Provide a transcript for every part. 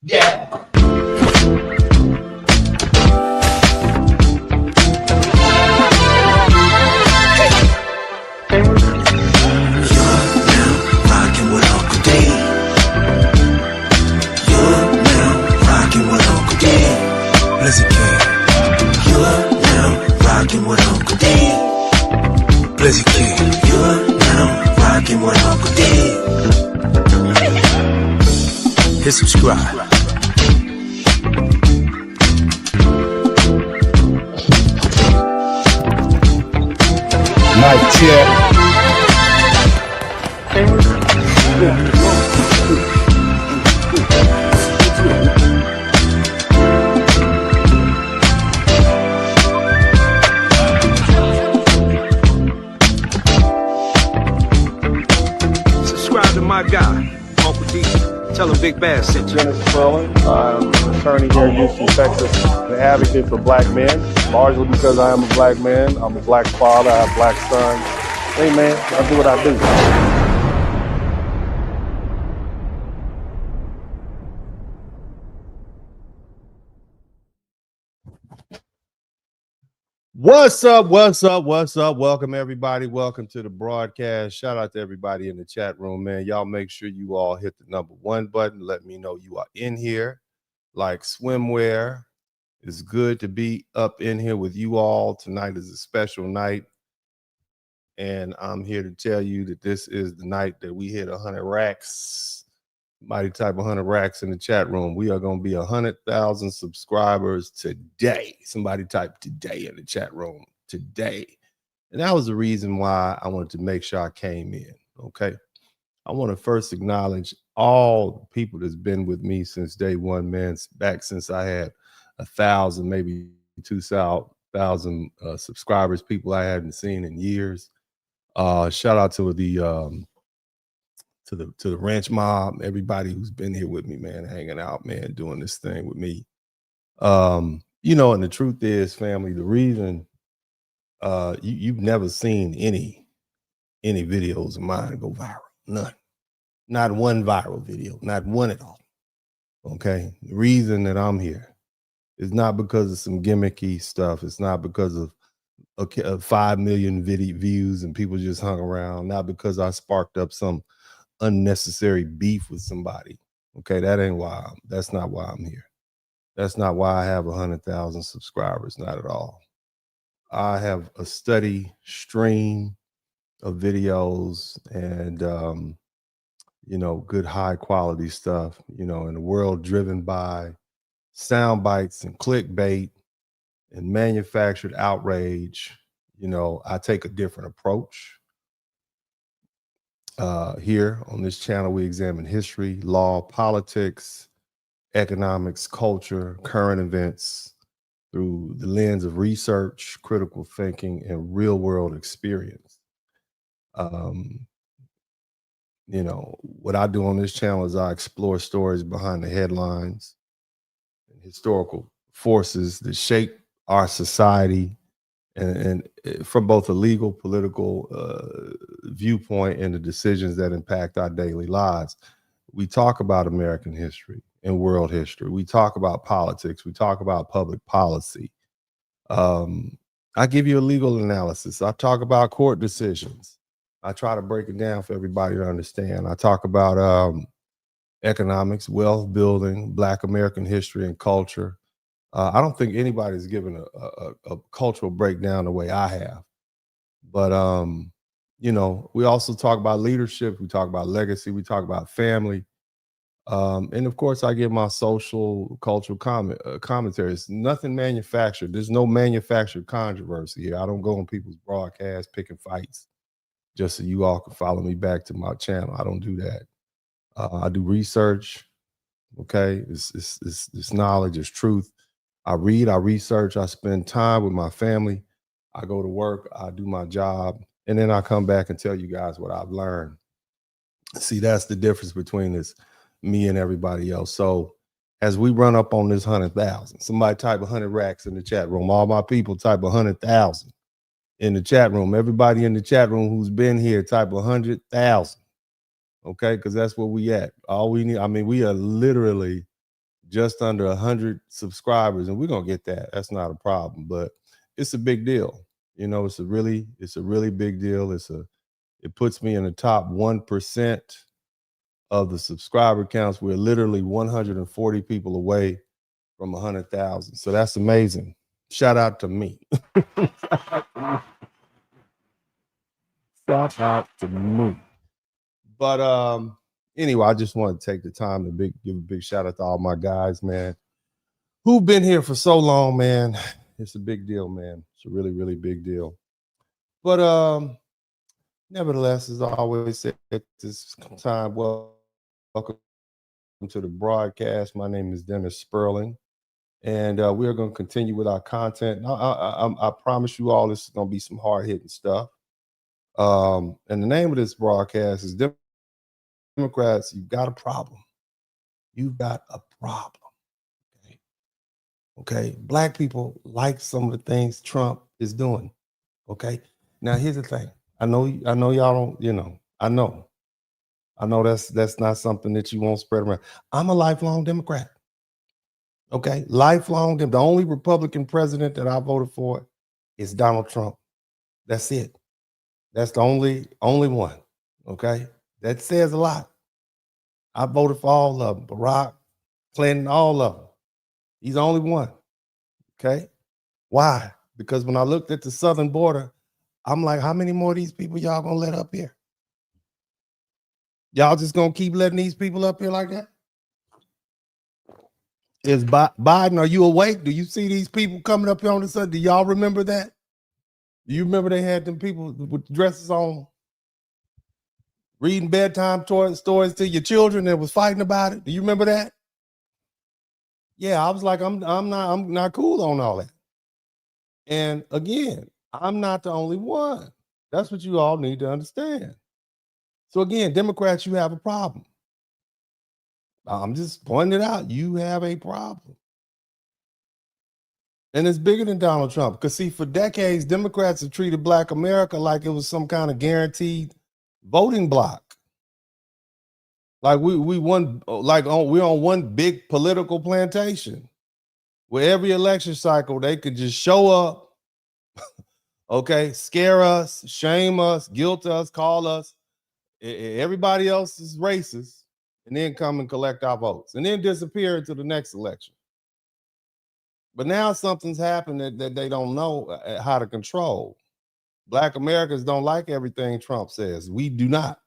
Yeah. Hit subscribe. Mic check. Subscribe to my guy, Uncle D. Tell him Big Bass sent you. Spurling. I'm an attorney here in Houston, Texas, an advocate for black men, largely because I am a black man. I'm a black father. I have black sons. Hey, man, I do what I do. What's up? What's up? What's up? Welcome, everybody. Welcome to the broadcast. Shout out to everybody in the chat room, man. Y'all make sure you all hit the #1 button. Let me know you are in here. Like swimwear. It's good to be up in here with you all. Tonight is a special night. And I'm here to tell you that this is the night that we hit 100 racks. Somebody type 100 racks in the chat room. We are going to be 100,000 subscribers today. Somebody type today in the chat room. Today. And that was the reason why I wanted to make sure I came in. Okay. I want to first acknowledge all the people that's been with me since day one, man. Back since I had 1,000, maybe 2,000 subscribers, people I hadn't seen in years. Shout out to the ranch mob, everybody who's been here with me, man, hanging out, man, doing this thing with me. You know, and the truth is, family, the reason you've never seen any videos of mine go viral. None. Not one viral video, not one at all. Okay. The reason that I'm here is not because of some gimmicky stuff. It's not because of 5 million views and people just hung around. Not because I sparked up some unnecessary beef with somebody. Okay, that ain't why. That's not why I'm here. That's not why I have 100,000 subscribers. Not at all. I have a steady stream of videos and you know, good high quality stuff, you know, in a world driven by sound bites and clickbait and manufactured outrage. You know, I take a different approach. Here on this channel, we examine history, law, politics, economics, culture, current events through the lens of research, critical thinking, and real world experience. You know, what I do on this channel is I explore stories behind the headlines and historical forces that shape our society and from both a legal, political viewpoint and the decisions that impact our daily lives. We talk about American history and world history. We talk about politics. We talk about public policy. I give you a legal analysis. I talk about court decisions. I try to break it down for everybody to understand. I talk about economics, wealth building, Black American history and culture. I don't think anybody's given a cultural breakdown the way I have. But, you know, we also talk about leadership. We talk about legacy. We talk about family. And, of course, I give my social, cultural commentaries. Nothing manufactured. There's no manufactured controversy here. I don't go on people's broadcasts picking fights just so you all can follow me back to my channel. I don't do that. I do research. Okay. It's knowledge, it's truth. I read, I research, I spend time with my family. I go to work, I do my job, and then I come back and tell you guys what I've learned. See, that's the difference between this, me and everybody else. So as we run up on this 100,000, somebody type 100 racks in the chat room. All my people type 100,000 in the chat room. Everybody in the chat room who's been here type 100,000. Okay, because that's where we at. All we need, I mean, we are literally just under 100 subscribers, and we're gonna get that. That's not a problem, but it's a big deal. You know, it's a really big deal. It puts me in the top 1% of the subscriber counts. We're literally 140 people away from 100,000. So that's amazing. Shout out to me. Shout out to me. But anyway, I just want to take the time to give a big shout out to all my guys, man, who've been here for so long, man. It's a big deal, man. It's a really, really big deal. But nevertheless, as I always say at this time, welcome to the broadcast. My name is Dennis Spurling, and we are going to continue with our content. I promise you all this is going to be some hard-hitting stuff. And the name of this broadcast is Democrats, you've got a problem. You've got a problem. Okay. Black people like some of the things Trump is doing. Okay. Now here's the thing. I know y'all don't, I know that's not something that you won't spread around. I'm a lifelong Democrat. Okay. Lifelong. The only Republican president that I voted for is Donald Trump. That's it. That's the only one. Okay. That says a lot. I voted for all of them. Barack, Clinton, all of them. He's the only one. Okay. Why? Because when I looked at the southern border, I'm like, how many more of these people y'all gonna let up here? Y'all just gonna keep letting these people up here like that? Is Biden, are you awake? Do you see these people coming up here on the side? Do y'all remember that? Do you remember they had them people with dresses on, reading bedtime stories to your children that was fighting about it? Do you remember that? Yeah, I was like, I'm not cool on all that. And again, I'm not the only one. That's what you all need to understand. So again, Democrats, you have a problem. I'm just pointing it out. You have a problem. And it's bigger than Donald Trump. Because see, for decades, Democrats have treated Black America like it was some kind of guaranteed voting block. Like we're on one big political plantation where every election cycle they could just show up, okay, scare us, shame us, guilt us, call us. Everybody else is racist, and then come and collect our votes, and then disappear into the next election. But now something's happened that they don't know how to control. Black Americans don't like everything Trump says. We do not.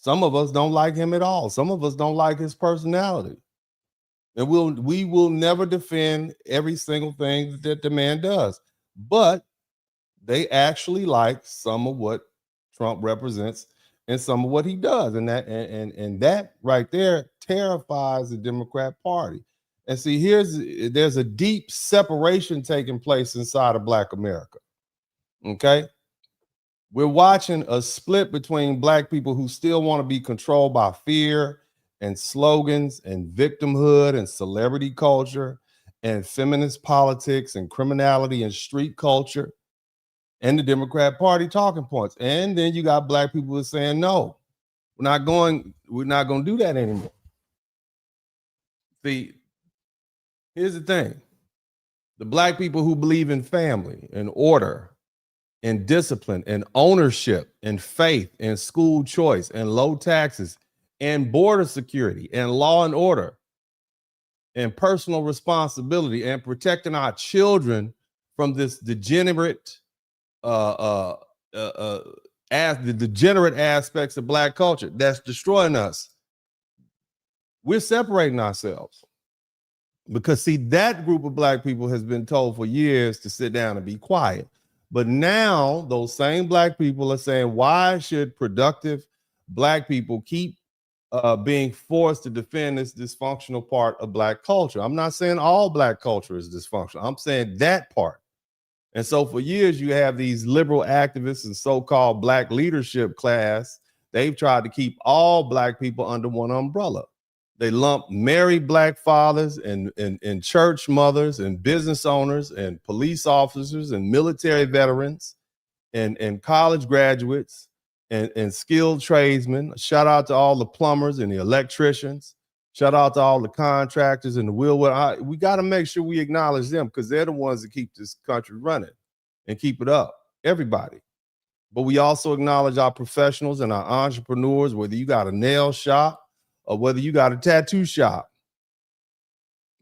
Some of us don't like him at all. Some of us don't like his personality. And we will never defend every single thing that the man does. But they actually like some of what Trump represents and some of what he does. And that right there terrifies the Democrat Party. And see, there's a deep separation taking place inside of Black America. Okay? We're watching a split between Black people who still want to be controlled by fear and slogans and victimhood and celebrity culture and feminist politics and criminality and street culture and the Democrat Party talking points. And then you got Black people who are saying, no, we're not going to do that anymore. See, here's the thing. The Black people who believe in family and order and discipline and ownership and faith and school choice and low taxes and border security and law and order and personal responsibility and protecting our children from this degenerate the degenerate aspects of Black culture that's destroying us. We're separating ourselves because see, that group of Black people has been told for years to sit down and be quiet. But now those same Black people are saying, why should productive Black people keep being forced to defend this dysfunctional part of Black culture? I'm not saying all Black culture is dysfunctional. I'm saying that part. And so for years, you have these liberal activists and so-called Black leadership class. They've tried to keep all Black people under one umbrella. They lump married Black fathers and church mothers and business owners and police officers and military veterans and college graduates and skilled tradesmen. Shout out to all the plumbers and the electricians. Shout out to all the contractors and the we got to make sure we acknowledge them because they're the ones that keep this country running and keep it up. Everybody. But we also acknowledge our professionals and our entrepreneurs, whether you got a nail shop or whether you got a tattoo shop.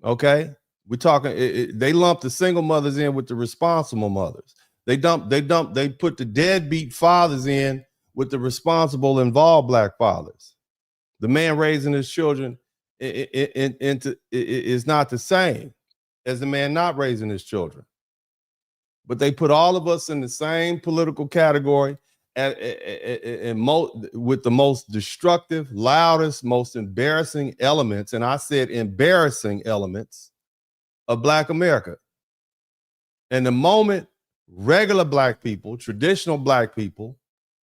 Okay? We're talking, they lump the single mothers in with the responsible mothers. They put the deadbeat fathers in with the responsible, involved black fathers. The man raising his children is not the same as the man not raising his children. But they put all of us in the same political category with the most destructive, loudest, most embarrassing elements, and I said embarrassing elements of Black America. And the moment regular Black people, traditional Black people,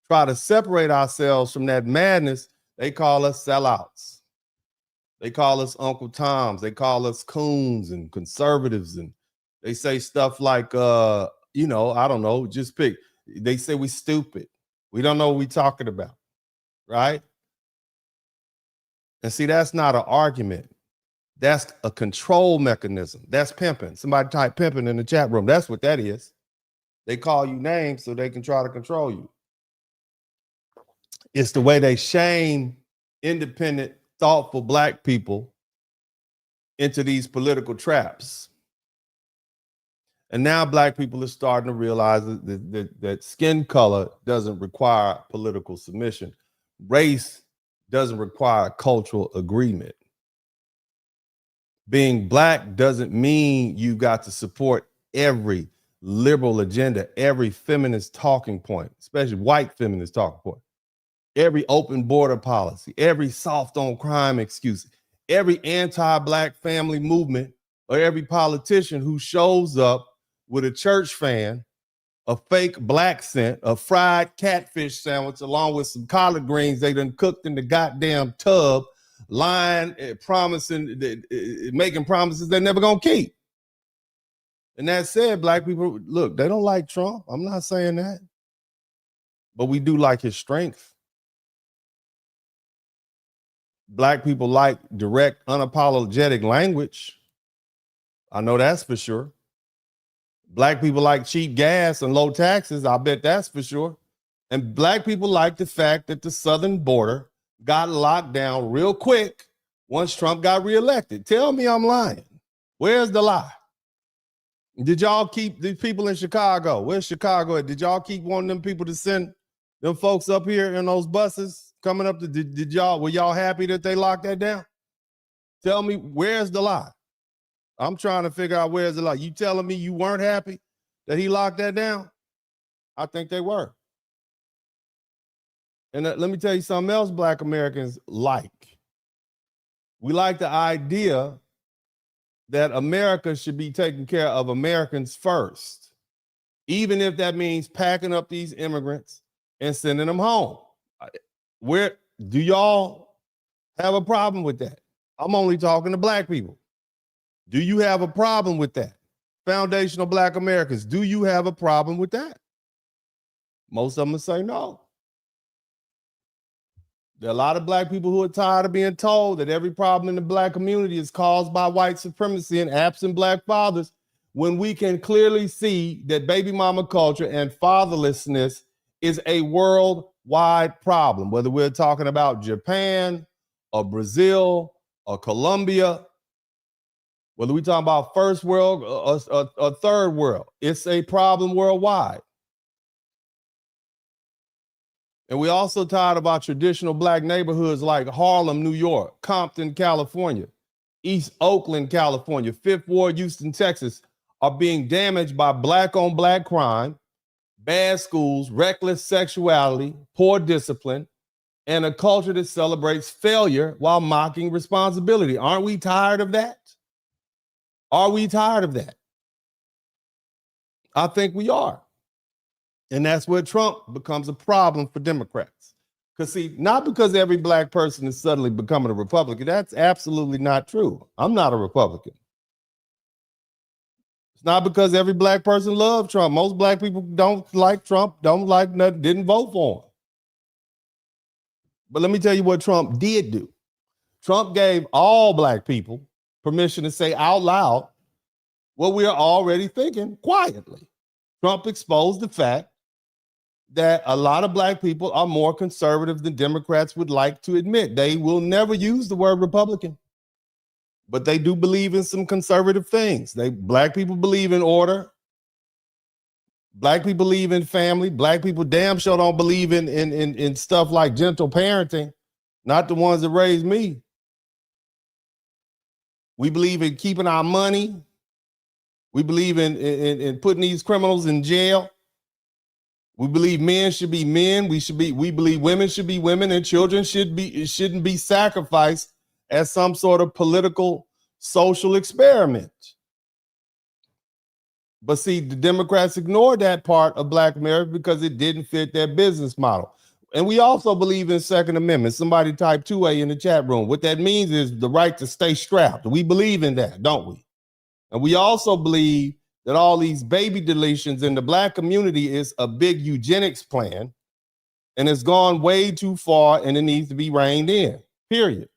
try to separate ourselves from that madness, they call us sellouts. They call us Uncle Toms. They call us coons and conservatives. And they say stuff like, I don't know, just pick. They say we stupid. We don't know what we're talking about, right? And see, that's not an argument. That's a control mechanism. That's pimping. Somebody type pimping in the chat room. That's what that is. They call you names so they can try to control you. It's the way they shame independent, thoughtful Black people into these political traps. And now Black people are starting to realize that skin color doesn't require political submission. Race doesn't require cultural agreement. Being Black doesn't mean you got to support every liberal agenda, every feminist talking point, especially white feminist talking point, every open border policy, every soft on crime excuse, every anti-Black family movement, or every politician who shows up with a church fan, a fake black scent, a fried catfish sandwich, along with some collard greens they done cooked in the goddamn tub, lying, promising, making promises they're never gonna keep. And that said, Black people, look, they don't like Trump. I'm not saying that. But we do like his strength. Black people like direct, unapologetic language. I know that's for sure. Black people like cheap gas and low taxes. I bet that's for sure. And Black people like the fact that the southern border got locked down real quick once Trump got reelected. Tell me I'm lying. Where's the lie? Did y'all keep these people in Chicago? Where's Chicago at? Did y'all keep wanting them people to send them folks up here in those buses coming up to, were y'all happy that they locked that down? Tell me, where's the lie? I'm trying to figure out where's the lie. You telling me you weren't happy that he locked that down? I think they were. And let me tell you something else Black Americans like. We like the idea that America should be taking care of Americans first, even if that means packing up these immigrants and sending them home. Where do y'all have a problem with that? I'm only talking to Black people. Do you have a problem with that? Foundational Black Americans, do you have a problem with that? Most of them will say no. There are a lot of Black people who are tired of being told that every problem in the Black community is caused by white supremacy and absent Black fathers, when we can clearly see that baby mama culture and fatherlessness is a worldwide problem, whether we're talking about Japan or Brazil or Colombia, whether we're talking about first world or third world. It's a problem worldwide. And we also tired of our traditional Black neighborhoods like Harlem, New York, Compton, California, East Oakland, California, Fifth Ward, Houston, Texas, are being damaged by Black on Black crime, bad schools, reckless sexuality, poor discipline, and a culture that celebrates failure while mocking responsibility. Aren't we tired of that? Are we tired of that? I think we are. And that's where Trump becomes a problem for Democrats. Because see, not because every Black person is suddenly becoming a Republican. That's absolutely not true. I'm not a Republican. It's not because every Black person loves Trump. Most Black people don't like Trump, don't like nothing, didn't vote for him. But let me tell you what Trump did do. Trump gave all black people permission to say out loud what we are already thinking quietly. Trump exposed the fact that a lot of black people are more conservative than Democrats would like to admit. They will never use the word Republican, but they do believe in some conservative things. Black people believe in order. Black people believe in family. Black people damn sure don't believe in stuff like gentle parenting, not the ones that raised me. We believe in keeping our money. We believe in putting these criminals in jail. We believe men should be men. We believe women should be women, and children shouldn't be sacrificed as some sort of political social experiment. But see, the Democrats ignored that part of Black America because it didn't fit their business model. And we also believe in Second Amendment. Somebody type 2A in the chat room. What that means is the right to stay strapped. We believe in that, don't we? And we also believe that all these baby deletions in the Black community is a big eugenics plan, and it's gone way too far, and it needs to be reined in, period.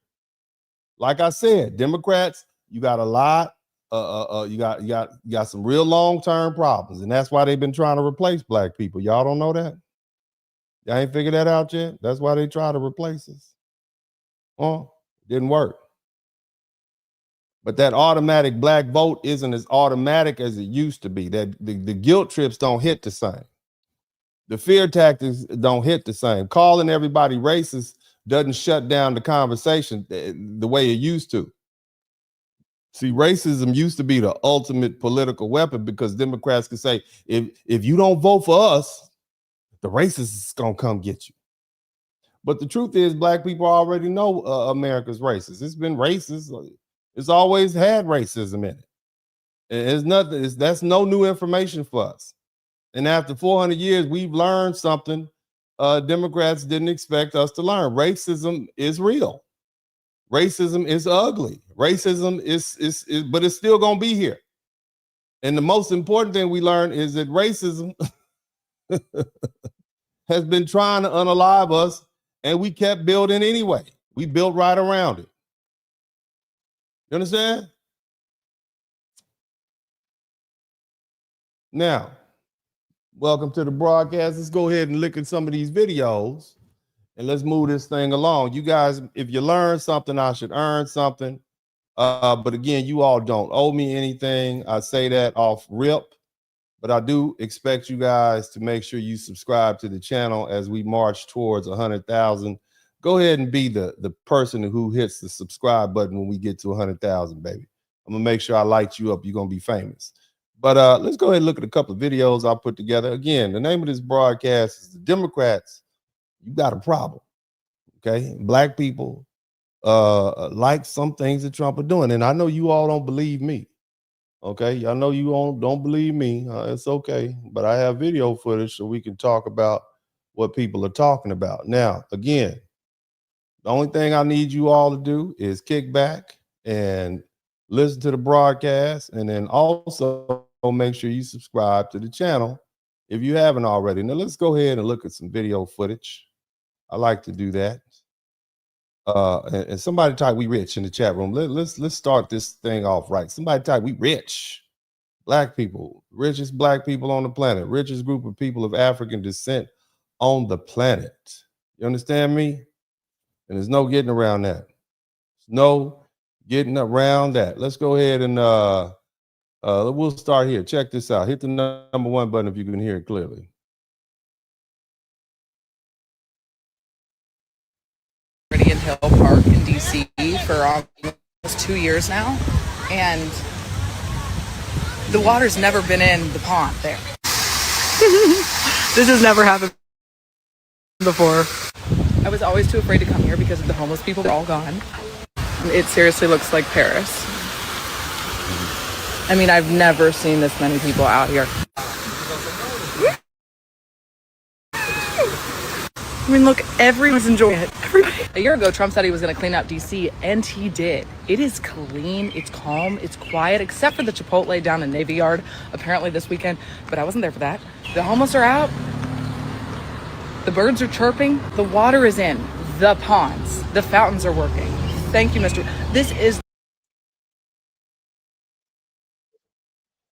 Like I said, Democrats, you got a lot. You got some real long-term problems, and that's why they've been trying to replace black people. Y'all don't know that? Y'all ain't figured that out yet? That's why they try to replace us. Didn't work. But that automatic black vote isn't as automatic as it used to be. That the guilt trips don't hit the same. The fear tactics don't hit the same. Calling everybody racist doesn't shut down the conversation the way it used to. See, racism used to be the ultimate political weapon because Democrats could say, if you don't vote for us, the racists is gonna come get you. But the truth is, black people already know America's racist. It's been racist. It's always had racism in it. It's nothing. That's no new information for us. And after 400 years, we've learned something Democrats didn't expect us to learn. Racism is real. Racism is ugly. Racism is but it's still gonna be here. And the most important thing we learned is that racism has been trying to unalive us, and we kept building anyway. We built right around it. You understand? Now, welcome to the broadcast. Let's go ahead and look at some of these videos and let's move this thing along. You guys, if you learn something, I should earn something. But again, you all don't owe me anything. I say that off rip, but I do expect you guys to make sure you subscribe to the channel as we march towards 100,000. Go ahead and be the person who hits the subscribe button when we get to 100,000, baby. I'm gonna make sure I light you up. You're gonna be famous. But let's go ahead and look at a couple of videos I put together. Again, the name of this broadcast is The Democrats, You Got a Problem. Okay, black people like some things that Trump are doing, and I know you all don't believe me. Okay, I know you all don't believe me. It's okay, but I have video footage so we can talk about what people are talking about. Now, again, the only thing I need you all to do is kick back and listen to the broadcast, and then also make sure you subscribe to the channel if you haven't already. Now, let's go ahead and look at some video footage. I like to do that. And somebody type "we rich" in the chat room. Let's start this thing off right. Somebody type "we rich." Black people, richest black people on the planet, richest group of people of African descent on the planet. You understand me? And there's no getting around that. There's no getting around that. Let's go ahead and we'll start here. Check this out. Hit the number 1 button if you can hear it clearly. In Hill Park in DC for almost 2 years now, and the water's never been in the pond there. This has never happened before. I was always too afraid to come here because the homeless people are all gone. It seriously looks like Paris. I mean, I've never seen this many people out here. I mean, look, everyone's enjoying it. Everybody. A year ago, Trump said he was going to clean out DC, and he did. It is clean, it's calm, it's quiet, except for the Chipotle down in Navy Yard, apparently this weekend, but I wasn't there for that. The homeless are out. The birds are chirping. The water is in. The ponds. The fountains are working. Thank you, Mr. This is.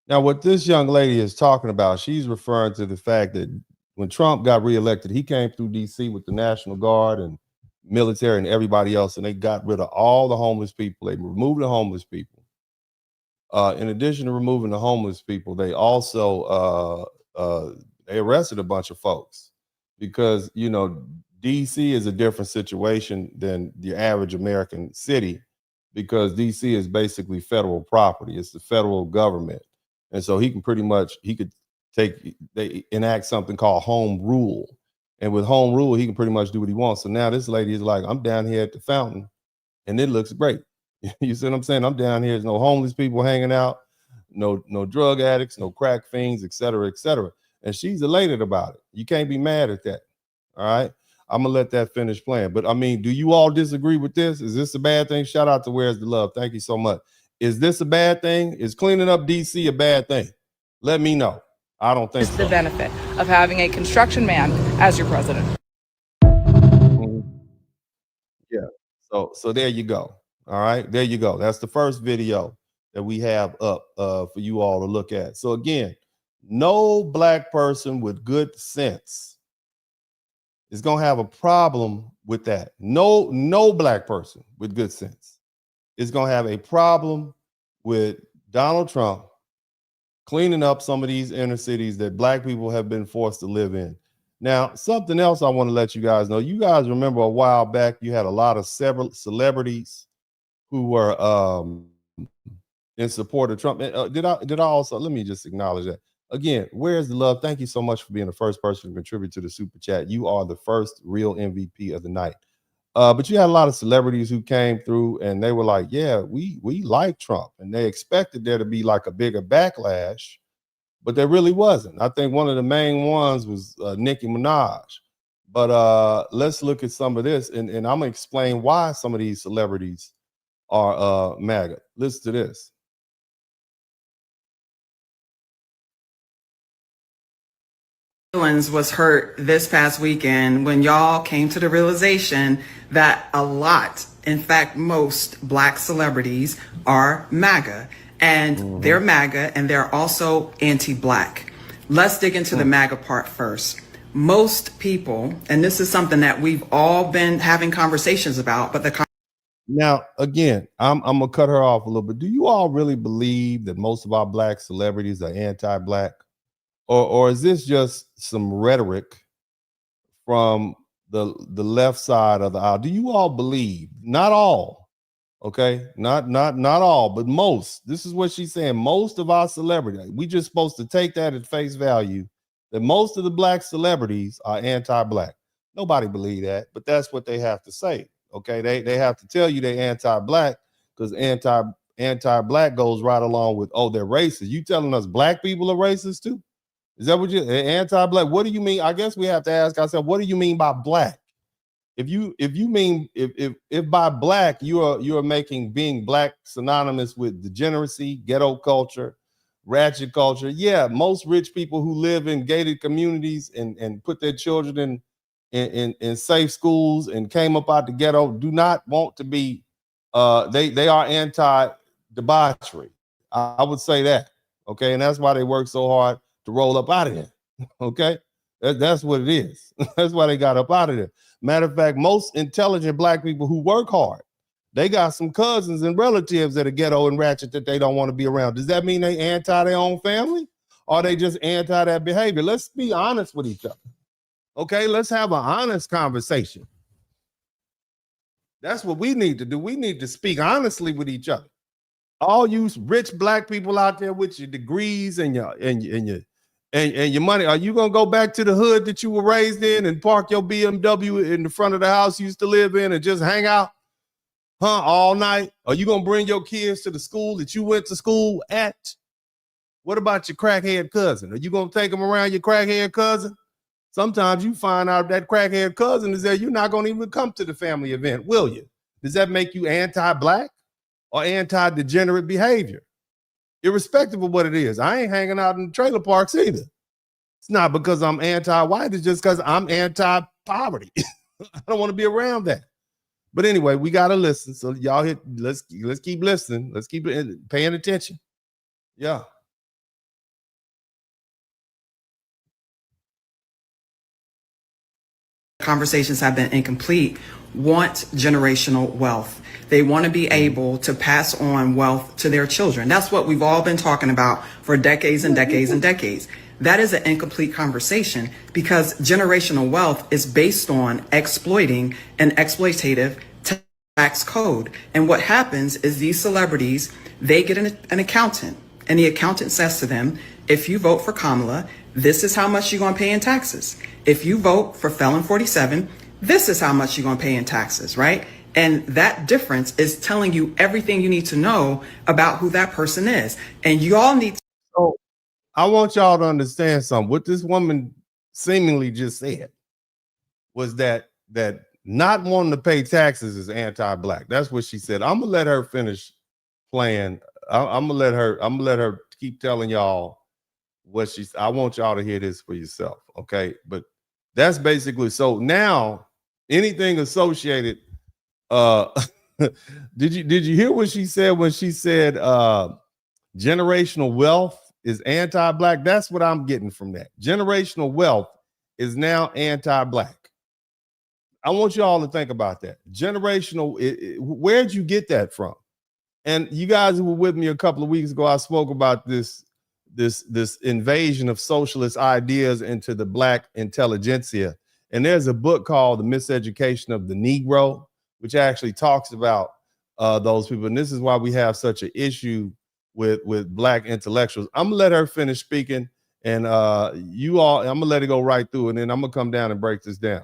Now, what this young lady is talking about, she's referring to the fact that when Trump got reelected, he came through DC with the National Guard and military and everybody else, and they got rid of all the homeless people. They removed the homeless people. In addition to removing the homeless people, they also they arrested a bunch of folks because, you know, DC is a different situation than the average American city because DC is basically federal property. It's the federal government. And so he could they enact something called home rule. And with home rule, he can pretty much do what he wants. So now this lady is like, I'm down here at the fountain and it looks great. You see what I'm saying? I'm down here. There's no homeless people hanging out, no drug addicts, no crack fiends, et cetera, et cetera. And she's elated about it. You can't be mad at that. All right. I'm gonna let that finish playing. But I mean, do you all disagree with this? Is this a bad thing? Shout out to Where's the Love. Thank you so much. Is this a bad thing? Is cleaning up DC a bad thing? Let me know. I don't think so. The benefit of having a construction man as your president. Yeah. So there you go. All right. There you go. That's the first video that we have up for you all to look at. So again, no black person with good sense is going to have a problem with that. No black person with good sense is going to have a problem with Donald Trump cleaning up some of these inner cities that black people have been forced to live in. Now, something else I want to let you guys know. You guys remember a while back, you had a lot of several celebrities who were in support of Trump. Did I also, let me just acknowledge that. Again, Where's the Love? Thank you so much for being the first person to contribute to the super chat. You are the first real MVP of the night. But you had a lot of celebrities who came through and they were like, yeah, we like Trump. And they expected there to be like a bigger backlash, but there really wasn't. I think one of the main ones was Nicki Minaj. But let's look at some of this. And I'm going to explain why some of these celebrities are MAGA. Listen to this. Feelings was hurt this past weekend when y'all came to the realization that a lot, in fact, most black celebrities are MAGA, and they're MAGA and they're also anti-black. Let's dig into the MAGA part first. Most people, and this is something that we've all been having conversations about, but now, again, I'm gonna cut her off a little bit. Do you all really believe that most of our black celebrities are anti-black? Or is this just some rhetoric from the left side of the aisle? Do you all believe? Not all, okay? Not all, but most. This is what she's saying. Most of our celebrities, we just supposed to take that at face value, that most of the black celebrities are anti-black. Nobody believe that, but that's what they have to say, okay? They have to tell you they're anti-black because anti-black goes right along with, oh, they're racist. You telling us black people are racist too? Is that what you anti-black? What do you mean? I guess we have to ask ourselves, what do you mean by black? If by black you are making being black synonymous with degeneracy, ghetto culture, ratchet culture. Yeah, most rich people who live in gated communities and put their children in safe schools and came up out the ghetto do not want to be they are anti-debauchery. I would say that. Okay, and that's why they work so hard to roll up out of there. Okay, that's what it is. That's why they got up out of there. Matter of fact, most intelligent black people who work hard, they got some cousins and relatives that are ghetto and ratchet that they don't want to be around. Does that mean they anti their own family, or they just anti that behavior? Let's be honest with each other. Okay, let's have an honest conversation. That's what we need to do. We need to speak honestly with each other. All you rich black people out there with your degrees and your money, are you gonna go back to the hood that you were raised in and park your BMW in the front of the house you used to live in and just hang out, all night? Are you gonna bring your kids to the school that you went to school at? What about your crackhead cousin? Are you gonna take them around your crackhead cousin? Sometimes you find out that crackhead cousin is there. You're not gonna even come to the family event, will you? Does that make you anti-black or anti-degenerate behavior? Irrespective of what it is. I ain't hanging out in trailer parks either. It's not because I'm anti-white. It's just because I'm anti-poverty. I don't want to be around that. But anyway, we gotta listen. So y'all hit. Let's keep listening. Let's keep paying attention. Yeah. Conversations have been incomplete, want generational wealth. They want to be able to pass on wealth to their children. That's what we've all been talking about for decades and decades and decades. That is an incomplete conversation because generational wealth is based on exploiting an exploitative tax code. And what happens is these celebrities, they get an accountant, and the accountant says to them, if you vote for Kamala, this is how much you're going to pay in taxes. If you vote for Felon 47, this is how much you're going to pay in taxes, right? And that difference is telling you everything you need to know about who that person is. And you all need to. So I want y'all to understand something. What this woman seemingly just said was that not wanting to pay taxes is anti-black. That's what she said. I'm gonna let her finish playing. I'm gonna let her keep telling y'all what she's. I want y'all to hear this for yourself, okay? But that's basically so. Now, anything associated. Did you hear what she said when she said generational wealth is anti-black? That's what I'm getting from that. Generational wealth is now anti-black. I want you all to think about that. Generational, where'd you get that from? And you guys who were with me a couple of weeks ago, I spoke about this invasion of socialist ideas into the black intelligentsia. And there's a book called The Miseducation of the Negro, which actually talks about those people. And this is why we have such an issue with black intellectuals. I'm gonna let her finish speaking, and I'm gonna let it go right through, and then I'm gonna come down and break this down.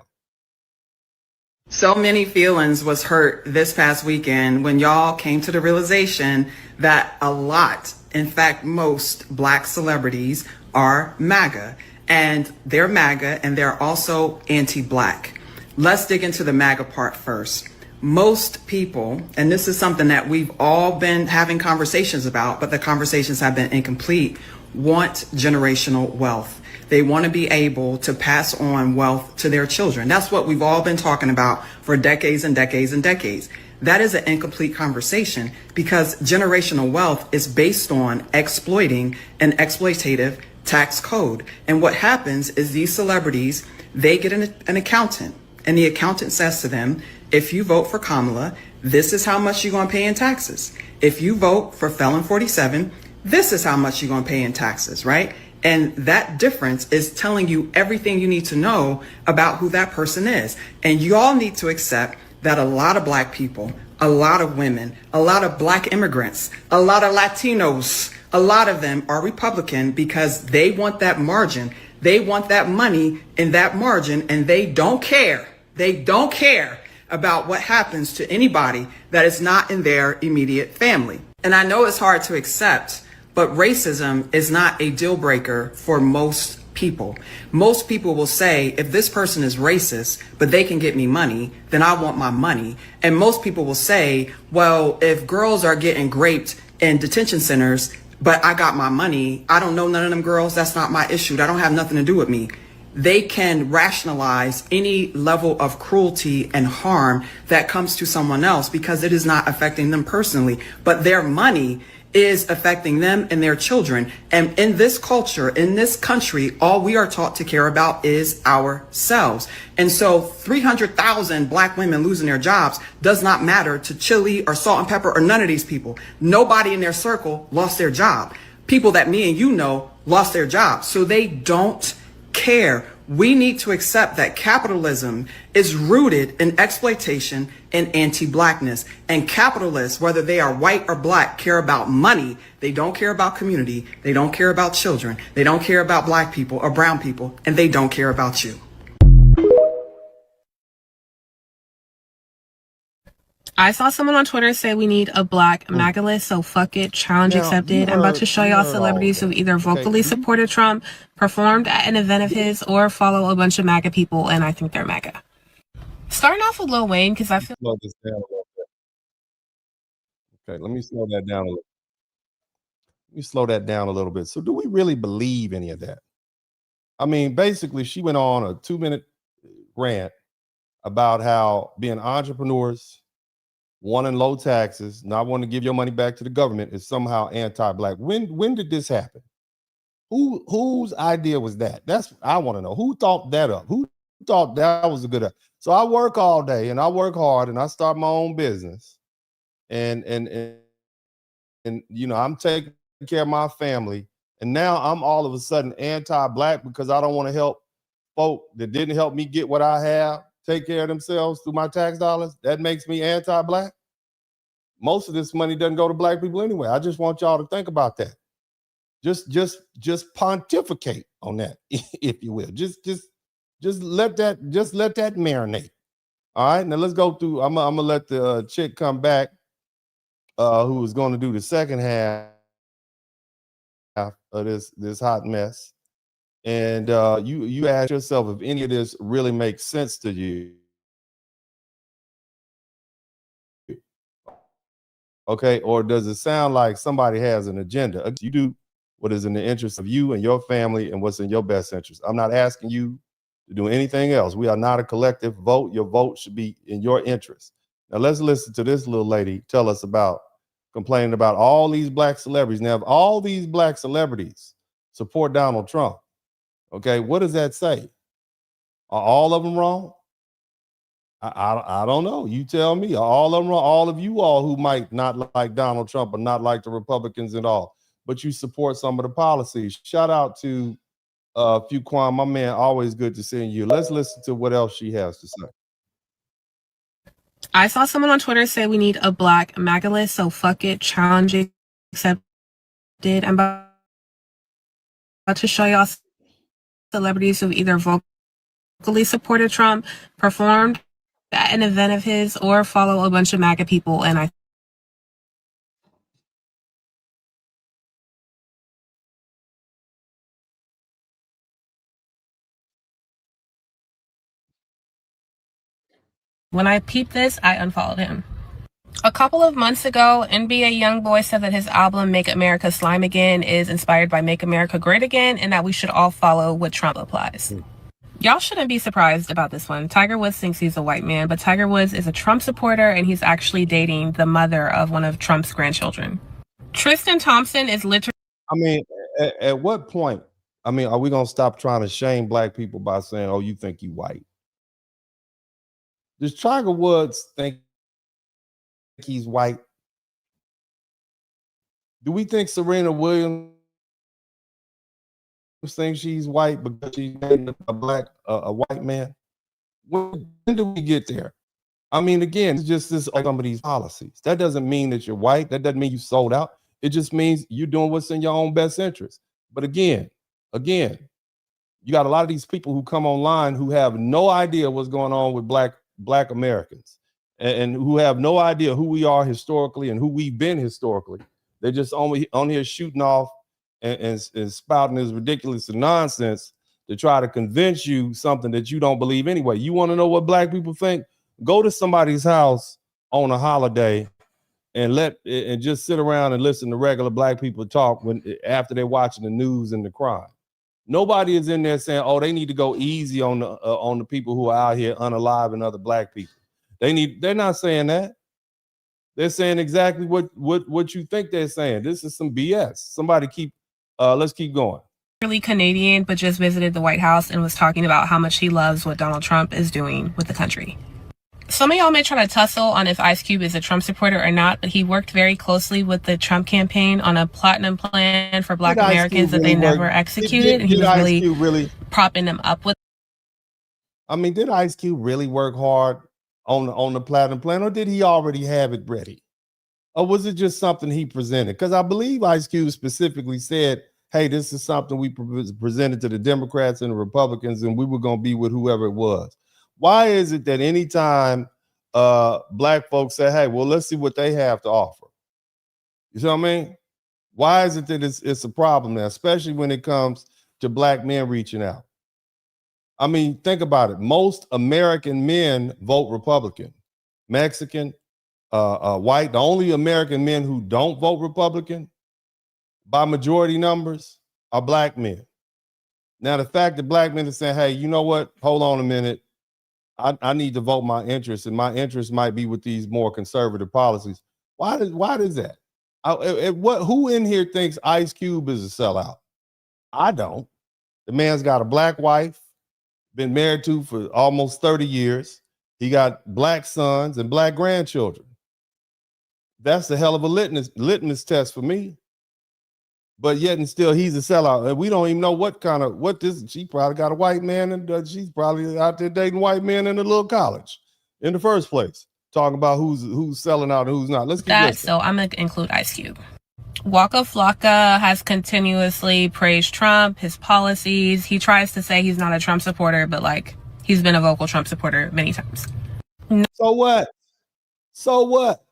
So many feelings was hurt this past weekend when y'all came to the realization that a lot, in fact, most black celebrities are MAGA, and they're MAGA and they're also anti-black. Let's dig into the MAGA part first. Most people, and this is something that we've all been having conversations about, but the conversations have been incomplete, want generational wealth. They want to be able to pass on wealth to their children. That's what we've all been talking about for decades and decades and decades. That is an incomplete conversation because generational wealth is based on exploiting an exploitative tax code. And what happens is these celebrities, they get an accountant, and the accountant says to them, if you vote for Kamala, this is how much you're going to pay in taxes. If you vote for Felon 47, this is how much you're going to pay in taxes, right? And that difference is telling you everything you need to know about who that person is. And you all need to accept that a lot of black people, a lot of women, a lot of black immigrants, a lot of Latinos, a lot of them are Republican because they want that margin. They want that money in that margin, and they don't care. They don't care about what happens to anybody that is not in their immediate family. And I know it's hard to accept, but racism is not a deal breaker for most people. Most people will say, if this person is racist, but they can get me money, then I want my money. And most people will say, well, if girls are getting raped in detention centers, but I got my money, I don't know none of them girls, that's not my issue. That don't have nothing to do with me. They can rationalize any level of cruelty and harm that comes to someone else because it is not affecting them personally, but their money is affecting them and their children. And in this culture, in this country, all we are taught to care about is ourselves. And so 300,000 black women losing their jobs does not matter to Chili or Salt and Pepper or none of these people. Nobody in their circle lost their job. People that me and you know lost their jobs. So they don't care. We need to accept that capitalism is rooted in exploitation and anti-blackness. And capitalists, whether they are white or black, care about money. They don't care about community. They don't care about children. They don't care about black people or brown people. And they don't care about you. I saw someone on Twitter say we need a black MAGA list, so fuck it, challenge accepted. I'm about to show y'all celebrities who either vocally supported Trump, performed at an event of his, or follow a bunch of MAGA people, and I think they're MAGA. Starting off with Lil Wayne, because I feel... Slow this down a little bit. Okay, let me slow that down a little. Let me slow that down a little bit. So do we really believe any of that? I mean, basically, she went on a 2-minute rant about how being entrepreneurs, wanting low taxes, not wanting to give your money back to the government is somehow anti-black. When did this happen? Whose idea was that? That's I want to know. Who thought that up? Who thought that was a good idea? So I work all day and I work hard and I start my own business. And you know, I'm taking care of my family. And now I'm all of a sudden anti-black because I don't want to help folk that didn't help me get what I have, take care of themselves through my tax dollars. That makes me anti-black. Most of this money doesn't go to black people anyway. I just want y'all to think about that. Just pontificate on that, if you will. Just let that marinate. All right. Now let's go through. I'm gonna let the chick come back, who is going to do the second half of this hot mess. And you ask yourself if any of this really makes sense to you. Okay, or does it sound like somebody has an agenda? You do what is in the interest of you and your family and what's in your best interest. I'm not asking you to do anything else. We are not a collective vote. Your vote should be in your interest. Now let's listen to this little lady tell us about complaining about all these black celebrities. Now, if all these black celebrities support Donald Trump, okay, what does that say? Are all of them wrong? I don't know. You tell me. Are all of them wrong? All of you all who might not like Donald Trump or not like the Republicans at all, but you support some of the policies. Shout out to Fuquan, my man. Always good to see you. Let's listen to what else she has to say. I saw someone on Twitter say we need a black MAGA list, so fuck it, challenge accepted. I'm about to show y'all celebrities who either vocally supported Trump, performed at an event of his, or follow a bunch of MAGA people. And when I peeped this, I unfollowed him. A couple of months ago, NBA YoungBoy said that his album Make America Slime Again is inspired by Make America Great Again and that we should all follow what Trump applies. Y'all shouldn't be surprised about this one. Tiger Woods thinks he's a white man, but Tiger Woods is a Trump supporter and he's actually dating the mother of one of Trump's grandchildren. Tristan Thompson is literally... I mean, at what point, I mean, are we going to stop trying to shame black people by saying, oh, you think you white? Does Tiger Woods think he's white? Do we think Serena Williams thinks she's white because she's a white man? When do we get there? I mean, again, it's just this some of these policies. That doesn't mean that you're white. That doesn't mean you sold out. It just means you're doing what's in your own best interest. But again, you got a lot of these people who come online who have no idea what's going on with black Americans and who have no idea who we are historically and who we've been historically. They're just on here shooting off and spouting this ridiculous nonsense to try to convince you something that you don't believe anyway. You want to know what black people think? Go to somebody's house on a holiday and just sit around and listen to regular black people talk after they're watching the news and the crime. Nobody is in there saying, oh, they need to go easy on the people who are out here unaliving other black people. They're not saying that. They're saying exactly what you think they're saying. This is some BS. Let's keep going. Really Canadian, but just visited the White House and was talking about how much he loves what Donald Trump is doing with the country. Some of y'all may try to tussle on if Ice Cube is a Trump supporter or not, but he worked very closely with the Trump campaign on a platinum plan for Black Americans that they never executed, and he was really propping them up with. I mean, did Ice Cube really work hard on the platinum plan, or did he already have it ready? Or was it just something he presented? Because I believe Ice Cube specifically said, hey, this is something we presented to the Democrats and the Republicans, and we were going to be with whoever it was. Why is it that anytime black folks say, hey, well, let's see what they have to offer? You see what I mean? Why is it that it's a problem now, especially when it comes to black men reaching out? I mean, think about it. Most American men vote Republican. Mexican, white. The only American men who don't vote Republican by majority numbers are black men. Now, the fact that black men are saying, hey, you know what? Hold on a minute. I need to vote my interest, and my interest might be with these more conservative policies. Why does that? Who in here thinks Ice Cube is a sellout? I don't. The man's got a black wife, been married to for almost 30 years. He got black sons and black grandchildren. That's a hell of a litmus test for me. But yet and still, he's a sellout. And we don't even know she probably got a white man, and she's probably out there dating white men in a little college in the first place. Talking about who's selling out and who's not. Let's keep listening. So I'm going to include Ice Cube. Waka Flocka has continuously praised Trump, his policies. He tries to say he's not a Trump supporter, but like he's been a vocal Trump supporter many times. So what? So what?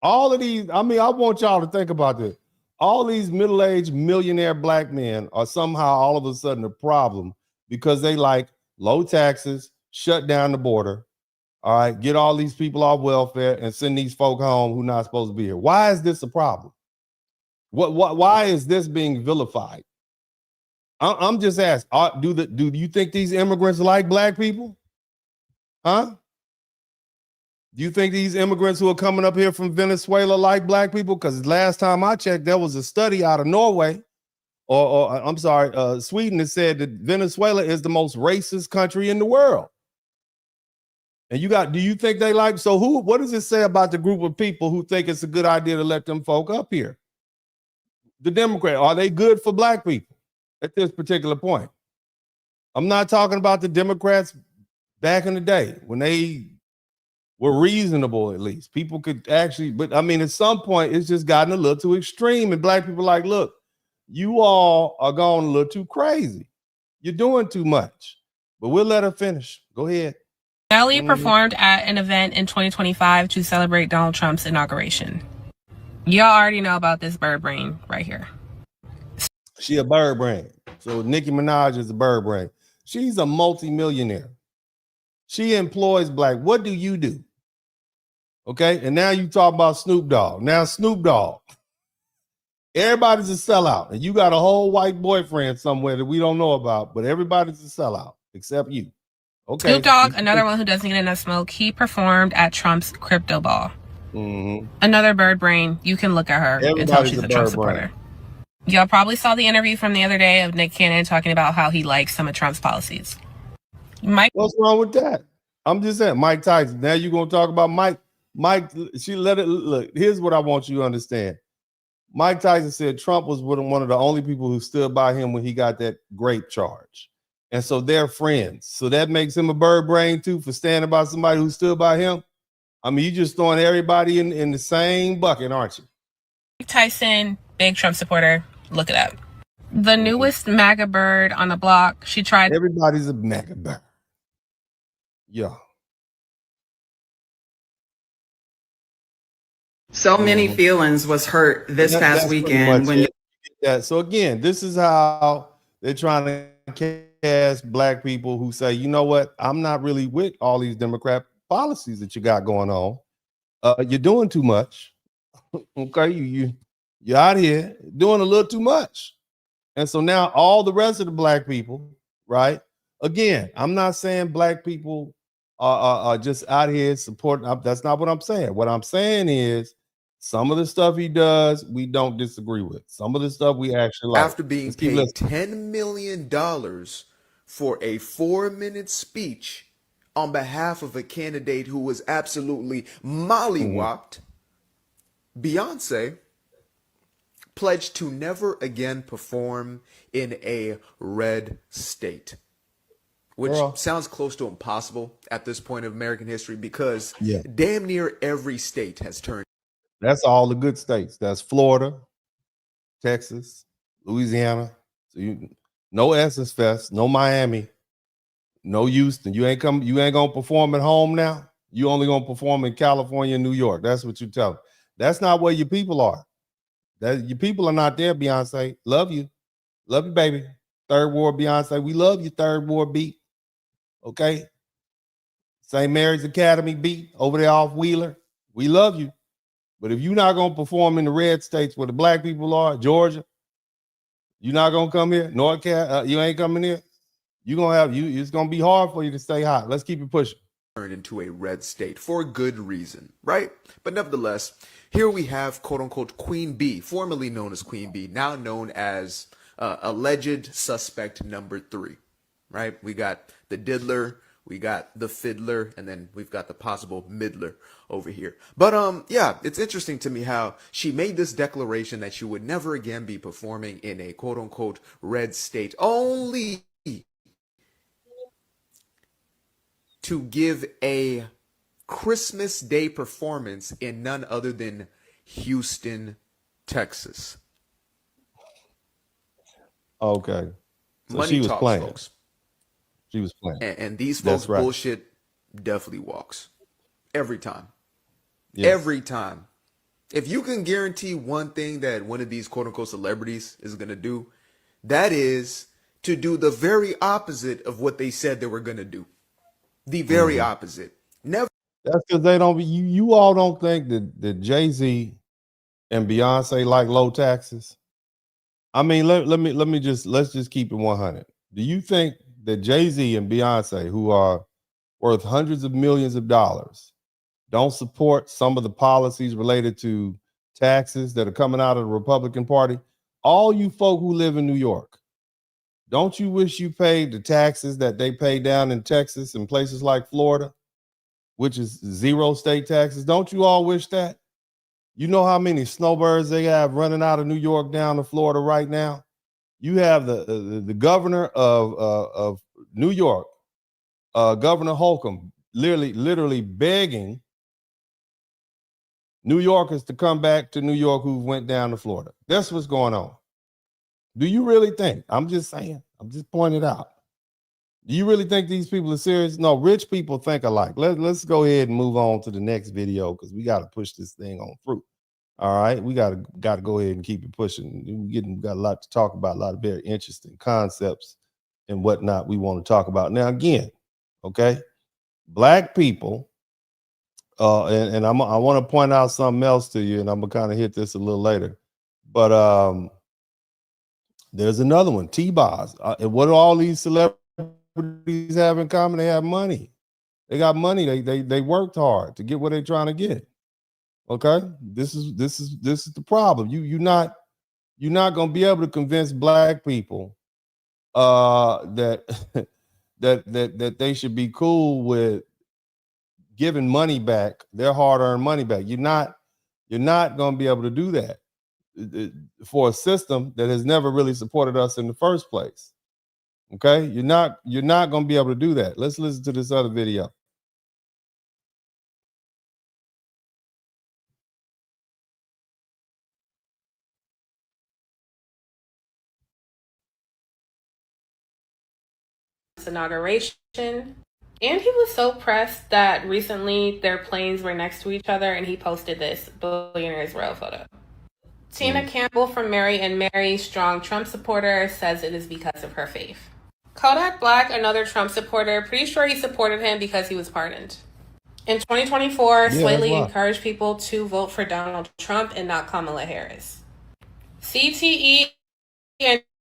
All of these, I want y'all to think about this. All these middle-aged millionaire black men are somehow all of a sudden a problem because they like low taxes, shut down the border, all right, get all these people off welfare and send these folk home who not supposed to be here. Why is this a problem? Why is this being vilified? I'm just asking, do you think these immigrants like black people? Huh? Do you think these immigrants who are coming up here from Venezuela like black people? Because last time I checked, there was a study out of Norway, Sweden, that said that Venezuela is the most racist country in the world. And do you think they like, so what does it say about the group of people who think it's a good idea to let them folk up here? The Democrat, are they good for black people at this particular point? I'm not talking about the Democrats back in the day when they were reasonable, at least. People could actually, but at some point, it's just gotten a little too extreme. And black people are like, look, you all are going a little too crazy. You're doing too much. But we'll let her finish. Go ahead. Nelly performed at an event in 2025 to celebrate Donald Trump's inauguration. Y'all already know about this bird brain right here. She a bird brain. So Nicki Minaj is a bird brain. She's a multimillionaire. She employs black. What do you do? Okay. And now you talk about Snoop Dogg. Now Snoop Dogg. Everybody's a sellout. And you got a whole white boyfriend somewhere that we don't know about, but everybody's a sellout except you. Okay. Snoop Dogg, another one who doesn't get enough smoke, he performed at Trump's crypto ball. Mm-hmm. Another bird brain. You can look at her and tell she's a Trump supporter. Y'all probably saw the interview from the other day of Nick Cannon talking about how he likes some of Trump's policies. What's wrong with that? I'm just saying, Mike Tyson. Now you're gonna talk about Mike. She let it look. Here's what I want you to understand. Mike Tyson said Trump was one of the only people who stood by him when he got that grape charge. And so they're friends. So that makes him a bird brain too for standing by somebody who stood by him. You just throwing everybody in the same bucket, aren't you? Mike Tyson, big Trump supporter. Look it up. The newest MAGA bird on the block. She tried. Everybody's a MAGA bird. Yeah. So many feelings was hurt this past weekend when So again, this is how they're trying to cast black people who say, you know what, I'm not really with all these Democrat policies that you got going on. You're doing too much. Okay, you're out here doing a little too much. And so now all the rest of the black people, right? Again, I'm not saying black people are just out here supporting. That's not what I'm saying. What I'm saying is some of the stuff he does, we don't disagree with. Some of the stuff we actually like. After being paid $10 million for a 4-minute speech on behalf of a candidate who was absolutely mollywopped, Beyonce pledged to never again perform in a red state, which sounds close to impossible at this point of American history because damn near every state has turned. That's all the good states. That's Florida, Texas, Louisiana. So no Essence Fest, no Miami, no Houston. You ain't gonna perform at home now. You only gonna perform in California and New York. That's what you tell them. That's not where your people are. Your people are not there, Beyonce. Love you, baby. Third Ward Beyonce. We love you, Third Ward beat. Okay. St. Mary's Academy beat over there off Wheeler. We love you. But if you're not going to perform in the red states where the black people are, Georgia, you're not going to come here. North Carolina, you ain't coming here. It's going to be hard for you to stay hot. Let's keep it pushing. turned into a red state for good reason, right? But nevertheless, here we have quote unquote Queen B, formerly known as Queen B, now known as alleged suspect number 3, right? We got the diddler, we got the fiddler, and then we've got the possible middler over here. But yeah, it's interesting to me how she made this declaration that she would never again be performing in a quote unquote red state, only to give a Christmas Day performance in none other than Houston, Texas. Okay. So Money she was talks, playing. folks. She was playing. And these That's folks right. bullshit definitely walks. Every time. Yes. Every time. If you can guarantee one thing that one of these quote unquote celebrities is going to do, that is to do the very opposite of what they said they were going to do. The very opposite. Never. That's because they don't. You all don't think that Jay-Z and Beyonce like low taxes. I mean, let's just keep it 100. Do you think that Jay-Z and Beyonce, who are worth hundreds of millions of dollars, don't support some of the policies related to taxes that are coming out of the Republican Party? All you folk who live in New York, don't you wish you paid the taxes that they pay down in Texas and places like Florida, which is 0 state taxes? Don't you all wish that? You know how many snowbirds they have running out of New York down to Florida right now? You have the governor of New York, Governor Holcomb, literally begging New Yorkers to come back to New York who went down to Florida. That's what's going on. Do you really think? I'm just saying. I'm just pointing it out. Do you really think these people are serious? No, rich people think alike. Let's go ahead and move on to the next video because we got to push this thing on through. All right, we got to go ahead and keep it pushing. We got a lot to talk about, a lot of very interesting concepts and whatnot we want to talk about. Now, again, okay, black people, and I want to point out something else to you, and I'm gonna kind of hit this a little later, but there's another one, T-Boz. And what do all these celebrities have in common? They have money. They got money. They worked hard to get what they're trying to get. Okay, this is the problem. You're not gonna be able to convince black people that that they should be cool with giving money back, their hard-earned money back. You're not gonna be able to do that for a system that has never really supported us in the first place. Okay, you're not gonna be able to do that. Let's listen to this other video. Inauguration, and he was so pressed that recently their planes were next to each other, and he posted this billionaire's royal photo. Tina Campbell from Mary and Mary, strong Trump supporter, says it is because of her faith. Kodak Black, another Trump supporter, pretty sure he supported him because he was pardoned. In 2024, Swaley encouraged people to vote for Donald Trump and not Kamala Harris. CTE,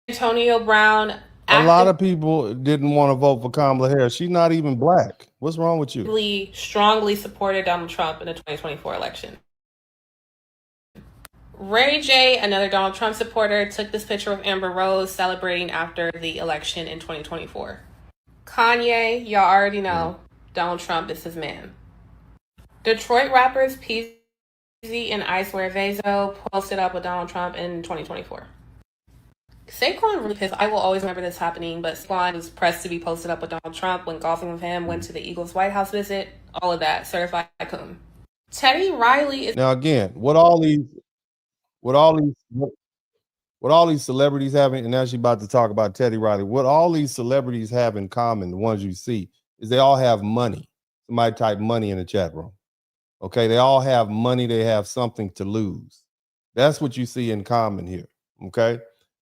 Antonio Brown. A lot of people didn't want to vote for Kamala Harris. She's not even black. What's wrong with you? Strongly supported Donald Trump in the 2024 election. Ray J, another Donald Trump supporter, took this picture of Amber Rose celebrating after the election in 2024. Kanye, y'all already know, Donald Trump is his man. Detroit rappers Peasy and Icewear Vazo posted up with Donald Trump in 2024. Saquon really pissed. I will always remember this happening, but Saquon was pressed to be posted up with Donald Trump, went golfing with him, went to the Eagles' White House visit, all of that, certified coon. Teddy Riley is... Now again, what all these celebrities have, and now she's about to talk about Teddy Riley, what all these celebrities have in common, the ones you see, is they all have money. Somebody type money in the chat room. Okay, they all have money, they have something to lose. That's what you see in common here. Okay.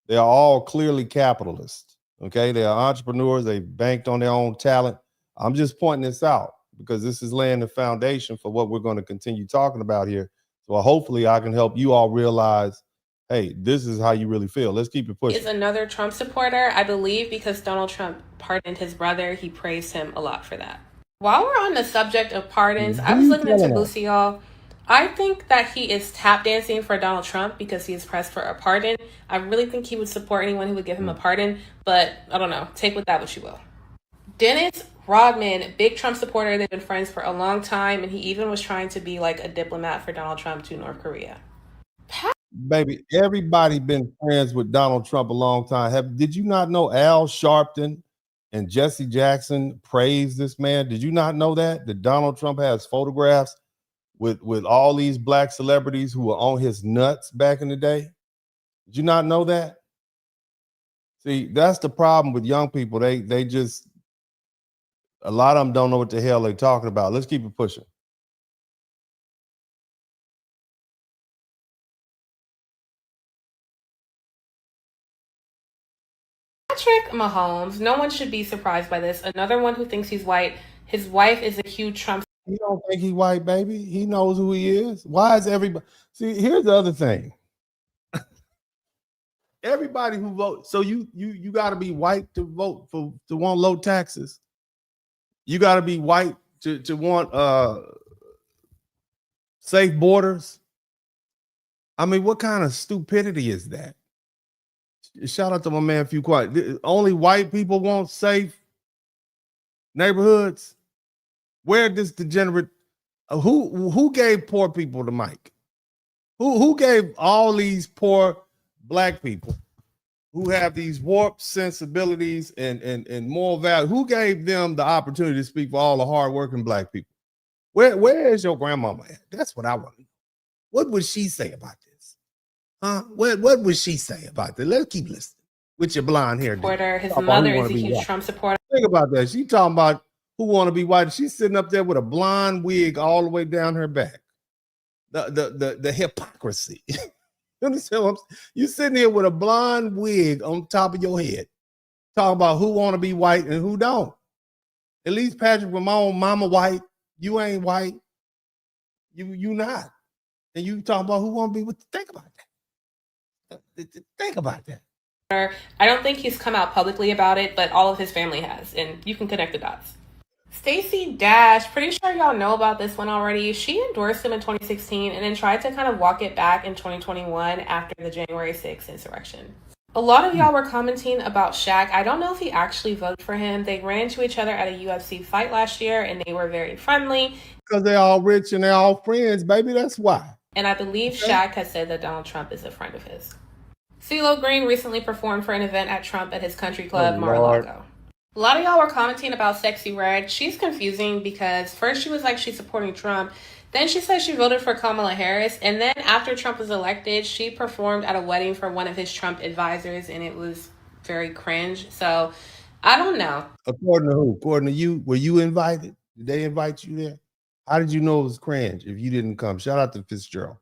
They are all clearly capitalists. Okay, they are entrepreneurs. They banked on their own talent. I'm just pointing this out because this is laying the foundation for what we're going to continue talking about here. So hopefully I can help you all realize, hey, this is how you really feel. Let's keep it pushing. Is another Trump supporter, I believe, because Donald Trump pardoned his brother. He praised him a lot for that. While we're on the subject of pardons, I Who was you looking into telling on? Boosie, y'all. I think that he is tap dancing for Donald Trump because he is pressed for a pardon. I really think he would support anyone who would give him a pardon, but I don't know. Take with that what you will. Dennis Rodman, big Trump supporter. They've been friends for a long time, and he even was trying to be like a diplomat for Donald Trump to North Korea. Baby, everybody been friends with Donald Trump a long time. Did you not know Al Sharpton and Jesse Jackson praised this man? Did you not know that Donald Trump has photographs with all these black celebrities who were on his nuts back in the day? Did you not know that? See, that's the problem with young people. They just, a lot of them don't know what the hell they're talking about. Let's keep it pushing. Patrick Mahomes, no one should be surprised by this. Another one who thinks he's white. His wife is a huge Trump. He don't think he white, baby. He knows who he is. Why is everybody? See, here's the other thing. Everybody who votes, so you got to be white to vote to want low taxes. You got to be white to want safe borders. I mean, what kind of stupidity is that? Shout out to my man Few Quiet. Only white people want safe neighborhoods. Where this degenerate? Who gave poor people the mic? Who gave all these poor black people who have these warped sensibilities and moral value? Who gave them the opportunity to speak for all the hardworking black people? Where is your grandmama at? That's what I want to know. What would she say about this? Huh? What would she say about this? Let's keep listening with your blonde hair. Supporter. His mother is a huge Trump supporter. Think about that. She talking about who want to be white. She's sitting up there with a blonde wig all the way down her back. The hypocrisy. You understand what I'm saying? You sitting here with a blonde wig on top of your head, talking about who want to be white and who don't. At least Patrick Ramon, mama white. You ain't white. You not. And you talking about who want to be with. Think about that. Think about that. I don't think he's come out publicly about it, but all of his family has, and you can connect the dots. Stacey Dash, pretty sure y'all know about this one already. She endorsed him in 2016 and then tried to kind of walk it back in 2021 after the January 6th insurrection. A lot of y'all were commenting about Shaq. I don't know if he actually voted for him. They ran into each other at a UFC fight last year and they were very friendly. Because they're all rich and they're all friends, baby. That's why. And I believe Shaq has said that Donald Trump is a friend of his. CeeLo Green recently performed for an event at Trump at his country club, Mar-a-Lago. A lot of y'all were commenting about Sexy Red. She's confusing because first she was like she's supporting Trump. Then she said she voted for Kamala Harris. And then after Trump was elected, she performed at a wedding for one of his Trump advisors. And it was very cringe. So I don't know. According to who? According to you? Were you invited? Did they invite you there? How did you know it was cringe if you didn't come? Shout out to Fitzgerald.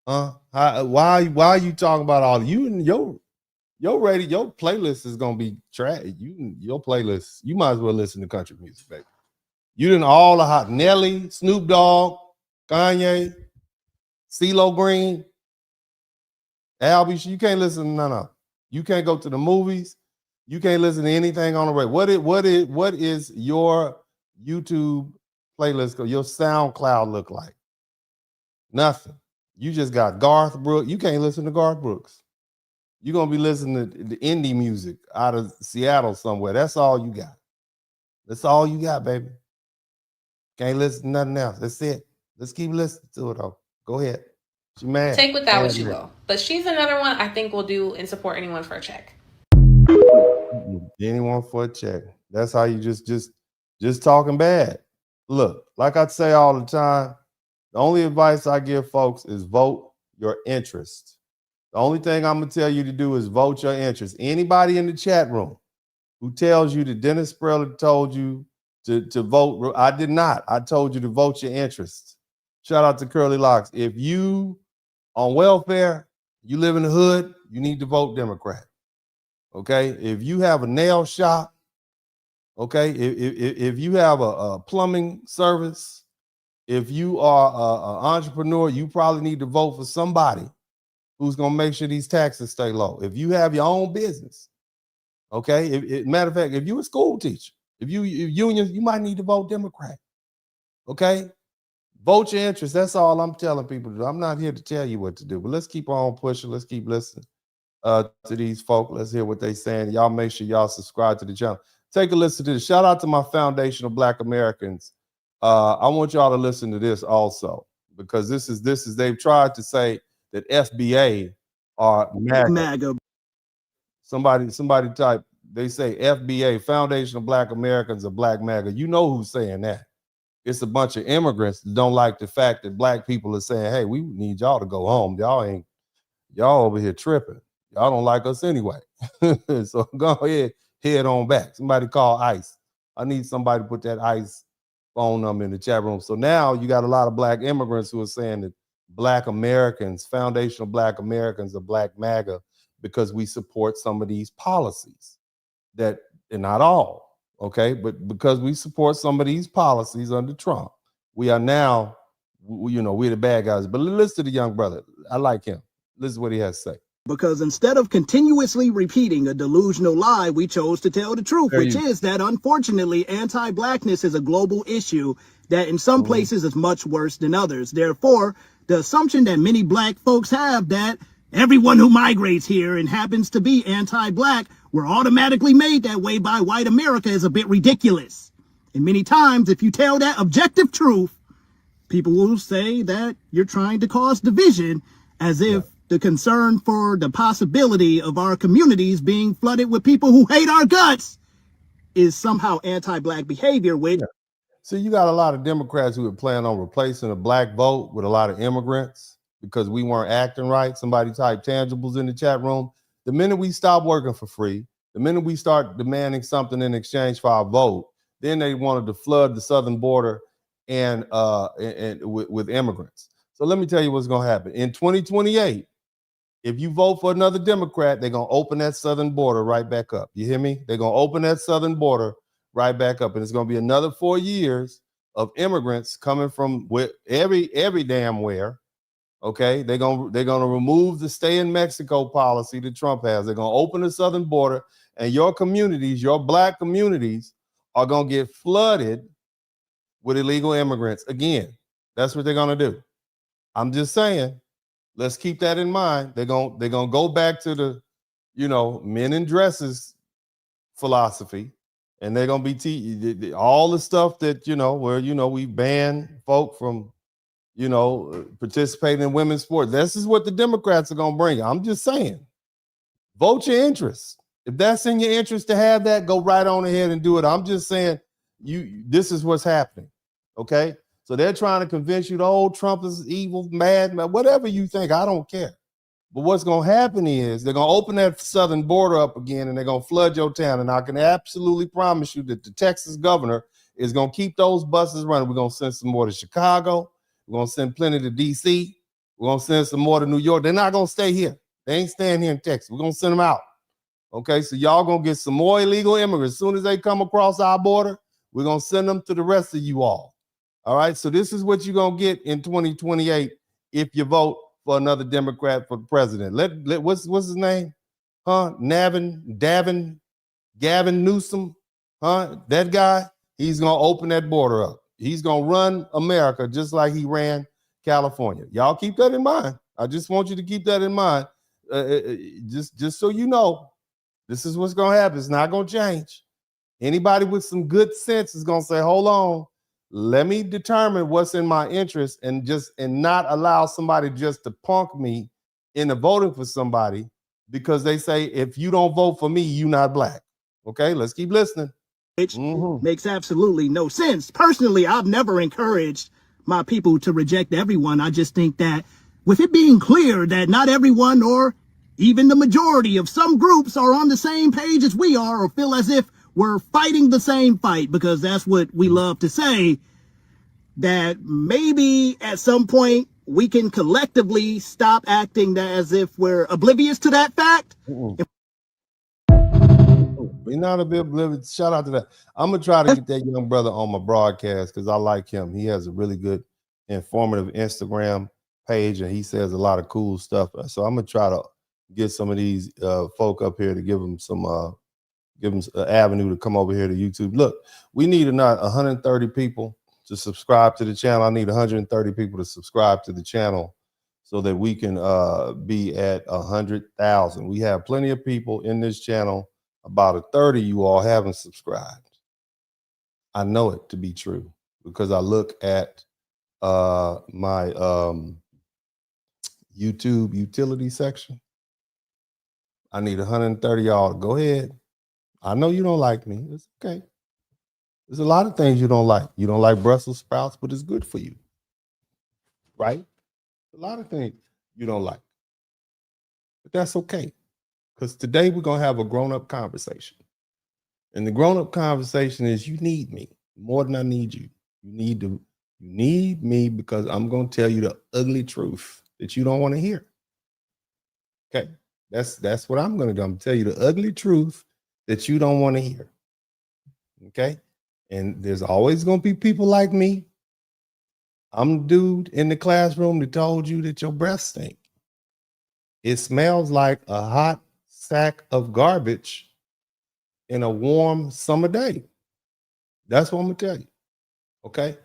Why are you talking about all you and your playlist is gonna be trash. Your playlist, you might as well listen to country music, baby. You didn't all the hot Nelly, Snoop Dogg, Kanye, CeeLo Green, Albie. You can't listen to none of them. You can't go to the movies. You can't listen to anything on the radio. What is your YouTube playlist or your SoundCloud look like? Nothing. You just got Garth Brooks. You can't listen to Garth Brooks. You're going to be listening to the indie music out of Seattle somewhere. That's all you got. That's all you got, baby. Can't listen to nothing else. That's it. Let's keep listening to it, though. Go ahead. She mad. Take with that what you will. But she's another one I think will do and support anyone for a check. Anyone for a check. That's how you just talking bad. Look, like I say all the time, the only advice I give folks is vote your interest. The only thing I'm going to tell you to do is vote your interest. Anybody in the chat room who tells you that Dennis Spurling told you to vote, I did not. I told you to vote your interest. Shout out to Curly Locks. If you on welfare, you live in the hood, you need to vote Democrat. Okay? If you have a nail shop, okay? If you have a plumbing service, if you are an entrepreneur, you probably need to vote for somebody who's going to make sure these taxes stay low. If you have your own business, okay? Matter of fact, if you're a school teacher, If you unions, you might need to vote Democrat. Okay? Vote your interest. That's all I'm telling people to do. I'm not here to tell you what to do, but let's keep on pushing. Let's keep listening to these folk. Let's hear what they saying. Y'all make sure y'all subscribe to the channel. Take a listen to this. Shout out to my foundation of Black Americans. I want y'all to listen to this also, because this is they've tried to say that FBA are MAGA. Somebody type, they say FBA, Foundation of Black Americans, are Black MAGA. You know who's saying that. It's a bunch of immigrants that don't like the fact that Black people are saying, hey, we need y'all to go home. Y'all over here tripping. Y'all don't like us anyway. So go ahead, head on back. Somebody call ICE. I need somebody to put that ICE phone number in the chat room. So now you got a lot of Black immigrants who are saying that Black Americans, Foundation of Black Americans, are Black MAGA because we support some of these policies that, and not all, okay, but because we support some of these policies under Trump, we are now, we're the bad guys. But listen to the young brother. I like him. Listen to what he has to say. Because instead of continuously repeating a delusional lie, we chose to tell the truth, which is that unfortunately anti-Blackness is a global issue that in some places is much worse than others. Therefore, the assumption that many Black folks have that everyone who migrates here and happens to be anti-Black were automatically made that way by white America is a bit ridiculous. And many times, if you tell that objective truth, people will say that you're trying to cause division, as if the concern for the possibility of our communities being flooded with people who hate our guts is somehow anti-Black behavior, which... So you got a lot of Democrats who are planning on replacing the Black vote with a lot of immigrants because we weren't acting right. Somebody type tangibles in the chat room. The minute we stop working for free, the minute we start demanding something in exchange for our vote, then they wanted to flood the southern border and with immigrants. So let me tell you what's going to happen. In 2028, if you vote for another Democrat, they're going to open that southern border right back up. You hear me? They're going to open that southern border right back up. And it's going to be another 4 years of immigrants coming from every damn where. Okay, they're going to remove the stay in Mexico policy that Trump has. They're going to open the southern border, and your communities, your Black communities, are going to get flooded with illegal immigrants again. That's what they're going to do. I'm just saying, let's keep that in mind. They're going to go back to the, men in dresses philosophy, and they're going to be all the stuff that, where, we ban folk from, participating in women's sports. This is what the Democrats are going to bring. I'm just saying, vote your interest. If that's in your interest to have that, go right on ahead and do it. I'm just saying, this is what's happening. Okay. So they're trying to convince you, Trump is evil, mad, whatever you think. I don't care. But what's going to happen is they're going to open that southern border up again, and they're going to flood your town. And I can absolutely promise you that the Texas governor is going to keep those buses running. We're going to send some more to Chicago. We're going to send plenty to D.C. We're going to send some more to New York. They're not going to stay here. They ain't staying here in Texas. We're going to send them out. Okay, so y'all going to get some more illegal immigrants. As soon as they come across our border, we're going to send them to the rest of you all. All right, so this is what you're going to get in 2028 if you vote for another Democrat for president. What's his name? Gavin Newsom? That guy, he's going to open that border up. He's going to run America just like he ran California. Y'all keep that in mind. I just want you to keep that in mind. Just so you know, this is what's going to happen. It's not going to change. Anybody with some good sense is going to say, hold on, let me determine what's in my interest and not allow somebody just to punk me into voting for somebody because they say, if you don't vote for me, you're not Black. Okay, let's keep listening. Which makes absolutely no sense. Personally, I've never encouraged my people to reject everyone. I just think that with it being clear that not everyone or even the majority of some groups are on the same page as we are or feel as if we're fighting the same fight, because that's what we love to say, that maybe at some point we can collectively stop acting as if we're oblivious to that fact. We're not a bit oblivious. Shout out to that. I'm going to try to get that young brother on my broadcast because I like him. He has a really good, informative Instagram page, and he says a lot of cool stuff. So I'm going to try to get some of these folk up here to give them some give them an avenue to come over here to YouTube. Look, we need not 130 people to subscribe to the channel. I need 130 people to subscribe to the channel so that we can be at 100,000. We have plenty of people in this channel. About a third of you all haven't subscribed. I know it to be true because I look at my YouTube utility section. I need 130 y'all to go ahead. I know you don't like me. It's okay. There's a lot of things you don't like. You don't like Brussels sprouts, but it's good for you. Right? A lot of things you don't like. But that's okay. Because today we're going to have a grown-up conversation. And the grown-up conversation is you need me more than I need you. You need me because I'm going to tell you the ugly truth that you don't want to hear. Okay? That's what I'm going to do. I'm going to tell you the ugly truth that you don't want to hear. Okay? And there's always going to be people like me. I'm the dude in the classroom that told you that your breath stink. It smells like a hot sack of garbage in a warm summer day. That's what I'm going to tell you. Okay?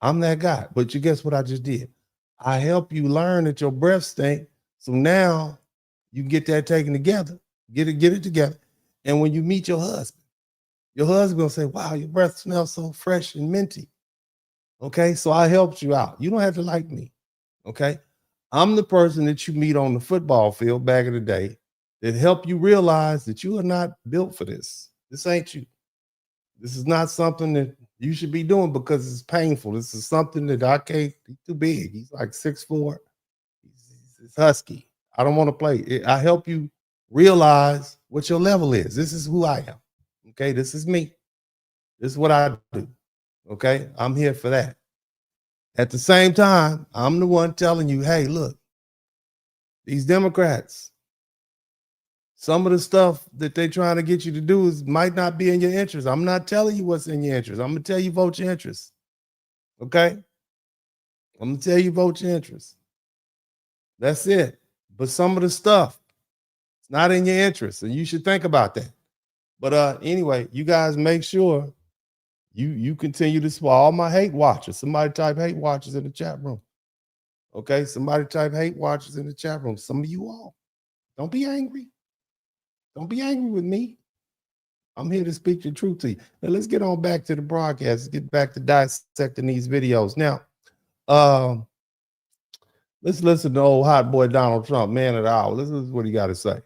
I'm that guy. But you guess what I just did? I help you learn that your breath stink. So now you get that taken together. Get it together. And when you meet your husband gonna say, wow, your breath smells so fresh and minty. Okay, so I helped you out. You don't have to like me. Okay, I'm the person that you meet on the football field back in the day that helped you realize that you are not built for this. This ain't you. This is not something that you should be doing because it's painful. This is something that I can't. He's too big. He's like 6'4". He's husky. I don't want to play. I help you realize what your level is. This is who I am. Okay, this is me. This is what I do. Okay, I'm here for that. At the same time, I'm the one telling you, hey, look, these Democrats, some of the stuff that they're trying to get you to do might not be in your interest. I'm not telling you what's in your interest. I'm going to tell you vote your interest. Okay? I'm going to tell you vote your interest. That's it. But some of the stuff, it's not in your interest, and you should think about that. But anyway, you guys make sure you continue to swallow all my hate watchers. Somebody type hate watchers in the chat room. Okay, somebody type hate watchers in the chat room. Some of you all. Don't be angry. Don't be angry with me. I'm here to speak the truth to you. Now let's get on back to the broadcast. Let's get back to dissecting these videos. Now, let's listen to old hot boy Donald Trump, man of the hour. This is what he got to say.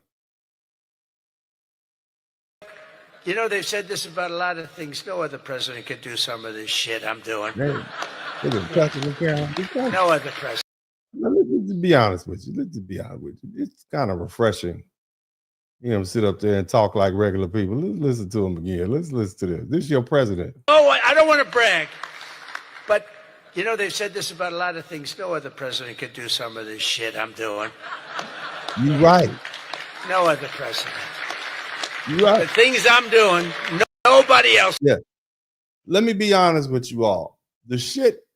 You know, they've said this about a lot of things. No other president could do some of this shit I'm doing. No other president. Let's be honest with you. It's kind of refreshing. You know, sit up there and talk like regular people. Let's listen to him again. Let's listen to this. This is your president. Oh, I don't want to brag, but you know, they've said this about a lot of things. No other president could do some of this shit I'm doing. You're right. No other president. You're right. The things I'm doing, nobody else. Yeah. Let me be honest with you all. The shit,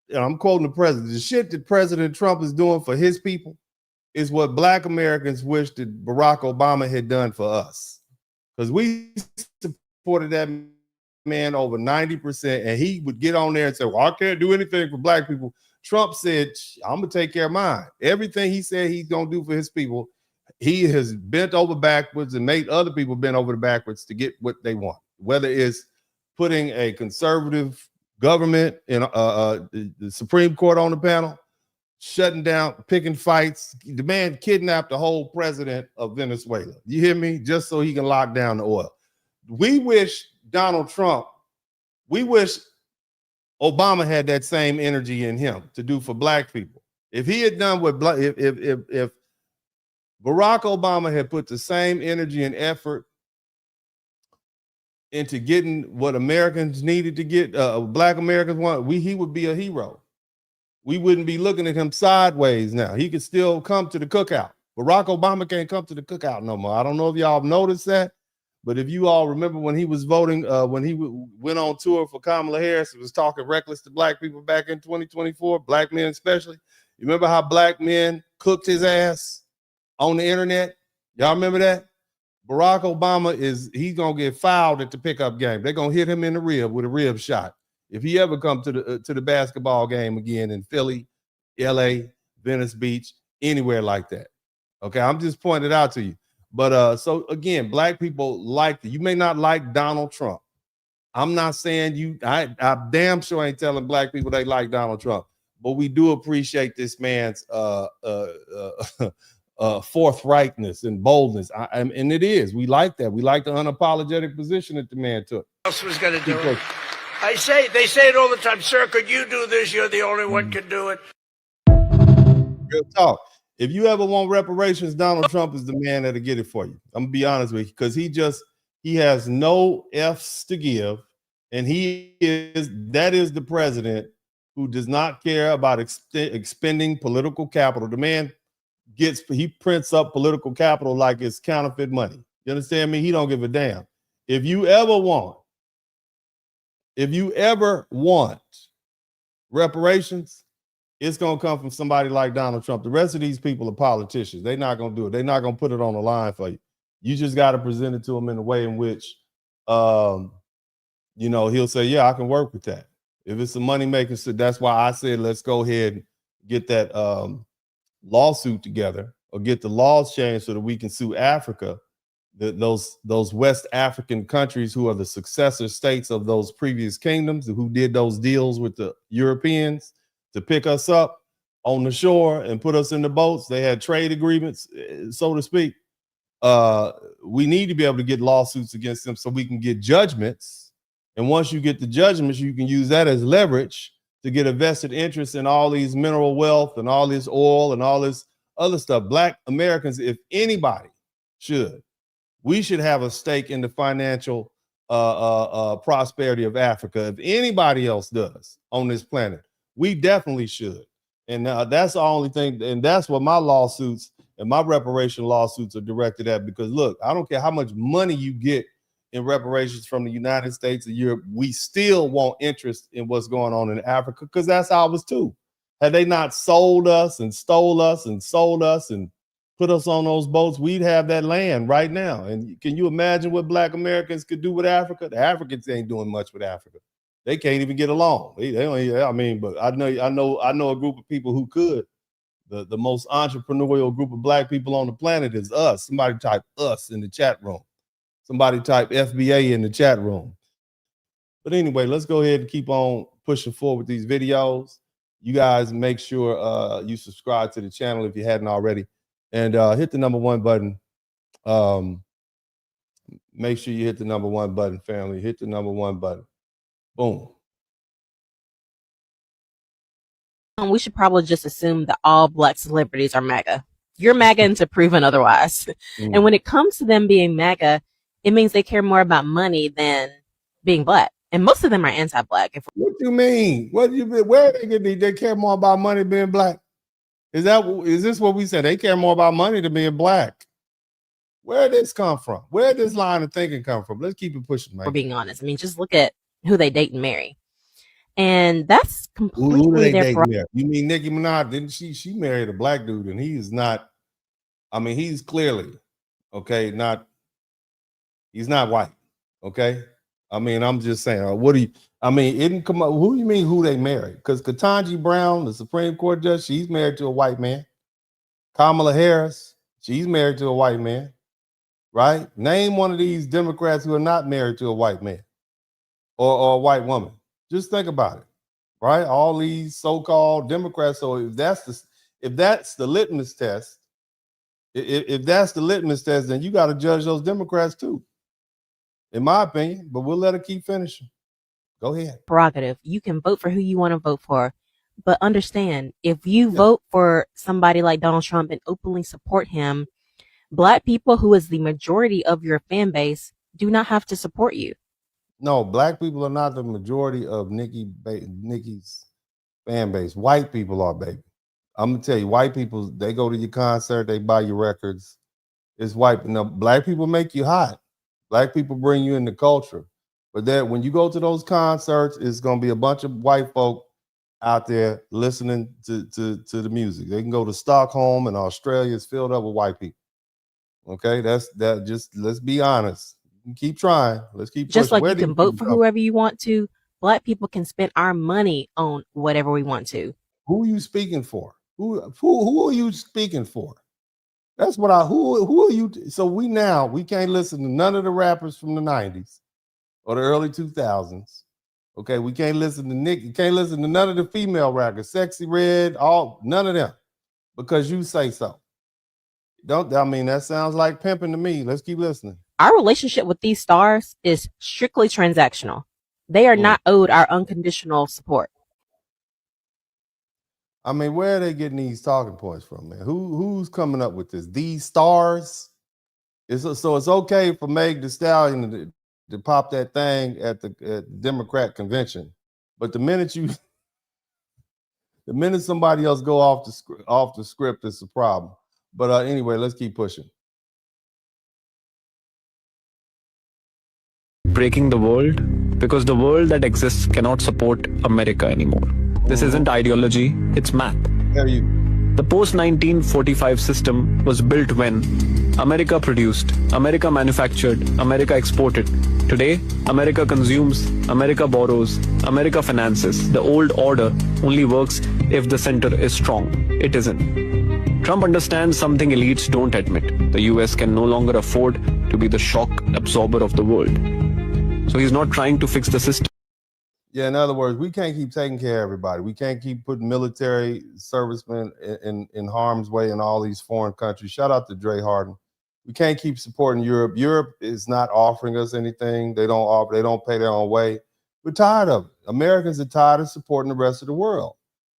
and I'm quoting the president, the shit that President Trump is doing for his people is what Black Americans wish that Barack Obama had done for us. Because we supported that man over 90%, and he would get on there and say, well, I can't do anything for Black people. Trump said, I'm going to take care of mine. Everything he said he's going to do for his people, he has bent over backwards and made other people bend over backwards to get what they want, whether it's putting a conservative government in the Supreme Court on the panel, shutting down, picking fights. The man kidnapped the whole president of Venezuela. You hear me? Just so he can lock down the oil. We wish Donald Trump, we wish Obama had that same energy in him to do for Black people. If he had done what if Barack Obama had put the same energy and effort into getting what Americans needed to get, Black Americans want, he would be a hero. We wouldn't be looking at him sideways now. He could still come to the cookout. Barack Obama can't come to the cookout no more. I don't know if y'all have noticed that, but if you all remember when he was voting, when he went on tour for Kamala Harris, he was talking reckless to Black people back in 2024, Black men especially. You remember how Black men cooked his ass on the internet? Y'all remember that? Barack Obama he's gonna get fouled at the pickup game. They're gonna hit him in the rib with a rib shot if he ever come to the basketball game again in Philly, LA, Venice Beach, anywhere like that. Okay, I'm just pointing it out to you. But so again, black people like you may not like Donald Trump. I'm not saying I damn sure ain't telling black people they like Donald Trump, but we do appreciate this man's forthrightness and boldness. And it is. We like that. We like the unapologetic position that the man took. Else was going to do it. They say it all the time, sir, could you do this? You're the only one can do it. Real talk. If you ever want reparations, Donald Trump is the man that'll get it for you. I'm gonna be honest with you, because he has no F's to give, and that is the president who does not care about expending political capital. The man he prints up political capital like it's counterfeit money. You understand me? He don't give a damn. If you ever want reparations, it's going to come from somebody like Donald Trump. The rest of these people are politicians. They're not going to do it. They're not going to put it on the line for you. You just got to present it to them in a way in which, he'll say, yeah, I can work with that. If it's a money-making, so that's why I said, let's go ahead and get that lawsuit together or get the laws changed so that we can sue Africa, those West African countries who are the successor states of those previous kingdoms who did those deals with the Europeans to pick us up on the shore and put us in the boats. They had trade agreements, so to speak. We need to be able to get lawsuits against them so we can get judgments. And once you get the judgments, you can use that as leverage to get a vested interest in all these mineral wealth and all this oil and all this other stuff. Black Americans, if anybody we should have a stake in the financial prosperity of Africa. If anybody else does on this planet, we definitely should. And that's the only thing. And that's what my lawsuits and my reparation lawsuits are directed at. Because look, I don't care how much money you get in reparations from the United States or Europe, we still want interest in what's going on in Africa, because that's ours too. Had they not sold us and stole us and sold us and put us on those boats, we'd have that land right now. And can you imagine what Black Americans could do with Africa? The Africans ain't doing much with Africa. They can't even get along. They don't. But I know a group of people who could. The most entrepreneurial group of Black people on the planet is us. Somebody type us in the chat room. Somebody type FBA in the chat room. But anyway, let's go ahead and keep on pushing forward with these videos. You guys make sure you subscribe to the channel if you hadn't already, and hit the #1 button. Make sure you hit the #1 button, family. Hit the #1 button. Boom. We should probably just assume that all Black celebrities are MAGA. You're MAGA until proven otherwise. And when it comes to them being MAGA, it means they care more about money than being Black. And most of them are anti-Black. What do you mean? What do you mean? Where they care more about money than being Black? Is this what we said? They care more about money than being Black. Where did this come from? Where did this line of thinking come from? Let's keep it pushing, man. For being honest. I mean, just look at who they date and marry. And that's completely their problem. You mean Nicki Minaj? Didn't she married a Black dude, and he is not, I mean, he's clearly, okay, he's not white, okay? I mean, I'm just saying, it didn't come up, who do you mean who they married? Because Ketanji Brown, the Supreme Court judge, she's married to a white man. Kamala Harris, she's married to a white man, right? Name one of these Democrats who are not married to a white man or a white woman. Just think about it, right? All these so-called Democrats. So if that's the litmus test, if that's the litmus test, then you got to judge those Democrats too, in my opinion. But we'll let her keep finishing. Go ahead. Prerogative. You can vote for who you want to vote for, but understand, if you vote for somebody like Donald Trump and openly support him, Black people, who is the majority of your fan base, do not have to support you. No, Black people are not the majority of Nicki's fan base. White people are, baby. I'm gonna tell you, white people, they go to your concert, they buy your records. It's white. Now, Black people make you hot. Black people bring you in the culture. But when you go to those concerts, it's gonna be a bunch of white folk out there listening to the music. They can go to Stockholm and Australia, it's filled up with white people. Okay, that. Just let's be honest. Keep trying. Let's keep Just pushing. like Where you these can people vote for come? whoever you want to, Black people can spend our money on whatever we want to. Who are you speaking for? Who are you speaking for? That's what I. Who are you? So we can't listen to none of the rappers from the 90s or the early 2000s. Okay, we can't listen to Nick. You can't listen to none of the female rappers, Sexy Red, none of them, because you say so. That sounds like pimping to me. Let's keep listening. Our relationship with these stars is strictly transactional. They are not owed our unconditional support. I mean, where are they getting these talking points from, man? Who's coming up with this? These stars? So it's okay for Meg Thee Stallion to pop that thing at the Democrat convention, but the minute somebody else go off the script, it's a problem. But anyway, let's keep pushing. Breaking the world, because the world that exists cannot support America anymore. This isn't ideology, it's math. The post-1945 system was built when America produced, America manufactured, America exported. Today, America consumes, America borrows, America finances. The old order only works if the center is strong. It isn't. Trump understands something elites don't admit. The US can no longer afford to be the shock absorber of the world. So he's not trying to fix the system. Yeah, in other words, we can't keep taking care of everybody. We can't keep putting military servicemen in harm's way in all these foreign countries. Shout out to Dre Harden. We can't keep supporting Europe. Europe is not offering us anything. They don't pay their own way. We're tired of it. Americans are tired of supporting the rest of the world.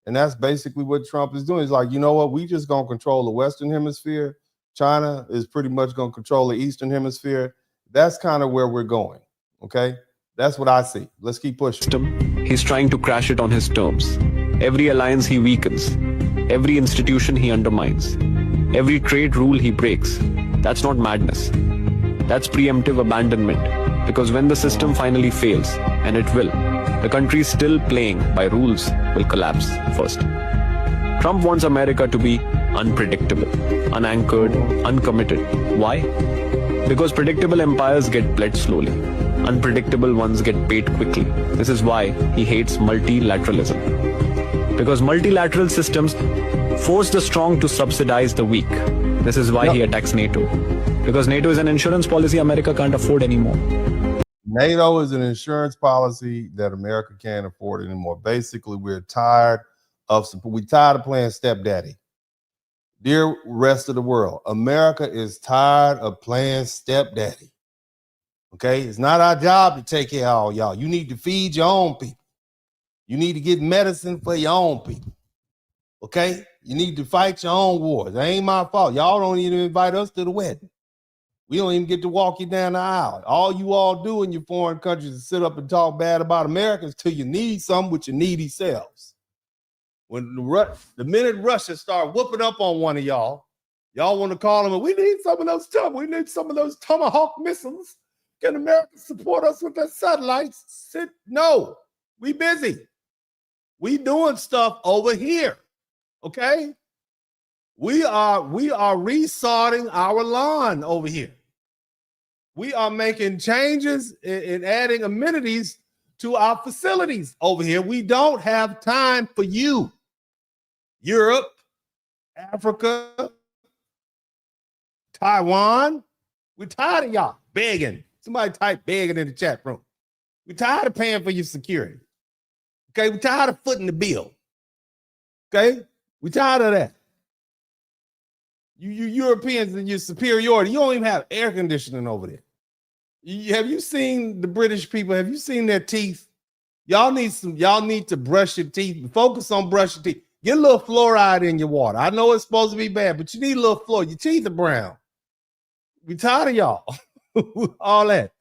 And that's basically what Trump is doing. He's like, you know what? We just going to control the Western Hemisphere. China is pretty much going to control the Eastern Hemisphere. That's kind of where we're going. Okay? That's what I see. Let's keep pushing. He's trying to crash it on his terms. Every alliance he weakens. Every institution he undermines. Every trade rule he breaks. That's not madness. That's preemptive abandonment. Because when the system finally fails, and it will, the country still playing by rules will collapse first. Trump wants America to be unpredictable, unanchored, uncommitted. Why? Because predictable empires get bled slowly. Unpredictable ones get paid quickly. This is why he hates multilateralism. Because multilateral systems force the strong to subsidize the weak. This is why he attacks NATO. Because NATO is an insurance policy America can't afford anymore. NATO is an insurance policy that America can't afford anymore. Basically, we're tired of playing stepdaddy. Dear rest of the world, America is tired of playing stepdaddy. Okay, it's not our job to take care of all y'all. You need to feed your own people. You need to get medicine for your own people. Okay, you need to fight your own wars. That ain't my fault. Y'all don't even invite us to the wedding. We don't even get to walk you down the aisle. All you all do in your foreign countries is sit up and talk bad about Americans till you need some with your needy selves. When the minute Russia start whooping up on one of y'all want to call them, we need some of those stuff. We need some of those Tomahawk missiles. Can America support us with their satellites? No, we busy. We doing stuff over here. Okay? We are resorting our lawn over here. We are making changes and adding amenities to our facilities over here. We don't have time for you. Europe, Africa, Taiwan. We're tired of y'all begging. Somebody type begging in the chat room. We're tired of paying for your security. Okay, we're tired of footing the bill. Okay, we're tired of that. You Europeans and your superiority, you don't even have air conditioning over there. Have you seen the British people? Have you seen their teeth? Y'all need to brush your teeth. Focus on brushing teeth. Get a little fluoride in your water. I know it's supposed to be bad, but you need a little fluoride. Your teeth are brown. We tired of y'all. All that.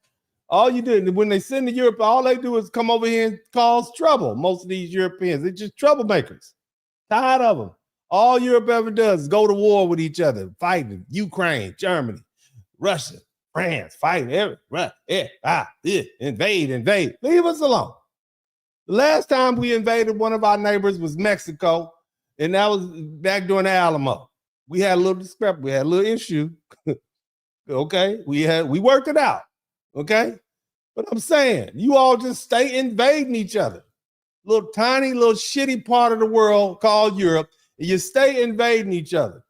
All you do, when they send to Europe, all they do is come over here and cause trouble. Most of these Europeans, they're just troublemakers. Tired of them. All Europe ever does is go to war with each other, fighting Ukraine, Germany, Russia, France, fighting invade. Leave us alone. The last time we invaded one of our neighbors was Mexico, and that was back during the Alamo. We had a little discrepancy. We had a little issue. Okay, we worked it out. Okay, but I'm saying you all just stay invading each other. Little tiny, little shitty part of the world called Europe, and you stay invading each other.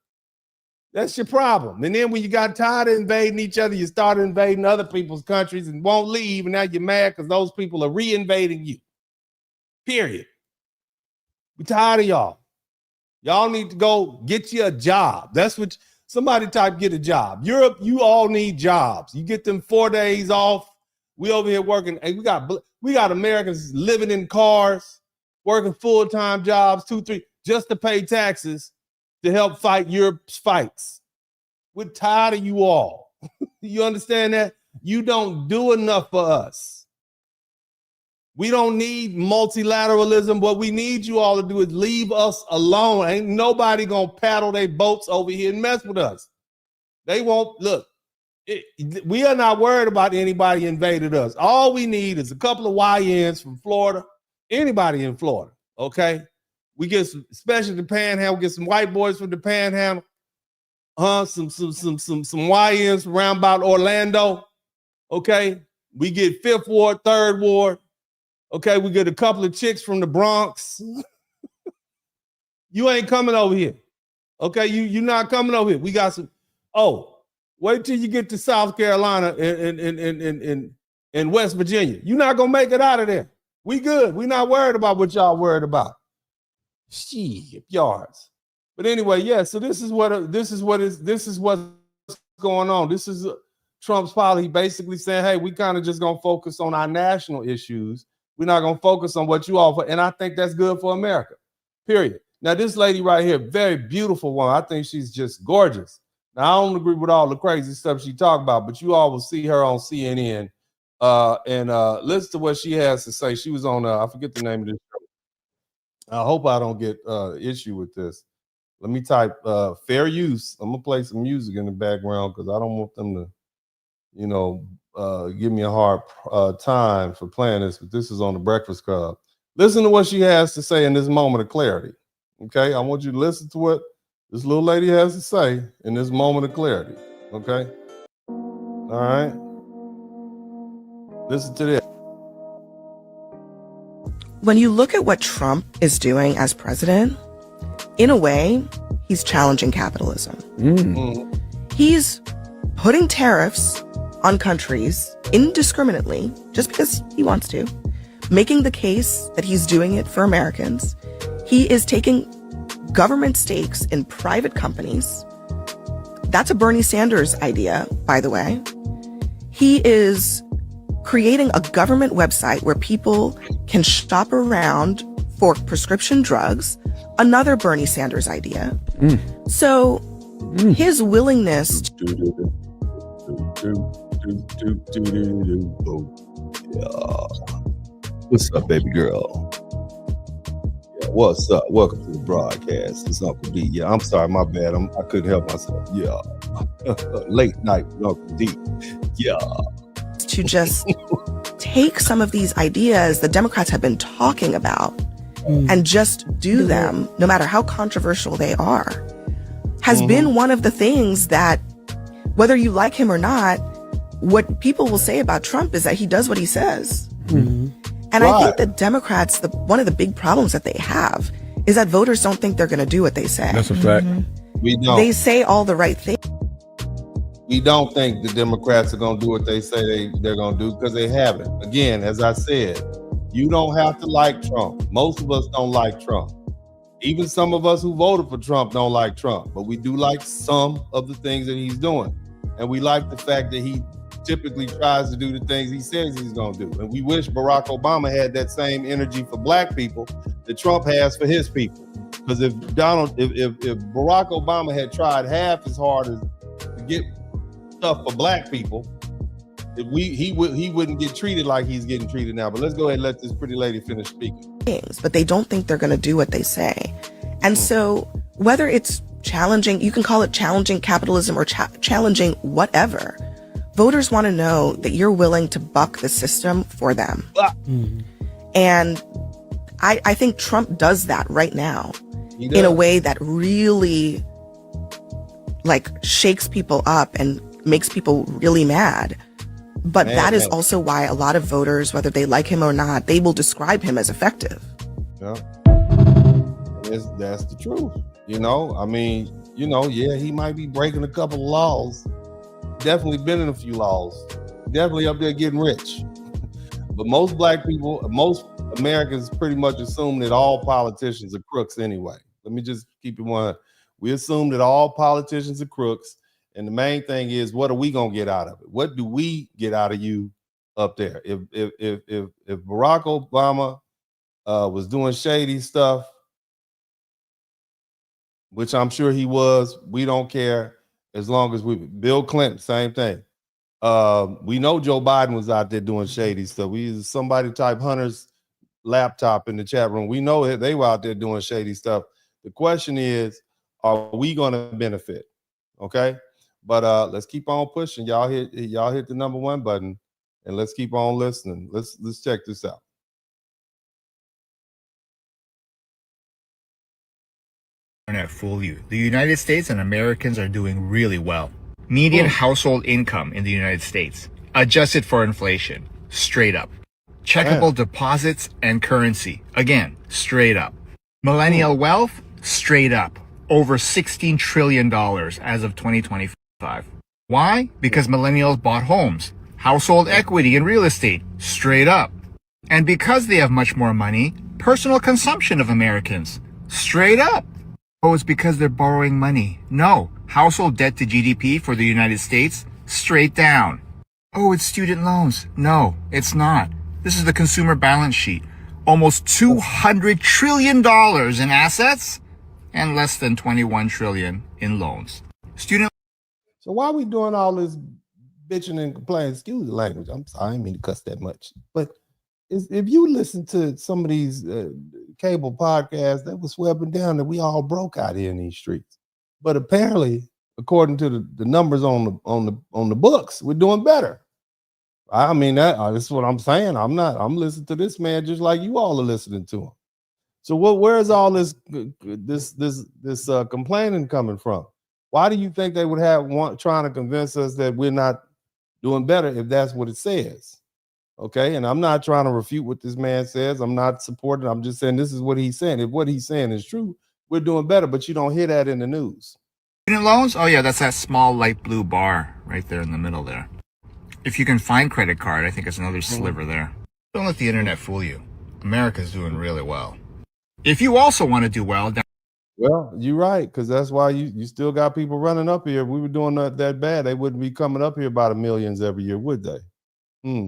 That's your problem. And then when you got tired of invading each other, you started invading other people's countries and won't leave, and now you're mad because those people are re-invading you. Period. We're tired of y'all. Y'all need to go get you a job. That's what somebody type get a job. Europe, you all need jobs. You get them 4 days off. We over here working. Hey, we got Americans living in cars, working full-time jobs, 2, 3, just to pay taxes to help fight Europe's fights. We're tired of you all. You understand that? You don't do enough for us. We don't need multilateralism. What we need you all to do is leave us alone. Ain't nobody gonna paddle their boats over here and mess with us. They won't. Look, we are not worried about anybody invaded us. All we need is a couple of YNs from Florida, anybody in Florida, okay? We get some, especially the Panhandle, get some white boys from the Panhandle, some YNs from around about Orlando, okay? We get 5th Ward, 3rd Ward, okay? We get a couple of chicks from the Bronx. You ain't coming over here, okay? You're not coming over here. We got some, wait till you get to South Carolina and West Virginia. You're not gonna make it out of there. We good. We not worried about what y'all worried about. Shit, yards. But anyway, yeah. So this is what's going on. This is Trump's policy, basically saying, "Hey, we kind of just gonna focus on our national issues. We're not gonna focus on what you offer." And I think that's good for America. Period. Now, this lady right here, very beautiful one. I think she's just gorgeous. Now, I don't agree with all the crazy stuff she talked about, but you all will see her on CNN and listen to what she has to say. She was on, I forget the name of this show. I hope I don't get issue with this. Let me type fair use. I'm going to play some music in the background because I don't want them to, give me a hard time for playing this, but this is on the Breakfast Club. Listen to what she has to say in this moment of clarity. Okay, I want you to listen to what this little lady has to say in this moment of clarity. Okay? All right? Listen to this. When you look at what Trump is doing as president, in a way, he's challenging capitalism. He's putting tariffs on countries indiscriminately, just because he wants to, making the case that he's doing it for Americans. He is taking government stakes in private companies. That's a Bernie Sanders idea, by the way. He is creating a government website where people can shop around for prescription drugs, another Bernie Sanders idea. So his willingness to What's up, baby girl? Yeah, what's up? Welcome to the broadcast. It's Uncle D. Yeah, I'm sorry, my bad. I couldn't help myself. Yeah. Late night with Uncle D. Yeah. To just take some of these ideas the Democrats have been talking about and just do them, no matter how controversial they are, has been one of the things that, whether you like him or not, what people will say about Trump is that he does what he says. And I think that Democrats, one of the big problems that they have is that voters don't think they're going to do what they say. That's a fact. We don't. They say all the right things. We don't think the Democrats are going to do what they say they're going to do because they haven't. Again, as I said, you don't have to like Trump. Most of us don't like Trump. Even some of us who voted for Trump don't like Trump, but we do like some of the things that he's doing. And we like the fact that he typically tries to do the things he says he's going to do. And we wish Barack Obama had that same energy for black people that Trump has for his people. Because if Barack Obama had tried half as hard as to get stuff for black people, he wouldn't get treated like he's getting treated now. But let's go ahead and let this pretty lady finish speaking. But they don't think they're going to do what they say. And so whether it's challenging, you can call it challenging capitalism or challenging whatever, voters want to know that you're willing to buck the system for them. And I think Trump does that right now in a way that really like shakes people up and makes people really mad. But that is also why a lot of voters, whether they like him or not, they will describe him as effective. Yeah. That's the truth. I mean, yeah, he might be breaking a couple of laws. Definitely been in a few laws. Definitely up there getting rich. But most black people, most Americans pretty much assume that all politicians are crooks anyway. Let me just keep it one. We assume that all politicians are crooks. And the main thing is, what are we gonna get out of it? What do we get out of you up there? If Barack Obama was doing shady stuff, which I'm sure he was, we don't care as long as Bill Clinton, same thing. We know Joe Biden was out there doing shady stuff. Somebody type Hunter's laptop in the chat room. We know that they were out there doing shady stuff. The question is, are we going to benefit? Okay. But let's keep on pushing. Y'all hit the #1 button and let's keep on listening. Let's check this out. Internet fool you. The United States and Americans are doing really well. Median household income in the United States, adjusted for inflation, straight up. Checkable deposits and currency, again, straight up. Millennial wealth, straight up. Over $16 trillion as of 2025. Why? Because millennials bought homes, household equity and real estate, straight up. And because they have much more money, personal consumption of Americans, straight up. Oh, it's because they're borrowing money. No. Household debt to GDP for the United States, straight down. Oh, it's student loans. No, it's not. This is the consumer balance sheet. Almost $200 trillion in assets and less than 21 trillion in loans. So why are we doing all this bitching and complaining? Excuse the language. I'm sorry, I didn't mean to cuss that much. But if you listen to some of these cable podcasts, that was sweeping down that we all broke out here in these streets. But apparently, according to the numbers on the books, we're doing better. I mean, that's what I'm saying. I'm listening to this man just like you all are listening to him. So where's all this complaining coming from? Why do you think they would trying to convince us that we're not doing better if that's what it says? Okay, and I'm not trying to refute what this man says. I'm not supporting. I'm just saying this is what he's saying. If what he's saying is true, we're doing better, but you don't hear that in the news. Student loans? Oh yeah, that's that small light blue bar right there in the middle there. If you can find credit card, I think it's another sliver there. Don't let the internet fool you. America's doing really well. If you also want to do well, well, you're right, because that's why you still got people running up here. If we were doing that bad, they wouldn't be coming up here by the millions every year, would they?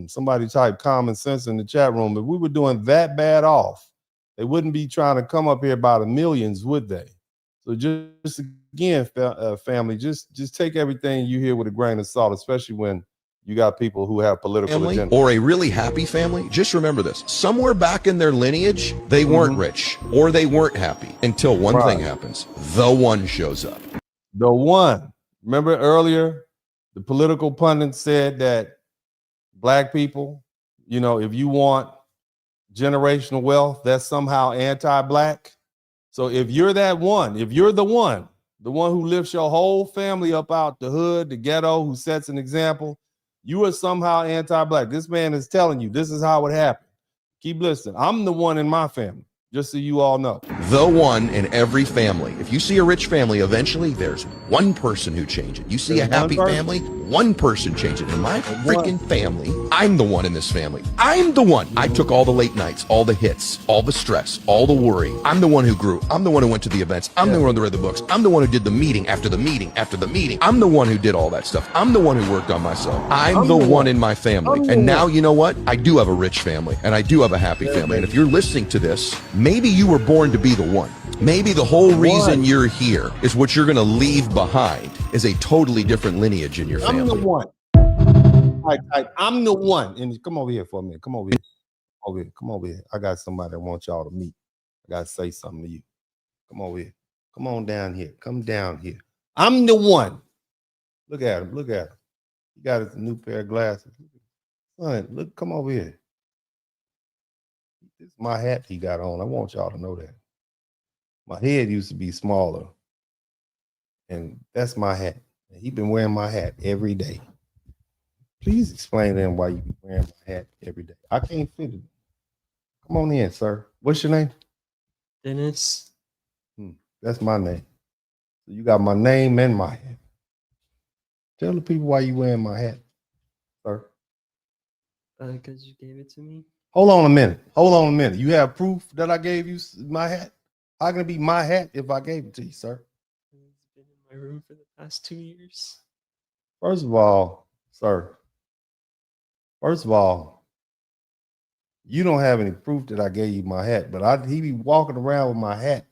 Somebody type common sense in the chat room. If we were doing that bad off, they wouldn't be trying to come up here by the millions, would they? So just again, family, just take everything you hear with a grain of salt, especially when you got people who have political family or a really happy family. Just remember this: somewhere back in their lineage, they weren't rich or they weren't happy until one thing happens. The one shows up. The one. Remember earlier, the political pundits said that Black people, if you want generational wealth, that's somehow anti-Black. So if you're that one, if you're the one who lifts your whole family up out the hood, the ghetto, who sets an example, you are somehow anti-Black. This man is telling you this is how it happened. Keep listening. I'm the one in my family, just so you all know. The one in every family. If you see a rich family, eventually there's one person who changes it. You see a happy family, one person changes it. In my freaking family, I'm the one in this family. I'm the one. I took all the late nights, all the hits, all the stress, all the worry. I'm the one who grew. I'm the one who went to the events. I'm the one who read the books. I'm the one who did the meeting after the meeting after the meeting. I'm the one who did all that stuff. I'm the one who worked on myself. I'm the one in my family. And now, you know what? I do have a rich family and I do have a happy family. And if you're listening to this, maybe you were born to be the one. Maybe the whole reason you're here is what you're going to leave behind is a totally different lineage in your family. I'm the one. I'm the one. And come over here for a minute. Come over here. Come over here. I got somebody that wants y'all to meet. I got to say something to you. Come over here. Come on down here. Come down here. I'm the one. Look at him. Look at him. He got his new pair of glasses. Son, look, come over here. This is my hat he got on. I want y'all to know that. My head used to be smaller. And that's my hat. He been wearing my hat every day. Please explain to him why you be wearing my hat every day. I can't fit it. Come on in, sir. What's your name? Dennis. That's my name. So you got my name and my hat. Tell the people why you wearing my hat, sir. Because you gave it to me. Hold on a minute. You have proof that I gave you my hat? How can it be my hat if I gave it to you, sir? It's been in my room for the past 2 years. First of all, sir. You don't have any proof that I gave you my hat, but he be walking around with my hat.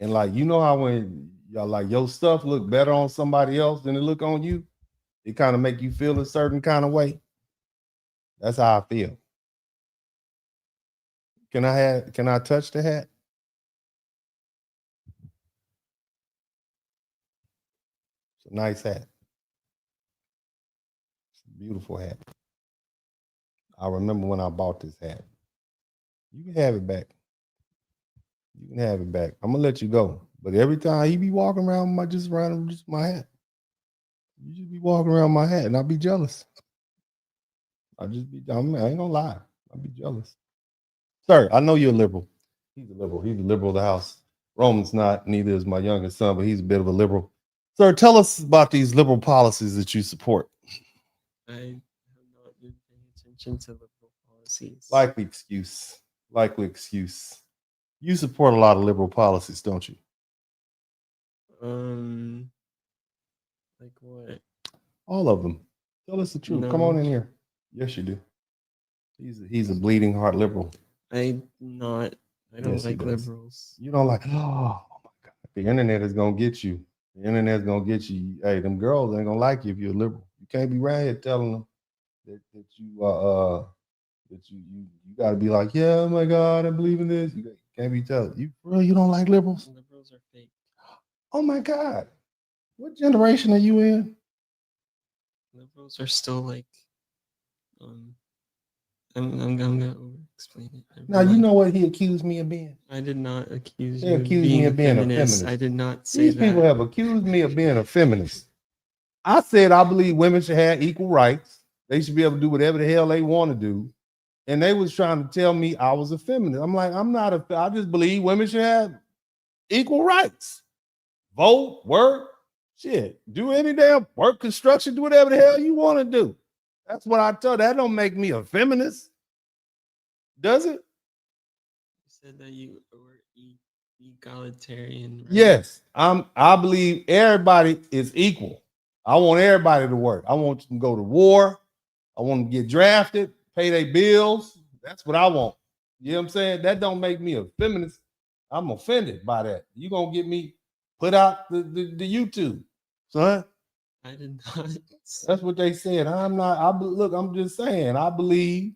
And like, you know how when y'all like your stuff look better on somebody else than it look on you, it kind of make you feel a certain kind of way. That's how I feel. Can I touch the hat? It's a nice hat. It's a beautiful hat. I remember when I bought this hat. You can have it back. I'm gonna let you go. But every time he be walking around with just my hat. You just be walking around my hat and I'll be jealous. I ain't gonna lie. I'll be jealous. Sir, I know you're a liberal. He's a liberal. He's the liberal of the house. Roman's not, neither is my youngest son, but he's a bit of a liberal. Sir, tell us about these liberal policies that you support. I have not been paying attention to liberal policies. Likely excuse. You support a lot of liberal policies, don't you? Like what? All of them. Tell us the truth. No. Come on in here. Yes, you do. He's a bleeding heart liberal. I don't Yes, like liberals. You don't like, oh my God. The internet is gonna get you. Hey, them girls ain't gonna like you if you're a liberal. You can't be around here telling them that you gotta be like, yeah, oh my God, I believe in this. You can't be telling you don't like liberals? Liberals are fake. Oh my God. What generation are you in? Liberals are still like I'm gonna over explain it. Now you know what he accused me of being. I did not accuse They you accused of being me of being a feminist. I did not say These that. people have accused me of being a feminist. I said I believe women should have equal rights. They should be able to do whatever the hell they want to do. And they was trying to tell me I was a feminist. I'm like, I just believe women should have equal rights. Vote, work, shit. Do any damn work, construction, do whatever the hell you want to do. That's what I told. That don't make me a feminist. Does it? You said that you were egalitarian. Right? Yes. I believe everybody is equal. I want everybody to work. I want them to go to war. I want them to get drafted, pay their bills. That's what I want. You know what I'm saying? That don't make me a feminist. I'm offended by that. You gonna get me put out the YouTube, son? I did not. That's what they said. I'm just saying. I believe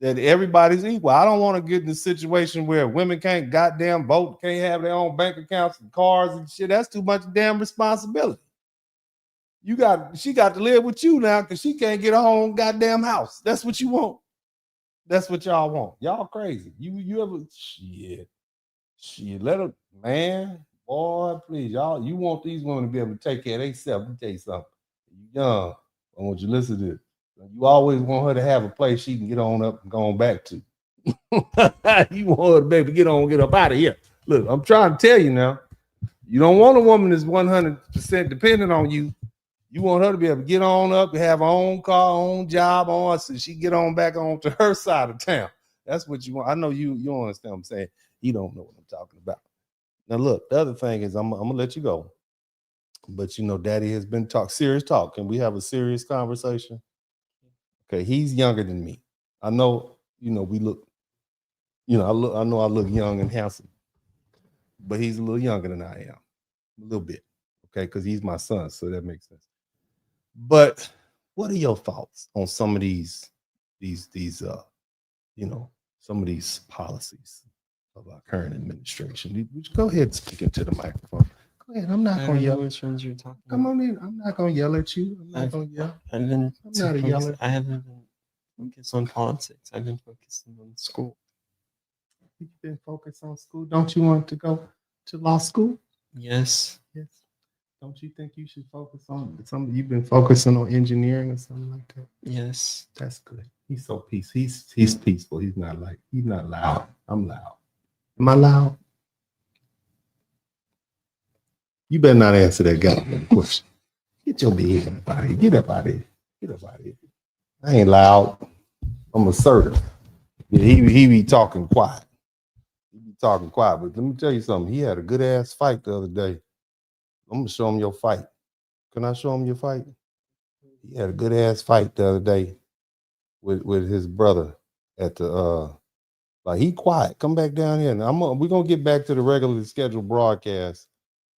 that everybody's equal. I don't want to get in a situation where women can't goddamn vote, can't have their own bank accounts and cars and shit. That's too much damn responsibility. She got to live with you now because she can't get her own goddamn house. That's what you want. That's what y'all want. Y'all crazy. You ever shit. Let her, man, boy, please. Y'all, you want these women to be able to take care of themselves. Let me tell you something. You young. I want you to listen to this. You always want her to have a place she can get on up and go on back to. You want her to be able to get up out of here. Look, I'm trying to tell you now. You don't want a woman that's 100% dependent on you. You want her to be able to get on up and have her own car, own job on, so she get on back on to her side of town. That's what you want. I know you understand what I'm saying. You don't know what I'm talking about. Now, look, the other thing is I'm gonna let you go. But you know, Daddy has been serious talk. Can we have a serious conversation? Okay, he's younger than me. I know, we look, I know I look young and handsome, but he's a little younger than I am. A little bit. Okay, because he's my son, so that makes sense. But what are your thoughts on some of these some of these policies of our current administration? Go ahead and speak into the microphone. Go ahead. I'm not going to yell. Which ones you're talking Come on in. I'm not going to yell at you. I'm not going to yell. I'm not a yeller. I haven't been focused on politics. I've been focusing on school. You've been focused on school. Don't you want to go to law school? Yes. Yes. Don't you think you should focus on something? You've been focusing on engineering or something like that? Yes. That's good. He's so peaceful. He's peaceful. He's not loud. I'm loud. Am I loud? You better not answer that goddamn question. Get your big up out of here. Get up out of here. Get up out of here. I ain't loud. I'm assertive. Yeah, he be talking quiet. He be talking quiet. But let me tell you something. He had a good ass fight the other day. I'm gonna show him your fight. Can I show him your fight? He had a good ass fight the other day with his brother at the like he quiet. Come back down here. And we're gonna get back to the regularly scheduled broadcast.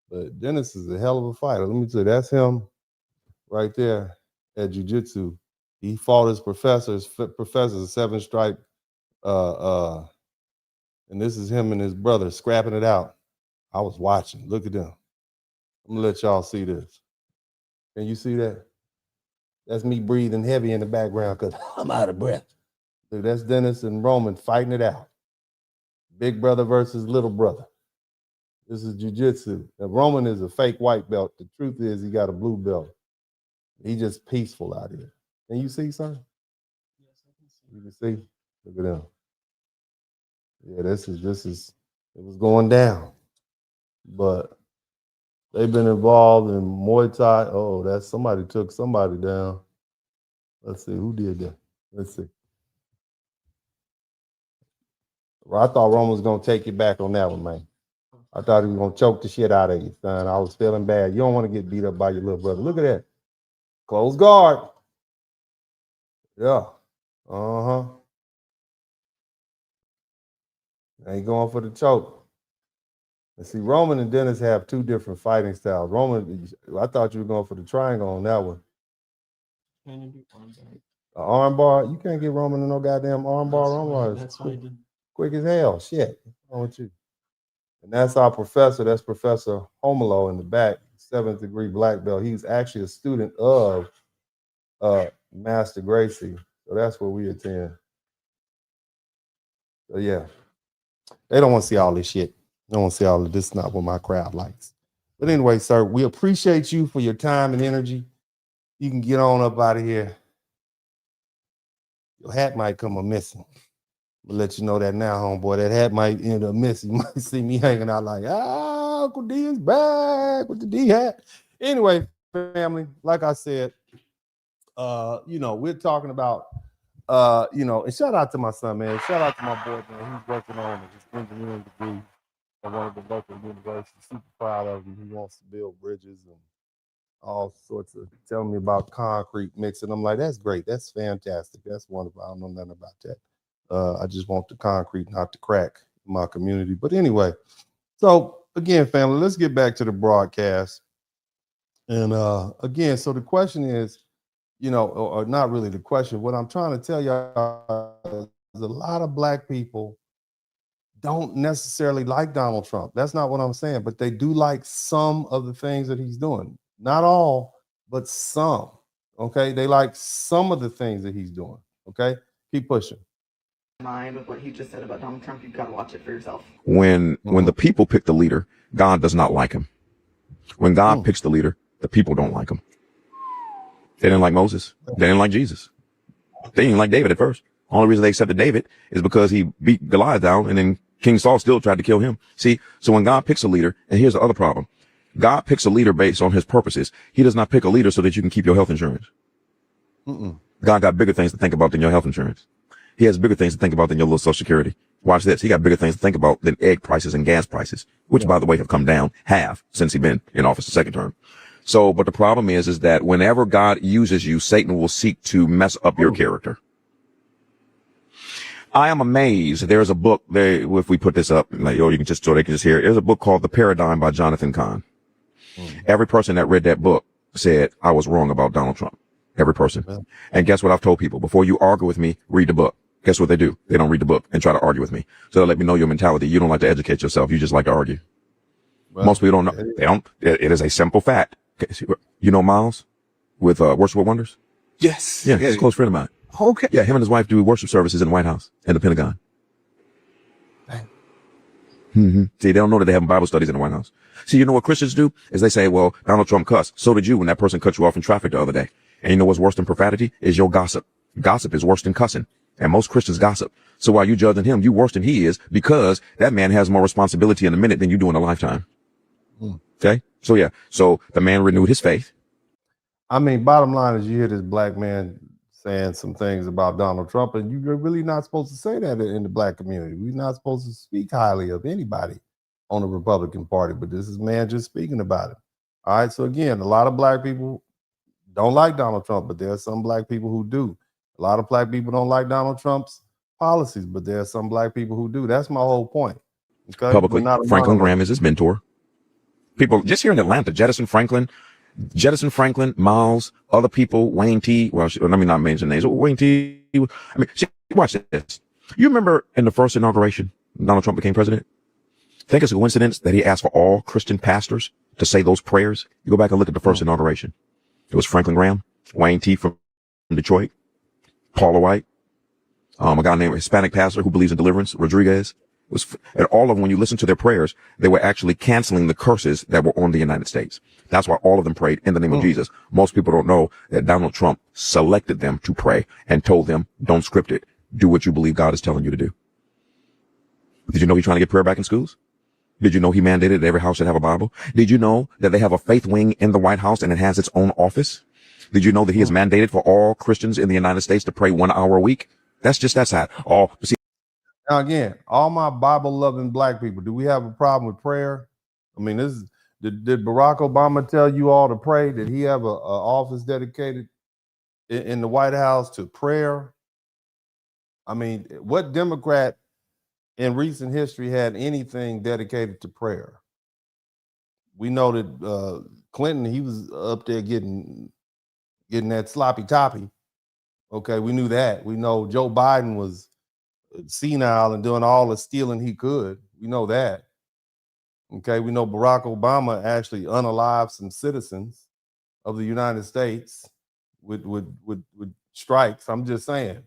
But Dennis is a hell of a fighter. Let me tell you, that's him right there at jiu-jitsu. He fought his professor's a 7-stripe, and this is him and his brother scrapping it out. I was watching. Look at them. I'm gonna let y'all see this. Can you see that? That's me breathing heavy in the background because I'm out of breath. Look, that's Dennis and Roman fighting it out. Big brother versus little brother. This is jiu-jitsu. Now, Roman is a fake white belt. The truth is he got a blue belt. He just peaceful out here. Can you see, son? Yes, I can see. You can see? Look at them. Yeah, this is it was going down. But they've been involved in Muay Thai. Oh, that's somebody took somebody down. Let's see, who did that? Let's see. Well, I thought Roman was gonna take you back on that one, man. I thought he was gonna choke the shit out of you, son. I was feeling bad. You don't want to get beat up by your little brother. Look at that. Close guard. Yeah. Uh-huh. Ain't going for the choke. And see, Roman and Dennis have two different fighting styles. Roman, I thought you were going for the triangle on that one. Trying to do arm bar. An arm bar? You can't get Roman in no goddamn arm bar. That's why I did. Quick as hell. Shit. What's wrong with you? And that's our professor. That's Professor Homolo in the back, 7th degree black belt. He's actually a student of Master Gracie. So that's where we attend. So yeah. They don't want to see all this shit. They don't want to see all of this. Not what my crowd likes. But anyway, sir, we appreciate you for your time and energy. You can get on up out of here. Your hat might come a missing. I'll let you know that now, homeboy. That hat might end up missing. You might see me hanging out like, Uncle D is back with the D hat. Anyway, family, like I said, we're talking about, and shout out to my son, man. Shout out to my boy, man. He's working on his engineering degree at one of the local universities. Super proud of him. He wants to build bridges and all sorts of telling me about concrete mixing. I'm like, that's great. That's fantastic. That's wonderful. I don't know nothing about that. I just want the concrete not to crack in my community. But anyway, so again, family, let's get back to the broadcast. And again, so the question is, or not really the question. What I'm trying to tell y'all is a lot of black people don't necessarily like Donald Trump. That's not what I'm saying, but they do like some of the things that he's doing. Not all, but some. Okay, they like some of the things that he's doing. Okay, keep pushing. Mind with what he just said about Donald Trump, you've got to watch it for yourself. When the people pick the leader, God does not like him. When God picks the leader, the people don't like him. They didn't like Moses. They didn't like Jesus. They didn't like David at first. Only reason they accepted David is because he beat Goliath down, and then King Saul still tried to kill him. See, so when God picks a leader, and here's the other problem. God picks a leader based on his purposes. He does not pick a leader so that you can keep your health insurance. God got bigger things to think about than your health insurance. He has bigger things to think about than your little Social Security. Watch this. He got bigger things to think about than egg prices and gas prices, which, by the way, have come down half since he's been in office the second term. So, but the problem is that whenever God uses you, Satan will seek to mess up your character. I am amazed. There's a book there. If we put this up, like, you can just, so they can just hear it. There's a book called The Paradigm by Jonathan Cahn. Every person that read that book said I was wrong about Donald Trump. Every person. And guess what I've told people? Before you argue with me, read the book. Guess what they do? They don't read the book and try to argue with me. So they'll let me know your mentality. You don't like to educate yourself. You just like to argue. Most people don't know. They don't. It is a simple fact. You know Miles with Worship with Wonders? Yes. Yeah, he's a close friend of mine. Okay. Yeah, him and his wife do worship services in the White House and the Pentagon. See, they don't know that they have Bible studies in the White House. See, you know what Christians do is they say, well, Donald Trump cussed. So did you when that person cut you off in traffic the other day. And you know what's worse than profanity is your gossip. Gossip is worse than cussing. And most Christians gossip. So while you judging him, you worse than he is because that man has more responsibility in a minute than you do in a lifetime. Okay. So yeah. So the man renewed his faith. I mean, bottom line is you hear this black man saying some things about Donald Trump, and you're really not supposed to say that in the black community. We're not supposed to speak highly of anybody on the Republican Party, but this is man just speaking about it. All right. So again, a lot of black people don't like Donald Trump, but there are some black people who do. A lot of black people don't like Donald Trump's policies, but there are some black people who do. That's my whole point. Okay? Publicly, Franklin Graham is his mentor. People just here in Atlanta, Jettison Franklin, Miles, other people, Wayne T. Well, let me not mention names. Wayne T. I mean, watch this. You remember in the first inauguration, Donald Trump became president? Think it's a coincidence that he asked for all Christian pastors to say those prayers? You go back and look at the first inauguration. It was Franklin Graham, Wayne T. from Detroit, Paula White, a guy named Hispanic pastor who believes in deliverance, Rodriguez. And all of them, when you listen to their prayers, they were actually canceling the curses that were on the United States. That's why all of them prayed in the name of Jesus. Most people don't know that Donald Trump selected them to pray and told them, don't script it. Do what you believe God is telling you to do. Did you know he's trying to get prayer back in schools? Did you know he mandated that every house should have a Bible? Did you know that they have a faith wing in the White House and it has its own office? Did you know that he has mandated for all Christians in the United States to pray 1 hour a week? That's just that side. Now again, all my Bible-loving black people, do we have a problem with prayer? I mean, did Barack Obama tell you all to pray? Did he have a office dedicated in the White House to prayer? I mean, what Democrat in recent history had anything dedicated to prayer? We know that Clinton, he was up there getting that sloppy toppy. Okay, we knew that. We know Joe Biden was senile and doing all the stealing he could. We know that. Okay, we know Barack Obama actually unalived some citizens of the United States with strikes. I'm just saying.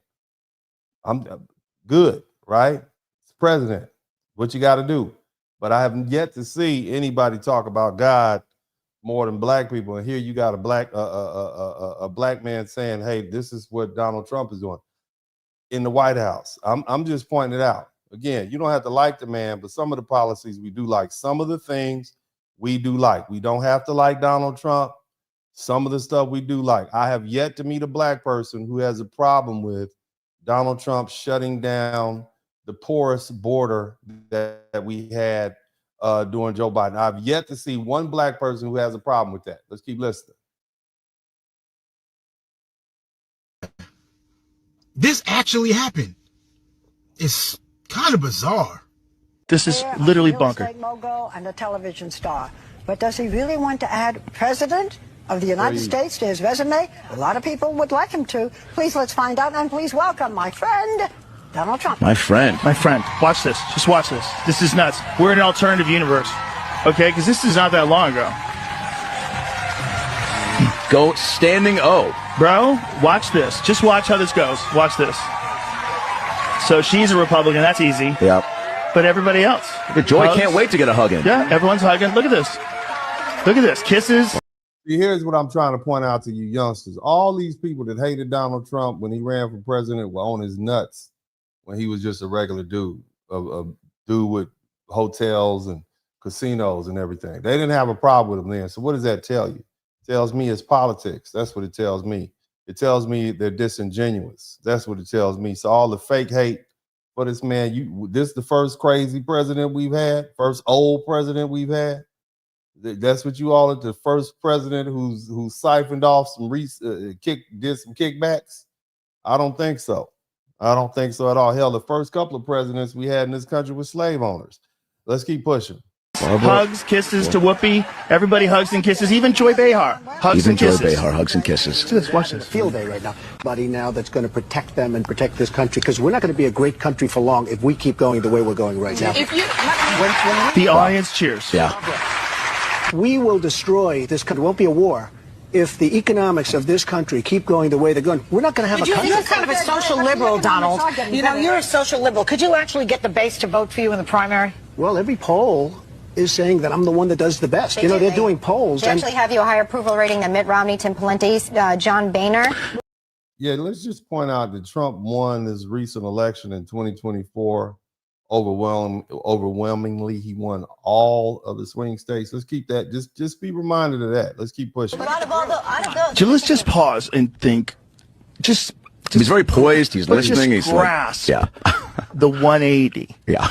I'm good, right? It's president. What you got to do. But I have yet to see anybody talk about God more than black people. And here you got a black man saying, hey, this is what Donald Trump is doing in the White House. I'm just pointing it out. Again, you don't have to like the man, but some of the policies we do like. Some of the things we do like. We don't have to like Donald Trump. Some of the stuff we do like. I have yet to meet a black person who has a problem with Donald Trump shutting down the porous border that we had during Joe Biden. I've yet to see one black person who has a problem with that. Let's keep listening. This actually happened. It's kind of bizarre. This is literally bunker. Real estate mogul and a television star. But does he really want to add president of the United States to his resume? A lot of people would like him to. Please, let's find out, and please welcome my friend, Donald Trump. My friend. Watch this. Just watch this. This is nuts. We're in an alternative universe. Okay? Because this is not that long ago. Go standing O. Bro, watch this. Just watch how this goes. Watch this. So she's a Republican. That's easy. Yep. But everybody else. Joy can't wait to get a hug in. Yeah, everyone's hugging. Look at this. Look at this. Kisses. See, here's what I'm trying to point out to you youngsters. All these people that hated Donald Trump when he ran for president were on his nuts when he was just a regular dude, a dude with hotels and casinos and everything. They didn't have a problem with him then. So what does that tell you? It tells me it's politics. That's what it tells me. It tells me they're disingenuous. That's what it tells me. So all the fake hate for this man, this is the first crazy president we've had, first old president we've had. That's what you all are, the first president who's siphoned off some did some kickbacks. I don't think so. I don't think so at all. Hell, the first couple of presidents we had in this country were slave owners. Let's keep pushing. Hugs, kisses to Whoopi. Everybody hugs and kisses. Even Joy Behar. Hugs and kisses. Even Joy Behar hugs and kisses. Watch this. Field day right now. Buddy now that's going to protect them and protect this country, because we're not going to be a great country for long if we keep going the way we're going right now. The audience cheers. Yeah. We will destroy this country. It won't be a war. If the economics of this country keep going the way they're going, we're not going to have a country. You're kind of a social liberal, Donald. You know, you're a social liberal. Could you actually get the base to vote for you in the primary? Well, every poll is saying that I'm the one that does the best. You know, they're doing polls. They actually have you a higher approval rating than Mitt Romney, Tim Pawlenty, John Boehner. Yeah, let's just point out that Trump won this recent election in 2024. Overwhelmingly, he won all of the swing states. Let's keep that. Just be reminded of that. Let's keep pushing. But out of those, So let's just pause and think. Just he's very poised. He's listening. Just He's grasp like, the 180. Yeah.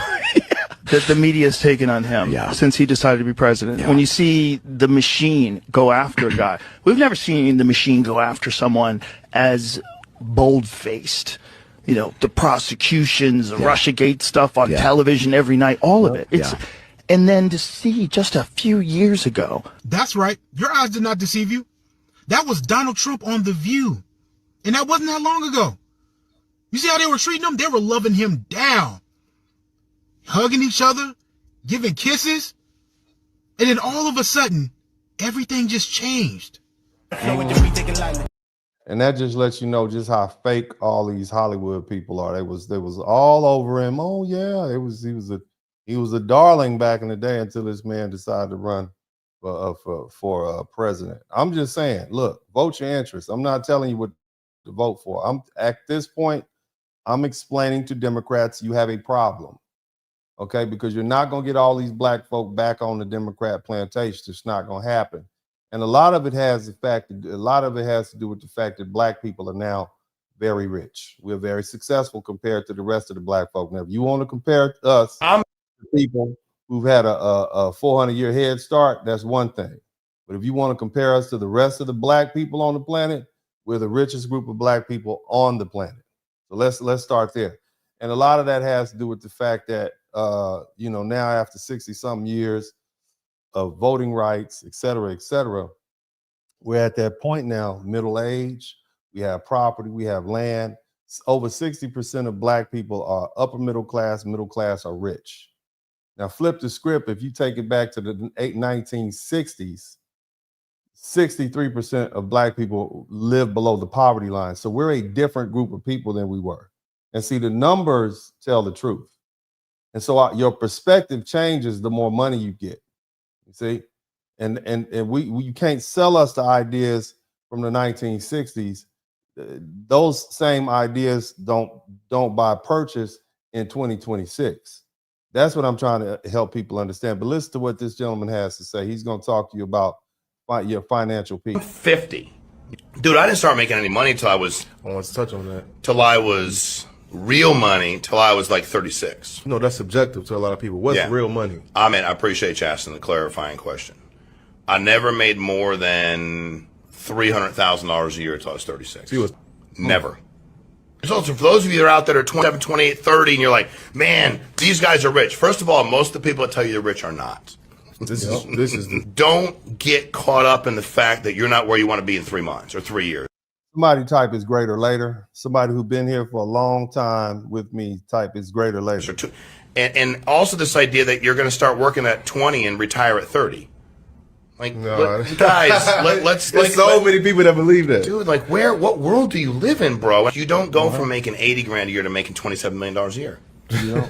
That the media has taken on him since he decided to be president. When you see the machine go after a guy, we've never seen the machine go after someone as bold-faced. You know, the prosecutions, the Russiagate stuff on television every night, all of it. And then to see just a few years ago. That's right. Your eyes did not deceive you. That was Donald Trump on The View. And that wasn't that long ago. You see how they were treating him? They were loving him down. Hugging each other, giving kisses, and then all of a sudden, everything just changed. And that just lets you know just how fake all these Hollywood people are. They was all over him. Oh yeah, he was a darling back in the day until this man decided to run for president. I'm just saying, look, vote your interest. I'm not telling you what to vote for. I'm at this point, I'm explaining to Democrats you have a problem. Okay, because you're not going to get all these black folk back on the Democrat plantation. It's not going to happen. And a lot of it has to do with the fact that black people are now very rich. We're very successful compared to the rest of the black folk. Now, if you want to compare us to people who've had a 400-year head start, that's one thing. But if you want to compare us to the rest of the black people on the planet, we're the richest group of black people on the planet. So let's start there. And a lot of that has to do with the fact that now after 60-something years of voting rights, et cetera, we're at that point now, middle age, we have property, we have land. Over 60% of black people are upper middle class are rich. Now flip the script, if you take it back to the 1960s, 63% of black people live below the poverty line. So we're a different group of people than we were. And see, the numbers tell the truth. And so your perspective changes the more money you get. You see, and you can't sell us the ideas from the 1960s. Those same ideas don't buy purchase in 2026. That's what I'm trying to help people understand. But listen to what this gentleman has to say. He's going to talk to you about your financial peace. 50. Dude, I didn't start making any money till I was. I want to touch on that. Till I was real money till I was like 36. No, that's subjective to a lot of people. What's real money? I mean, I appreciate you asking the clarifying question. I never made more than $300,000 a year until I was 36. Never. So for those of you that are out there that are 27, 28, 30, and you're like, man, these guys are rich. First of all, most of the people that tell you they're rich are not. Don't get caught up in the fact that you're not where you want to be in 3 months or 3 years. Somebody type is greater later. Somebody who's been here for a long time with me type is greater later. And also this idea that you're going to start working at 20 and retire at 30. Like, guys, let's. There's so many people that believe that. Dude, like, what world do you live in, bro? You don't go from making 80 grand a year to making $27 million a year.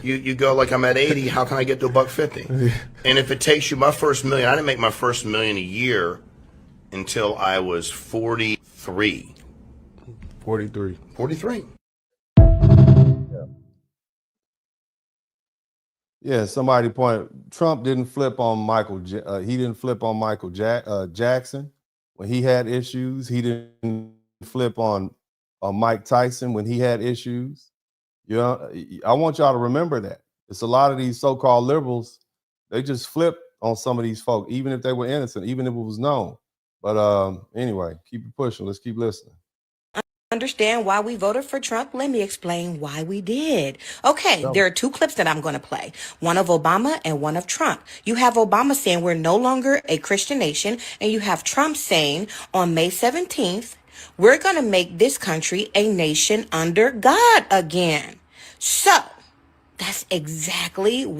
You go like, I'm at 80. How can I get to $150? And if it takes you, my first million, I didn't make my first million a year until I was 43. 43. Yeah, somebody pointed. Trump didn't flip on Michael. He didn't flip on Michael Jackson when he had issues. He didn't flip on Mike Tyson when he had issues. You know, I want y'all to remember that. It's a lot of these so-called liberals. They just flip on some of these folk, even if they were innocent, even if it was known. But anyway, keep it pushing. Let's keep listening. Understand why we voted for Trump? Let me explain why we did. Okay, there are two clips that I'm going to play. One of Obama and one of Trump. You have Obama saying we're no longer a Christian nation, and you have Trump saying on May 17th, we're going to make this country a nation under God again. So that's exactly.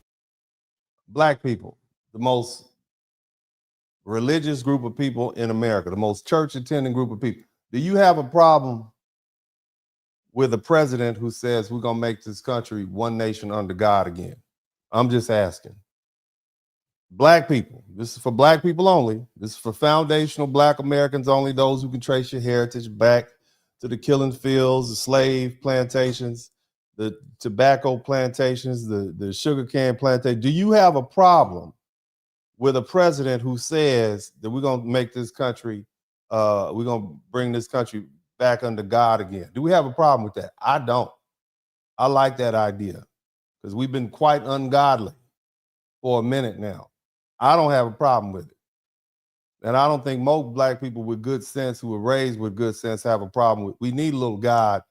Black people, the most religious group of people in America, the most church attending group of people. Do you have a problem with a president who says we're going to make this country one nation under God again? I'm just asking. Black people. This is for black people only. This is for foundational black Americans only, those who can trace your heritage back to the killing fields, the slave plantations, the tobacco plantations, the sugarcane plantation. Do you have a problem with a president who says that we're going to make this country, we're going to bring this country back under God again? Do we have a problem with that? I don't. I like that idea because we've been quite ungodly for a minute now. I don't have a problem with it. And I don't think most black people with good sense, who were raised with good sense, have a problem with. We need a little God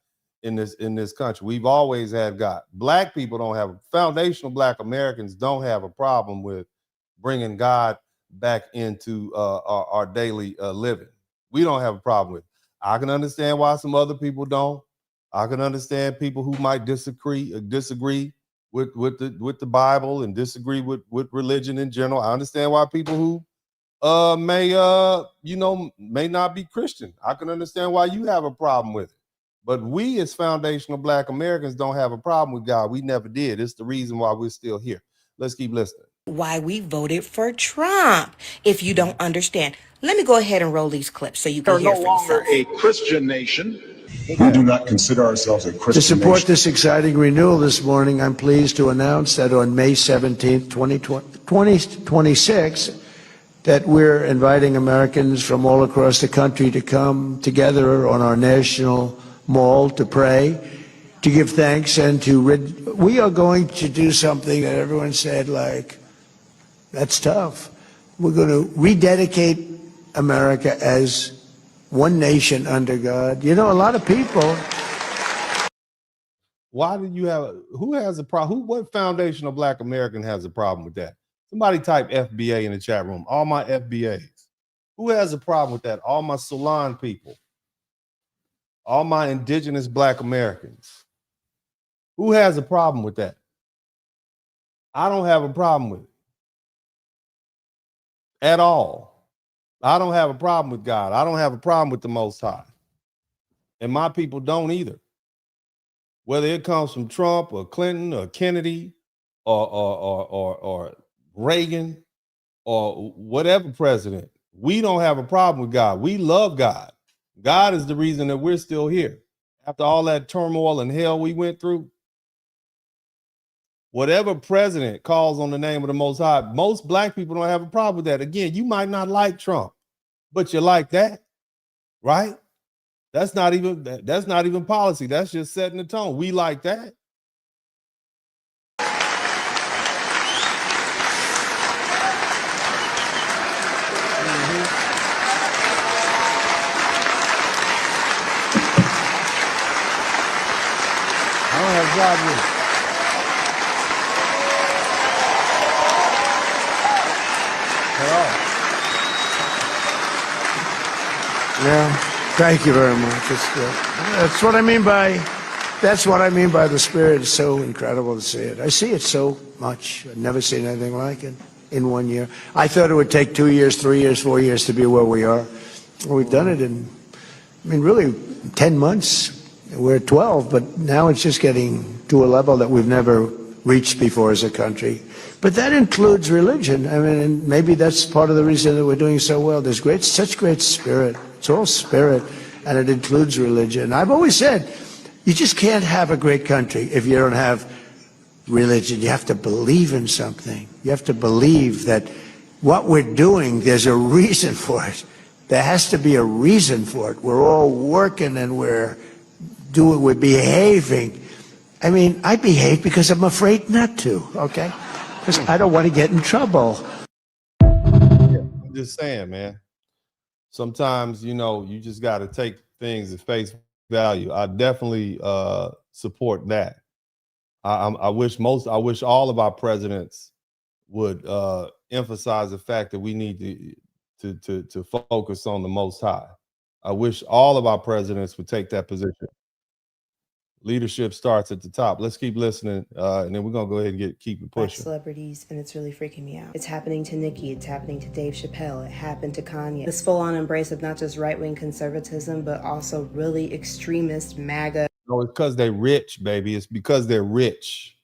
in this country. We've always had God. Black people don't have, foundational black Americans don't have a problem with bringing God back into our daily living. We don't have a problem with it. I can understand why some other people don't. I can understand people who might disagree with the Bible and disagree with religion in general. I understand why people who may not be Christian. I can understand why you have a problem with it. But we as foundational black Americans don't have a problem with God. We never did. It's the reason why we're still here. Let's keep listening. Why we voted for Trump. If you don't understand, let me go ahead and roll these clips so you can hear for yourself. We're no longer a Christian nation. We do not consider ourselves a Christian To support nation. this exciting renewal this morning, I'm pleased to announce that on May 17th, 2026, that we're inviting Americans from all across the country to come together on our national mall to pray, to give thanks, and we are going to do something that everyone said, like, that's tough. We're going to rededicate America as one nation under God. You know, a lot of people. Why do you have, who has a problem? What foundational black American has a problem with that? Somebody type FBA in the chat room. All my FBAs. Who has a problem with that? All my salon people. All my indigenous black Americans. Who has a problem with that? I don't have a problem with it. At all. I don't have a problem with God. I don't have a problem with the Most High. And my people don't either. Whether it comes from Trump or Clinton or Kennedy or Reagan or whatever president, we don't have a problem with God. We love God. God is the reason that we're still here. After all that turmoil and hell we went through, whatever president calls on the name of the Most High, most black people don't have a problem with that. Again, you might not like Trump, but you like that, right? That's not even policy. That's just setting the tone. We like that. I don't have a problem with it. Yeah, thank you very much. That's what I mean by the Spirit. It's so incredible to see it. I see it so much. I've never seen anything like it in 1 year. I thought it would take 2 years, 3 years, 4 years to be where we are. Well, we've done it in, really 10 months. We're at 12, but now it's just getting to a level that we've never reached before as a country. But that includes religion. And maybe that's part of the reason that we're doing so well. There's such great spirit. It's all spirit, and it includes religion. I've always said, you just can't have a great country if you don't have religion. You have to believe in something. You have to believe that what we're doing, there's a reason for it. There has to be a reason for it. We're all working and we're behaving. I behave because I'm afraid not to, okay? Because I don't want to get in trouble. I'm just saying, man. Sometimes, you just got to take things at face value. I definitely support that. I wish all of our presidents would emphasize the fact that we need to focus on the Most High. I wish all of our presidents would take that position. Leadership starts at the top. Let's keep listening, and then we're gonna go ahead and keep it pushing. Celebrities, and it's really freaking me out. It's happening to Nicki. It's happening to Dave Chappelle. It happened to Kanye. This full-on embrace of not just right-wing conservatism, but also really extremist MAGA. No, it's because they're rich, baby. It's because they're rich.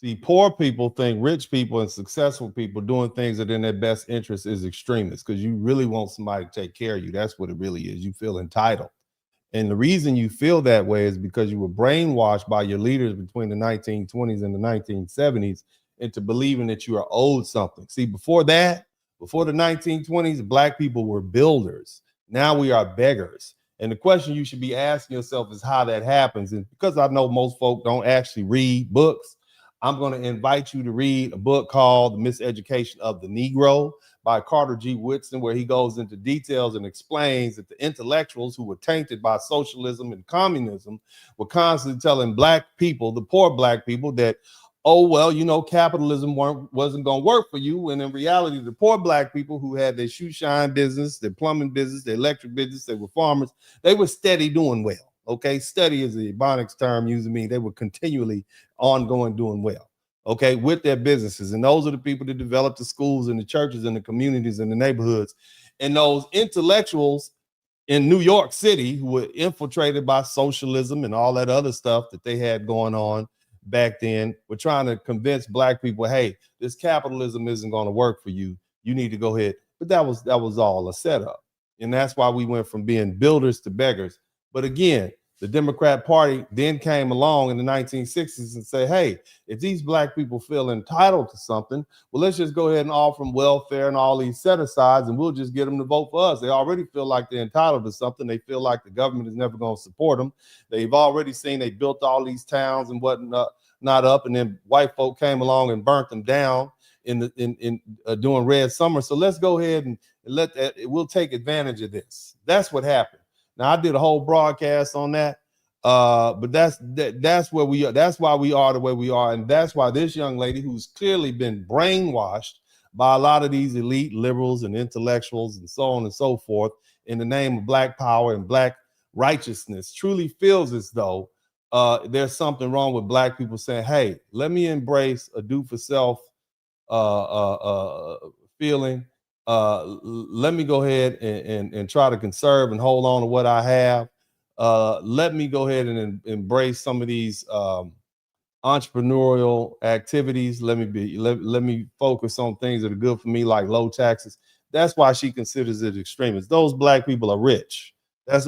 See, poor people think rich people and successful people doing things that are in their best interest is extremist, because you really want somebody to take care of you. That's what it really is. You feel entitled. And the reason you feel that way is because you were brainwashed by your leaders between the 1920s and the 1970s into believing that you are owed something. See, before that, before the 1920s, black people were builders. Now we are beggars. And the question you should be asking yourself is how that happens. And because I know most folk don't actually read books, I'm going to invite you to read a book called The Miseducation of the Negro by Carter G. Woodson, where he goes into details and explains that the intellectuals who were tainted by socialism and communism were constantly telling black people, the poor black people, that, oh, well, you know, capitalism wasn't going to work for you. And in reality, the poor black people who had their shoe shine business, their plumbing business, their electric business, they were farmers, they were steady doing well. Okay, steady is the Ebonics term using me. They were continually ongoing doing well, okay, with their businesses. And those are the people that developed the schools and the churches and the communities and the neighborhoods. And those intellectuals in New York City who were infiltrated by socialism and all that other stuff that they had going on back then were trying to convince black people, hey, this capitalism isn't going to work for you. You need to go ahead. But that was all a setup. And that's why we went from being builders to beggars. But again, the Democrat Party then came along in the 1960s and say, hey, if these black people feel entitled to something, well, let's just go ahead and offer them welfare and all these set-asides, and we'll just get them to vote for us. They already feel like they're entitled to something. They feel like the government is never going to support them. They've already seen they built all these towns and whatnot not up, and then white folk came along and burnt them down in during Red Summer. So let's go ahead and we'll take advantage of this. That's what happened. Now, I did a whole broadcast on that, but that's where we are. That's why we are the way we are, and that's why this young lady, who's clearly been brainwashed by a lot of these elite liberals and intellectuals and so on and so forth in the name of black power and black righteousness, truly feels as though there's something wrong with black people saying, hey, let me embrace a do for self feeling. Let me go ahead and try to conserve and hold on to what I have. Let me go ahead and embrace some of these entrepreneurial activities. Let me focus on things that are good for me, like low taxes. That's why she considers it extremist. Those black people are rich. That's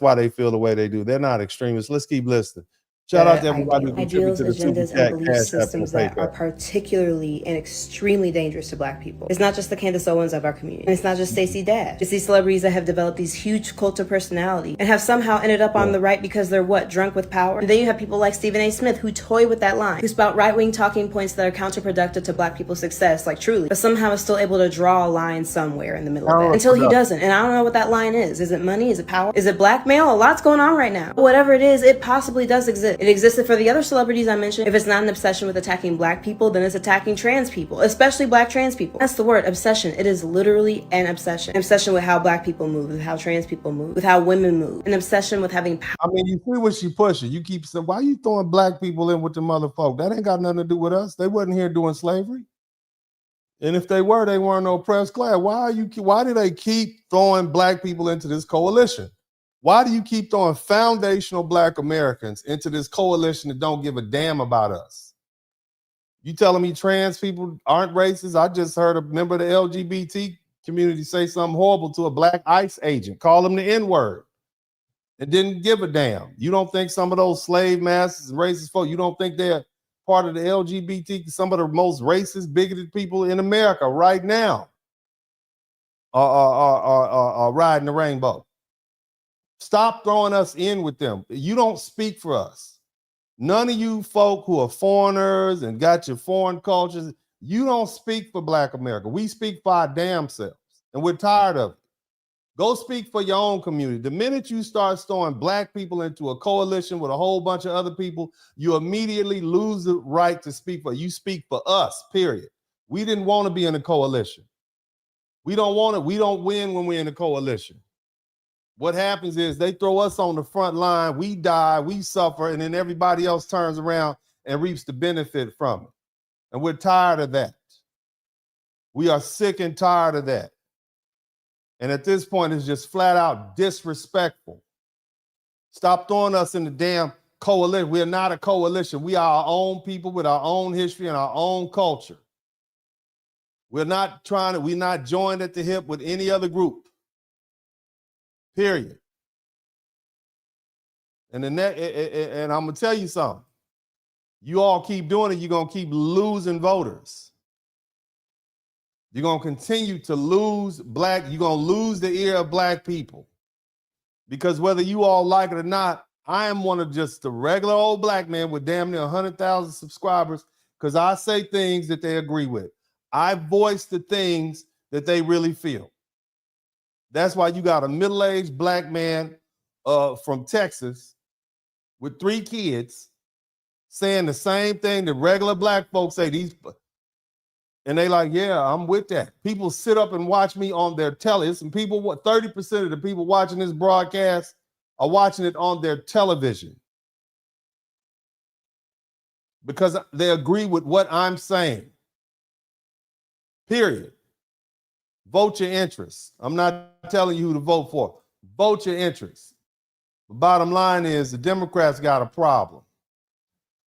why they feel the way they do. They're not extremists. Let's keep listening. Shout out to everybody who contributed to the Super Agendas, and Chat, belief Cash App, systems and that are PayPal. particularly and extremely dangerous to black people. It's not just the Candace Owens of our community. And it's not just Stacey Dash. It's these celebrities that have developed these huge cult of personality and have somehow ended up on the right because they're drunk with power. And then you have people like Stephen A. Smith who toy with that line, who spout right-wing talking points that are counterproductive to black people's success, like truly, but somehow is still able to draw a line somewhere in the middle of it until he doesn't. And I don't know what that line is. Is it money? Is it power? Is it blackmail? A lot's going on right now. Whatever it is, it possibly does exist. It existed for the other celebrities I mentioned. If it's not an obsession with attacking black people, then it's attacking trans people, especially black trans people. That's the word, obsession. It is literally an obsession. An obsession with how black people move, with how trans people move, with how women move. An obsession with having power. I mean, you see what she pushing. You keep saying, why are you throwing black people in with the motherfucker? That ain't got nothing to do with us. They wasn't here doing slavery. And if they were, they weren't no oppressed class. Why do they keep throwing black people into this coalition? Why do you keep throwing foundational black Americans into this coalition that don't give a damn about us? You telling me trans people aren't racist? I just heard a member of the LGBT community say something horrible to a black ICE agent, call him the N-word, and didn't give a damn. You don't think some of those slave masters and racist folk, you don't think they're part of the LGBT, some of the most racist, bigoted people in America right now are riding the rainbow? Stop throwing us in with them. You don't speak for us. None of you folk who are foreigners and got your foreign cultures, you don't speak for black America. We speak for our damn selves, and we're tired of it. Go speak for your own community. The minute you start throwing black people into a coalition with a whole bunch of other people, you immediately lose the right to speak for. You speak for us, period. We didn't want to be in a coalition. We don't want it. We don't win when we're in a coalition. What happens is they throw us on the front line, we die, we suffer, and then everybody else turns around and reaps the benefit from it. And we're tired of that. We are sick and tired of that. And at this point, it's just flat out disrespectful. Stop throwing us in the damn coalition. We're not a coalition. We are our own people with our own history and our own culture. We're not joined at the hip with any other group. Period. And I'm gonna tell you something. You all keep doing it, you're gonna keep losing voters. You're gonna continue to lose you're gonna lose the ear of black people. Because whether you all like it or not, I am one of just the regular old black man with damn near 100,000 subscribers because I say things that they agree with. I voice the things that they really feel. That's why you got a middle-aged black man from Texas with 3 kids saying the same thing that regular black folks say. And they like, yeah, I'm with that. People sit up and watch me on their telly. And people, 30% of the people watching this broadcast are watching it on their television because they agree with what I'm saying. Period. Vote your interests. I'm not telling you who to vote for. Vote your interests. The bottom line is the Democrats got a problem.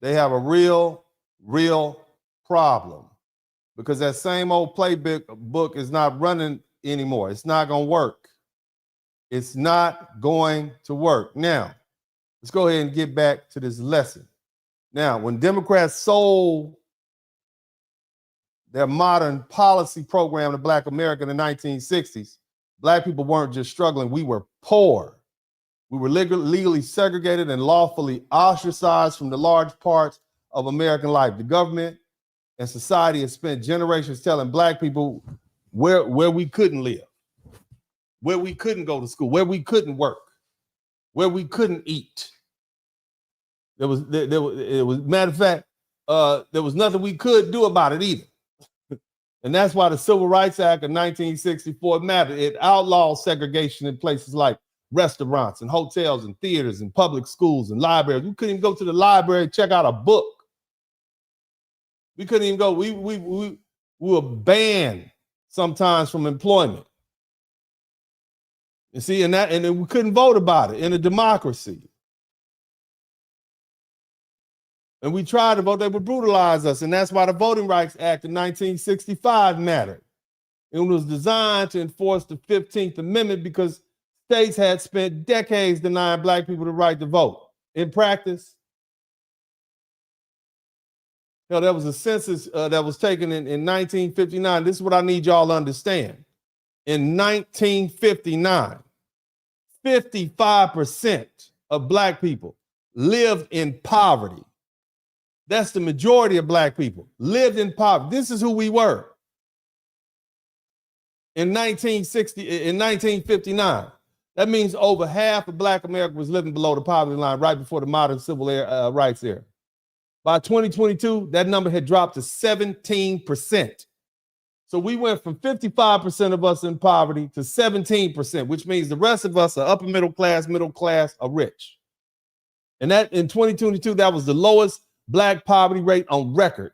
They have a real problem because that same old playbook is not running anymore. It's not going to work. It's not going to work. Now, let's go ahead and get back to this lesson. Now, when Democrats sold their modern policy program to Black America in the 1960s, Black people weren't just struggling, we were poor. We were legally segregated and lawfully ostracized from the large parts of American life. The government and society has spent generations telling Black people where we couldn't live, where we couldn't go to school, where we couldn't work, where we couldn't eat. There was matter of fact, there was nothing we could do about it either. And that's why the Civil Rights Act of 1964 mattered. It outlawed segregation in places like restaurants and hotels and theaters and public schools and libraries. We couldn't even go to the library and check out a book. We couldn't even go. We were banned sometimes from employment. You see, and then we couldn't vote about it in a democracy. And we tried to vote, they would brutalize us. And that's why the Voting Rights Act of 1965 mattered. It was designed to enforce the 15th Amendment because states had spent decades denying Black people the right to vote. In practice, there was a census that was taken in 1959. This is what I need y'all to understand. In 1959, 55% of Black people lived in poverty. That's the majority of Black people lived in poverty. This is who we were. In 1959, that means over half of Black America was living below the poverty line right before the modern civil rights era. By 2022, that number had dropped to 17%. So we went from 55% of us in poverty to 17%, which means the rest of us are upper middle class, are rich. And that in 2022, that was the lowest Black poverty rate on record.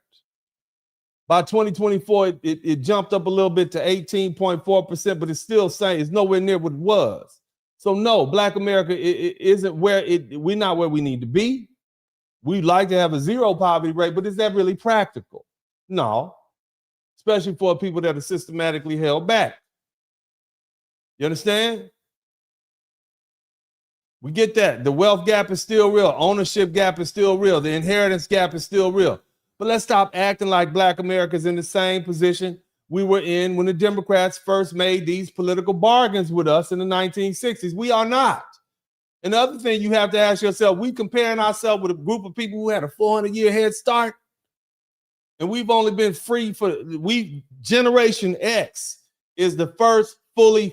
By 2024, it jumped up a little bit to 18.4%, but it's still saying it's nowhere near what it was. So no, Black America isn't we're not where we need to be. We'd like to have a zero poverty rate, but is that really practical? No, especially for people that are systematically held back. You understand? We get that. The wealth gap is still real. Ownership gap is still real. The inheritance gap is still real. But let's stop acting like Black America's in the same position we were in when the Democrats first made these political bargains with us in the 1960s. We are not. And the other thing you have to ask yourself, we comparing ourselves with a group of people who had a 400-year head start, and we've only been free Generation X is the first born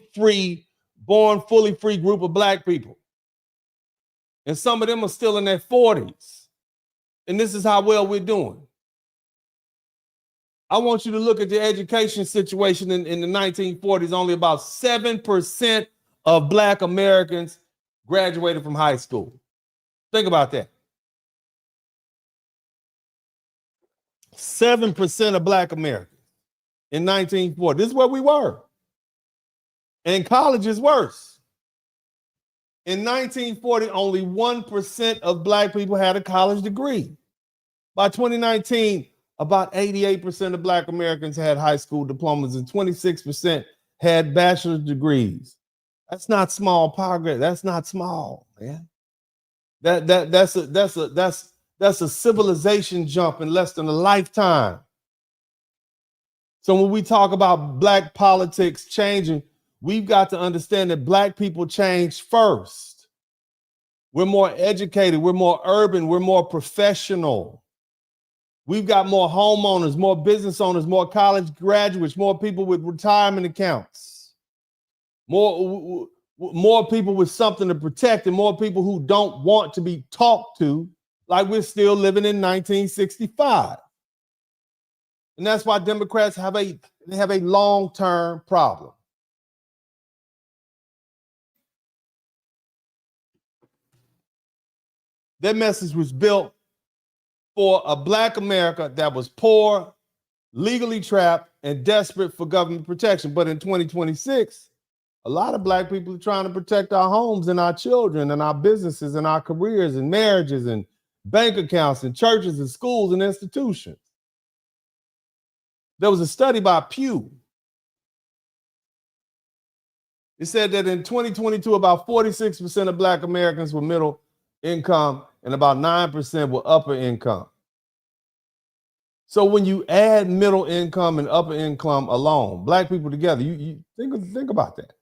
fully free group of Black people. And some of them are still in their 40s. And this is how well we're doing. I want you to look at the education situation in the 1940s. Only about 7% of Black Americans graduated from high school. Think about that. 7% of Black Americans in 1940. This is where we were. And college is worse. In 1940, only 1% of black people had a college degree. By 2019, about 88% of black Americans had high school diplomas and 26% had bachelor's degrees. That's not small progress. That's not small, man. That's a civilization jump in less than a lifetime. So when we talk about black politics changing, we've got to understand that black people change first. We're more educated, we're more urban, we're more professional. We've got more homeowners, more business owners, more college graduates, more people with retirement accounts, more people with something to protect, and more people who don't want to be talked to like we're still living in 1965. And that's why Democrats have a long-term problem. Their message was built for a black America that was poor, legally trapped, and desperate for government protection. But in 2026, a lot of black people are trying to protect our homes and our children and our businesses and our careers and marriages and bank accounts and churches and schools and institutions. There was a study by Pew. It said that in 2022, about 46% of black Americans were middle income and about 9% were upper income. So when you add middle income and upper income alone, black people together, you think about that.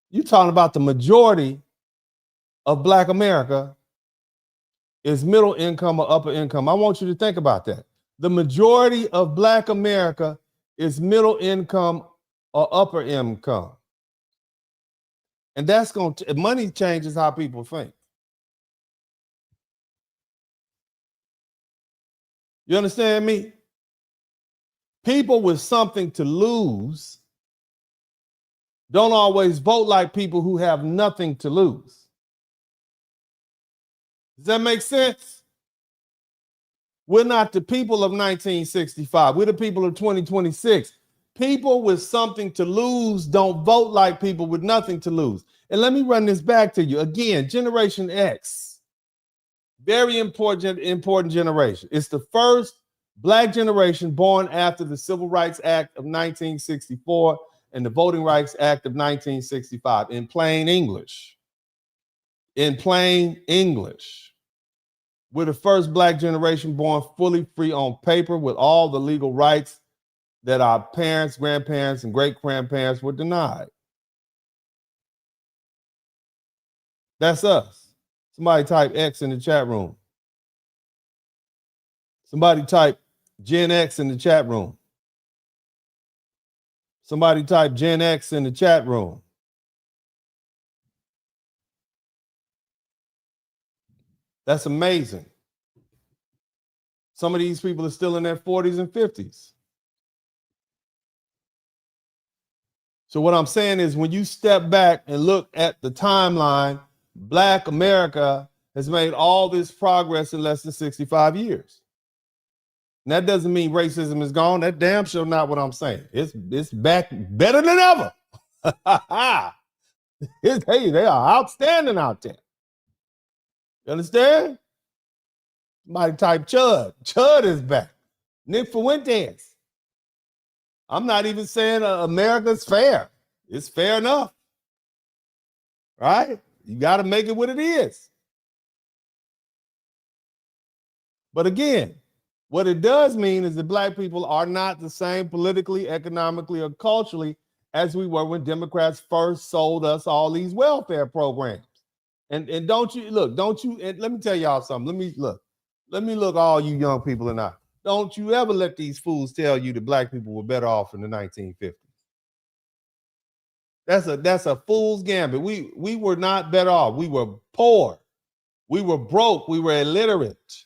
You're talking about the majority of black America is middle income or upper income. I want you to think about that. The majority of black America is middle income or upper income. And that's money changes how people think. You understand me? People with something to lose don't always vote like people who have nothing to lose. Does that make sense? We're not the people of 1965. We're the people of 2026. People with something to lose don't vote like people with nothing to lose. And let me run this back to you. Again, Generation X, very important generation. It's the first black generation born after the Civil Rights Act of 1964 and the Voting Rights Act of 1965. In plain English, we're the first black generation born fully free on paper with all the legal rights that our parents, grandparents, and great-grandparents were denied. That's us. Somebody type X in the chat room. Somebody type Gen X in the chat room. Somebody type Gen X in the chat room. That's amazing. Some of these people are still in their 40s and 50s. So what I'm saying is when you step back and look at the timeline, black America has made all this progress in less than 65 years. And that doesn't mean racism is gone. That damn sure not what I'm saying. It's back better than ever. Hey, they are outstanding out there. You understand? Somebody type Chud. Chud is back. Nick Fuentes. I'm not even saying America's fair. It's fair enough. Right? You got to make it what it is. But again, what it does mean is that black people are not the same politically, economically, or culturally as we were when Democrats first sold us all these welfare programs. And let me tell y'all something. Let me look all you young people in the eye. Don't you ever let these fools tell you that black people were better off in the 1950s. That's a fool's gambit. We were not better off. We were poor. We were broke. We were illiterate.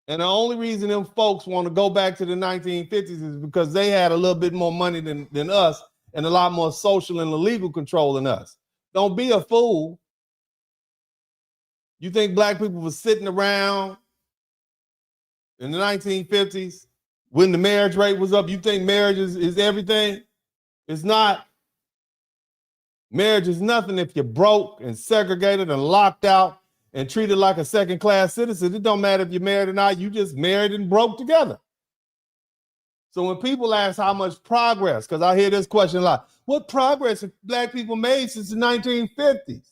And the only reason them folks want to go back to the 1950s is because they had a little bit more money than us and a lot more social and legal control than us. Don't be a fool. You think black people were sitting around in the 1950s when the marriage rate was up? You think marriage is everything? It's not. Marriage is nothing if you're broke and segregated and locked out and treated like a second-class citizen. It don't matter if you're married or not. You just married and broke together. So when people ask how much progress, because I hear this question a lot, what progress have black people made since the 1950s?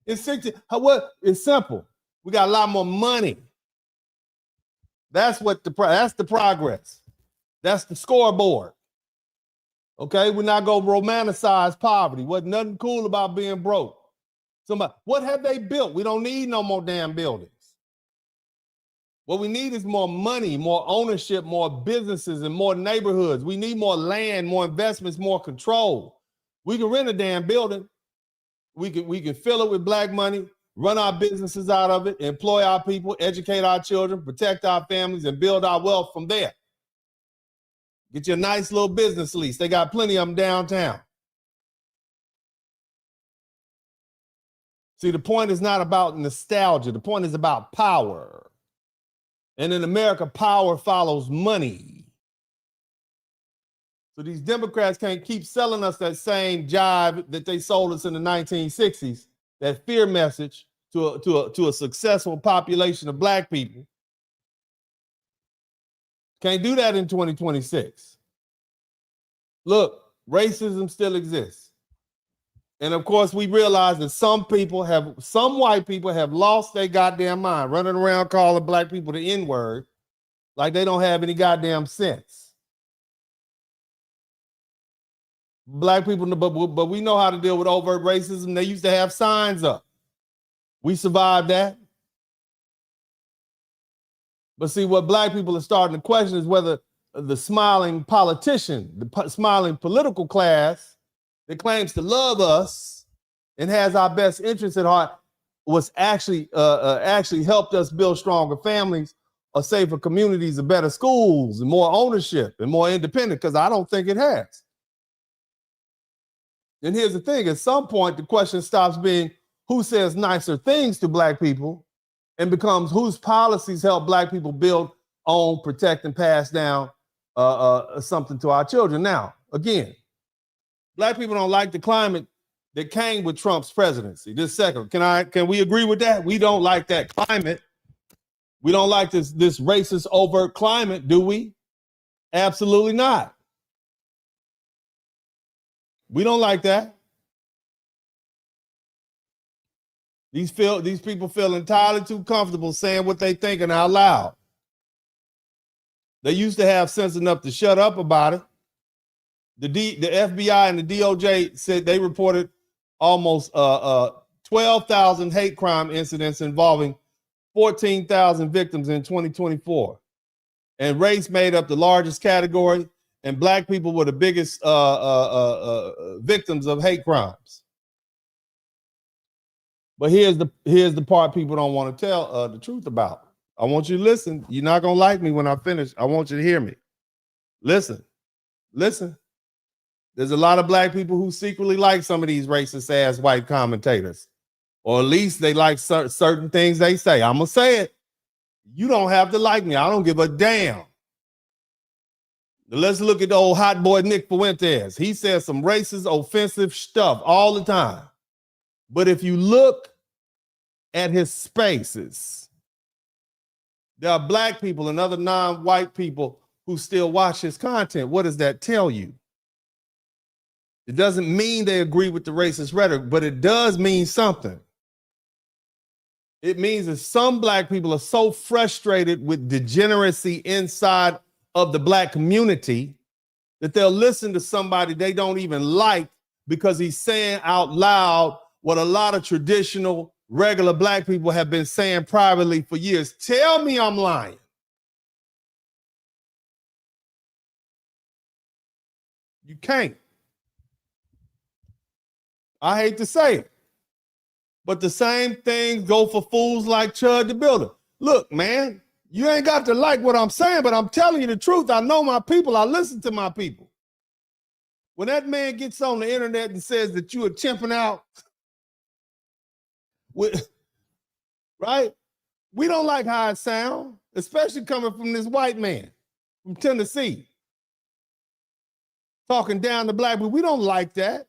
It's simple. We got a lot more money. That's the progress. That's the scoreboard. Okay, we're not gonna romanticize poverty. Wasn't nothing cool about being broke. What have they built? We don't need no more damn buildings. What we need is more money, more ownership, more businesses, and more neighborhoods. We need more land, more investments, more control. We can rent a damn building. We can fill it with black money, run our businesses out of it, employ our people, educate our children, protect our families, and build our wealth from there. Get you a nice little business lease. They got plenty of them downtown. See, the point is not about nostalgia. The point is about power. And in America, power follows money. So these Democrats can't keep selling us that same jive that they sold us in the 1960s, that fear message to a successful population of black people. Can't do that in 2026. Look, racism still exists. And of course, we realize that some white people have lost their goddamn mind, running around calling black people the N-word like they don't have any goddamn sense. Black people, but we know how to deal with overt racism. They used to have signs up. We survived that. But see, what black people are starting to question is whether the smiling politician, the smiling political class that claims to love us and has our best interests at heart was actually helped us build stronger families, or safer communities, and better schools, and more ownership and more independent, because I don't think it has. And here's the thing, at some point, the question stops being who says nicer things to black people and becomes whose policies help black people build, own, protect, and pass down something to our children. Now, again, black people don't like the climate that came with Trump's presidency. This second, can we agree with that? We don't like that climate. We don't like this racist, overt climate, do we? Absolutely not. We don't like that. These people feel entirely too comfortable saying what they thinking out loud. They used to have sense enough to shut up about it. The FBI and the DOJ said they reported almost 12,000 hate crime incidents involving 14,000 victims in 2024. And race made up the largest category, and black people were the biggest victims of hate crimes. But here's the part people don't want to tell the truth about. I want you to listen. You're not going to like me when I finish. I want you to hear me. Listen. There's a lot of black people who secretly like some of these racist ass white commentators, or at least they like certain things they say. I'm going to say it. You don't have to like me. I don't give a damn. Let's look at the old hot boy Nick Fuentes. He says some racist, offensive stuff all the time. But if you look at his spaces, there are black people and other non-white people who still watch his content. What does that tell you? It doesn't mean they agree with the racist rhetoric, but it does mean something. It means that some black people are so frustrated with degeneracy inside of the black community that they'll listen to somebody they don't even like because he's saying out loud what a lot of traditional, regular black people have been saying privately for years. Tell me I'm lying. You can't. I hate to say it, but the same things go for fools like Chud the Builder. Look, man, you ain't got to like what I'm saying, but I'm telling you the truth. I know my people. I listen to my people. When that man gets on the internet and says that you are chimping out, right? We don't like how it sounds, especially coming from this white man from Tennessee. Talking down to black people. We don't like that.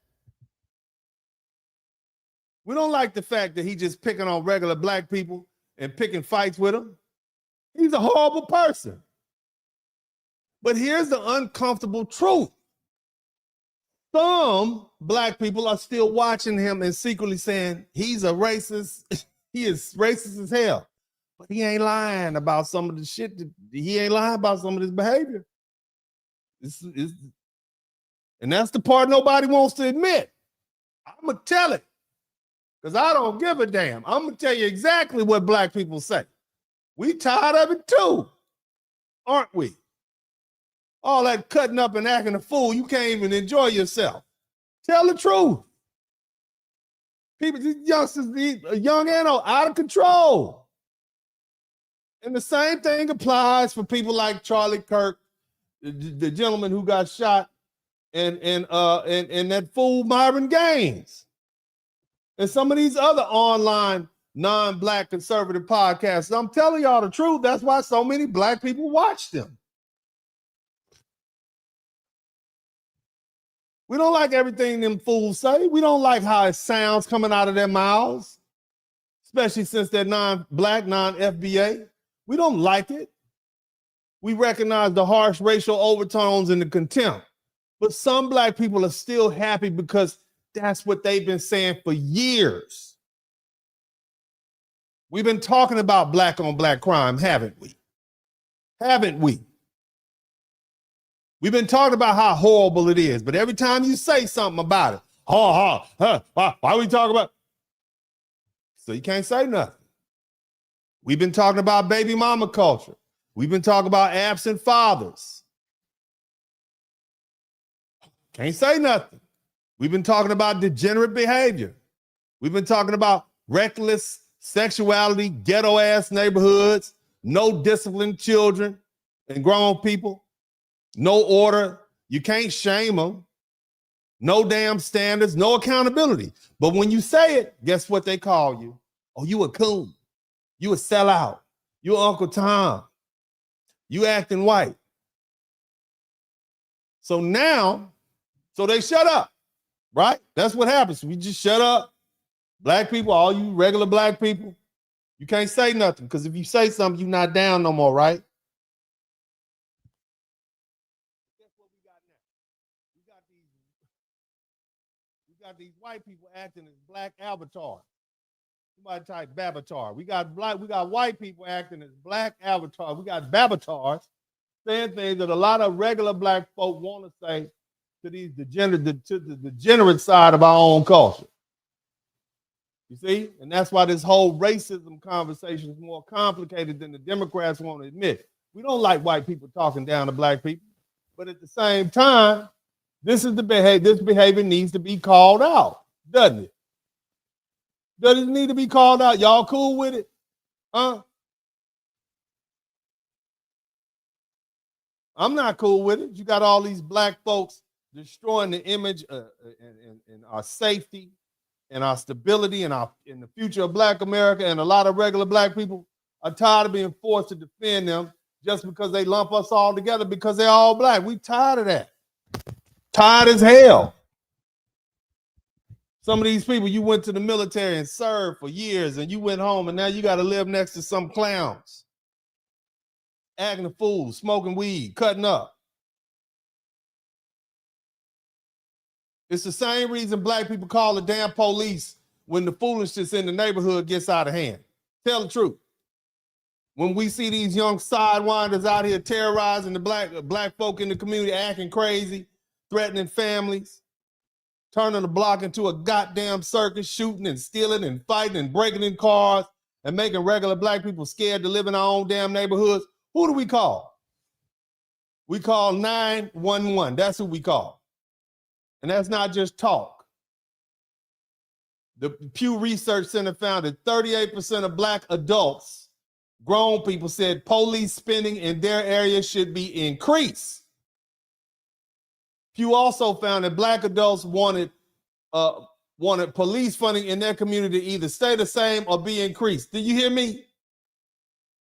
We don't like the fact that he just picking on regular black people and picking fights with them. He's a horrible person. But here's the uncomfortable truth. Some black people are still watching him and secretly saying he's a racist. He is racist as hell. But he ain't lying about some of the shit. He ain't lying about some of his behavior. And that's the part nobody wants to admit. I'm going to tell it because I don't give a damn. I'm going to tell you exactly what black people say. We tired of it too, aren't we? All that cutting up and acting a fool, you can't even enjoy yourself. Tell the truth. People, these youngsters, young and old, out of control. And the same thing applies for people like Charlie Kirk, the gentleman who got shot, and that fool Myron Gaines. And some of these other online non-black conservative podcasts. I'm telling y'all the truth. That's why so many black people watch them. We don't like everything them fools say. We don't like how it sounds coming out of their mouths, especially since they're non-black, non-FBA. We don't like it. We recognize the harsh racial overtones and the contempt. But some black people are still happy because that's what they've been saying for years. We've been talking about black on black crime, haven't we? Haven't we? We've been talking about how horrible it is, but every time you say something about it, why we talking about? So you can't say nothing. We've been talking about baby mama culture. We've been talking about absent fathers. Can't say nothing. We've been talking about degenerate behavior. We've been talking about reckless sexuality, ghetto ass neighborhoods, no disciplined children and grown people. No order. You can't shame them. No damn standards, no accountability. But when you say it, guess what they call you? Oh, you a coon. You a sellout. You Uncle Tom. You acting white. So now, so they shut up, right? That's what happens. We just shut up. Black people, all you regular black people, you can't say nothing because if you say something, you're not down no more, right? These white people acting as black avatars. Somebody type Babatar. We got white people acting as black avatars. We got Babatars saying things that a lot of regular black folk want to say to these degenerate side of our own culture. You see? And that's why this whole racism conversation is more complicated than the Democrats want to admit. We don't like white people talking down to black people, but at the same time, this behavior needs to be called out, doesn't it? Does it need to be called out? Y'all cool with it? Huh? I'm not cool with it. You got all these black folks destroying the image and our safety and our stability and in the future of black America, and a lot of regular black people are tired of being forced to defend them just because they lump us all together because they're all black. We tired of that. Tired as hell. Some of these people, you went to the military and served for years and you went home and now you got to live next to some clowns. Acting a fool, smoking weed, cutting up. It's the same reason black people call the damn police when the foolishness in the neighborhood gets out of hand. Tell the truth. When we see these young sidewinders out here terrorizing the black folk in the community, acting crazy, threatening families, turning the block into a goddamn circus, shooting and stealing and fighting and breaking in cars and making regular black people scared to live in our own damn neighborhoods, who do we call? We call 911. That's who we call. And that's not just talk. The Pew Research Center found that 38% of black adults, grown people, said police spending in their area should be increased. Pew also found that black adults wanted police funding in their community to either stay the same or be increased. Did you hear me?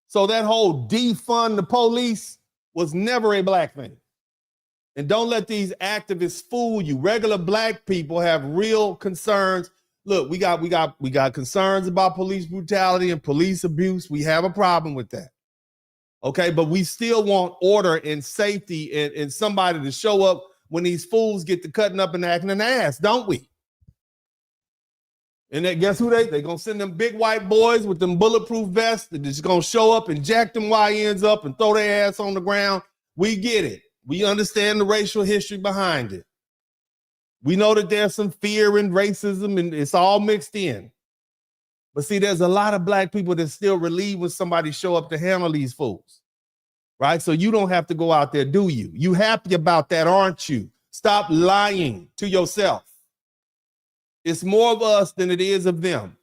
So that whole defund the police was never a black thing. And don't let these activists fool you. Regular black people have real concerns look, we got concerns about police brutality and police abuse. We have a problem with that. Okay, but we still want order and safety and somebody to show up when these fools get to cutting up and acting an ass, don't we? And then guess who they gonna send them big white boys with them bulletproof vests that just gonna show up and jack them YNs up and throw their ass on the ground. We get it. We understand the racial history behind it. We know that there's some fear and racism and it's all mixed in. But see, there's a lot of black people that still relieve when somebody show up to handle these fools, right? So you don't have to go out there, do you? You happy about that, aren't you? Stop lying to yourself. It's more of us than it is of them.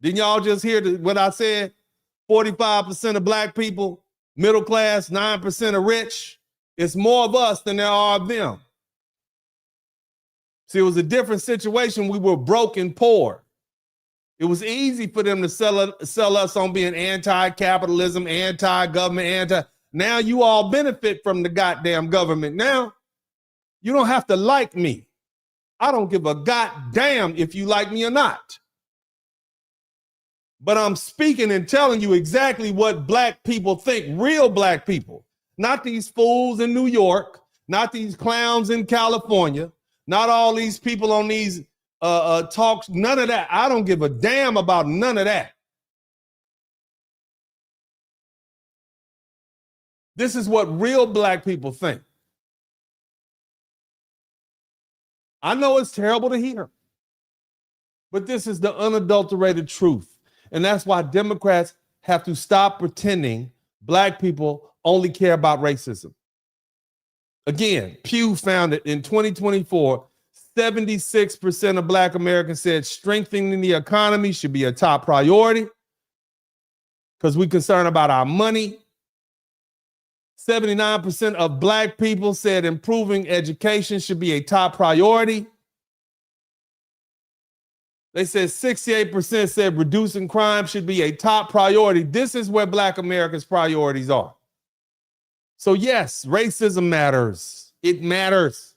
Didn't y'all just hear what I said? 45% of black people, middle class, 9% are rich. It's more of us than there are of them. See, it was a different situation. We were broke and poor. It was easy for them to sell us on being anti-capitalism, anti-government, Now you all benefit from the goddamn government. Now you don't have to like me. I don't give a goddamn if you like me or not. But I'm speaking and telling you exactly what black people think, real black people, not these fools in New York, not these clowns in California, not all these people on these talks, none of that. I don't give a damn about none of that. This is what real black people think. I know it's terrible to hear, but this is the unadulterated truth. And that's why Democrats have to stop pretending black people only care about racism. Again, Pew found that in 2024, 76% of black Americans said strengthening the economy should be a top priority because we're concerned about our money. 79% of black people said improving education should be a top priority. They said 68% said reducing crime should be a top priority. This is where black America's priorities are. So yes, racism matters. It matters.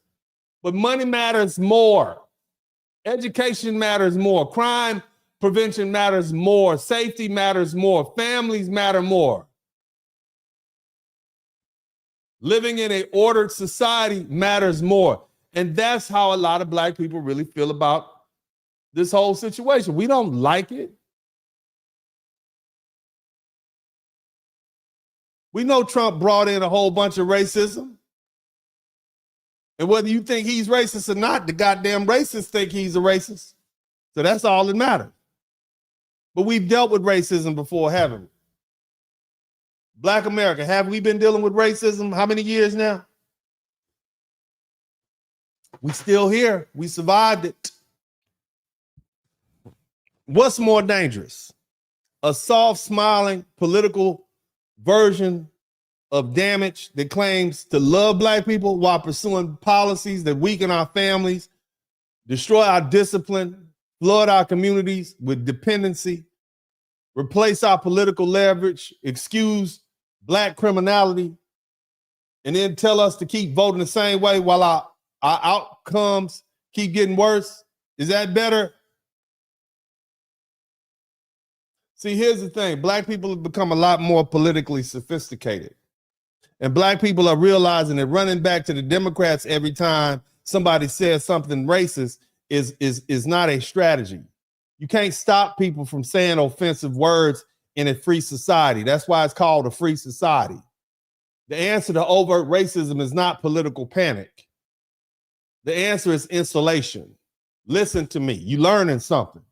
But money matters more. Education matters more. Crime prevention matters more. Safety matters more. Families matter more. Living in an ordered society matters more. And that's how a lot of black people really feel about this whole situation. We don't like it. We know Trump brought in a whole bunch of racism. And whether you think he's racist or not, the goddamn racists think he's a racist. So that's all that matters. But we've dealt with racism before, haven't we? Black America, have we been dealing with racism how many years now? We still here. We survived it. What's more dangerous? A soft, smiling, political version of damage that claims to love black people while pursuing policies that weaken our families, destroy our discipline, flood our communities with dependency, replace our political leverage, excuse black criminality, and then tell us to keep voting the same way while our outcomes keep getting worse? Is that better? See, here's the thing. Black people have become a lot more politically sophisticated. And black people are realizing that running back to the Democrats every time somebody says something racist is not a strategy. You can't stop people from saying offensive words in a free society. That's why it's called a free society. The answer to overt racism is not political panic. The answer is insulation. Listen to me. You're learning something.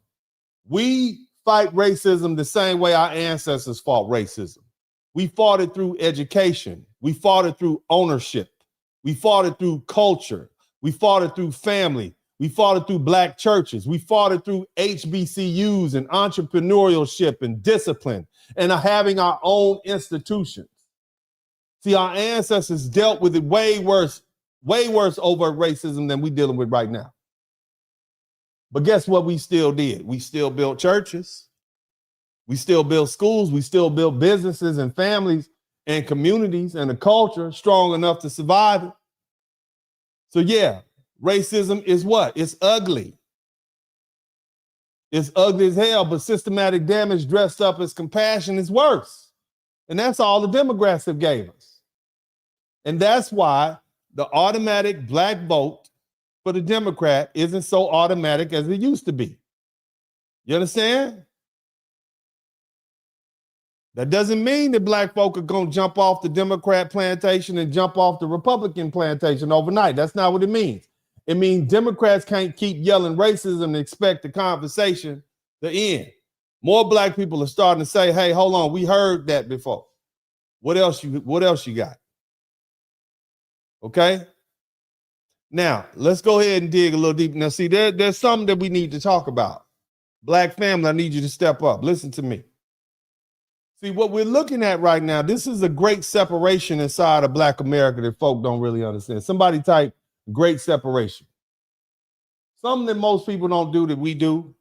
We fight racism the same way our ancestors fought racism. We fought it through education. We fought it through ownership. We fought it through culture. We fought it through family. We fought it through black churches. We fought it through HBCUs and entrepreneurship and discipline and having our own institutions. See, our ancestors dealt with it way worse overt racism than we're dealing with right now. But guess what we still did? We still built churches. We still built schools. We still built businesses and families and communities and a culture strong enough to survive it. So yeah, racism is what? It's ugly. It's ugly as hell, but systematic damage dressed up as compassion is worse. And that's all the Democrats have gave us. And that's why the automatic black vote for the Democrat isn't so automatic as it used to be. You understand? That doesn't mean that black folk are going to jump off the Democrat plantation and jump off the Republican plantation overnight. That's not what it means. It means Democrats can't keep yelling racism and expect the conversation to end. More black people are starting to say, hey, hold on, we heard that before. What else you got? Okay? Now, let's go ahead and dig a little deeper. Now, see, there's something that we need to talk about. Black family, I need you to step up. Listen to me. See, what we're looking at right now, this is a great separation inside of Black America that folk don't really understand. Somebody type great separation. Something that most people don't do that we do.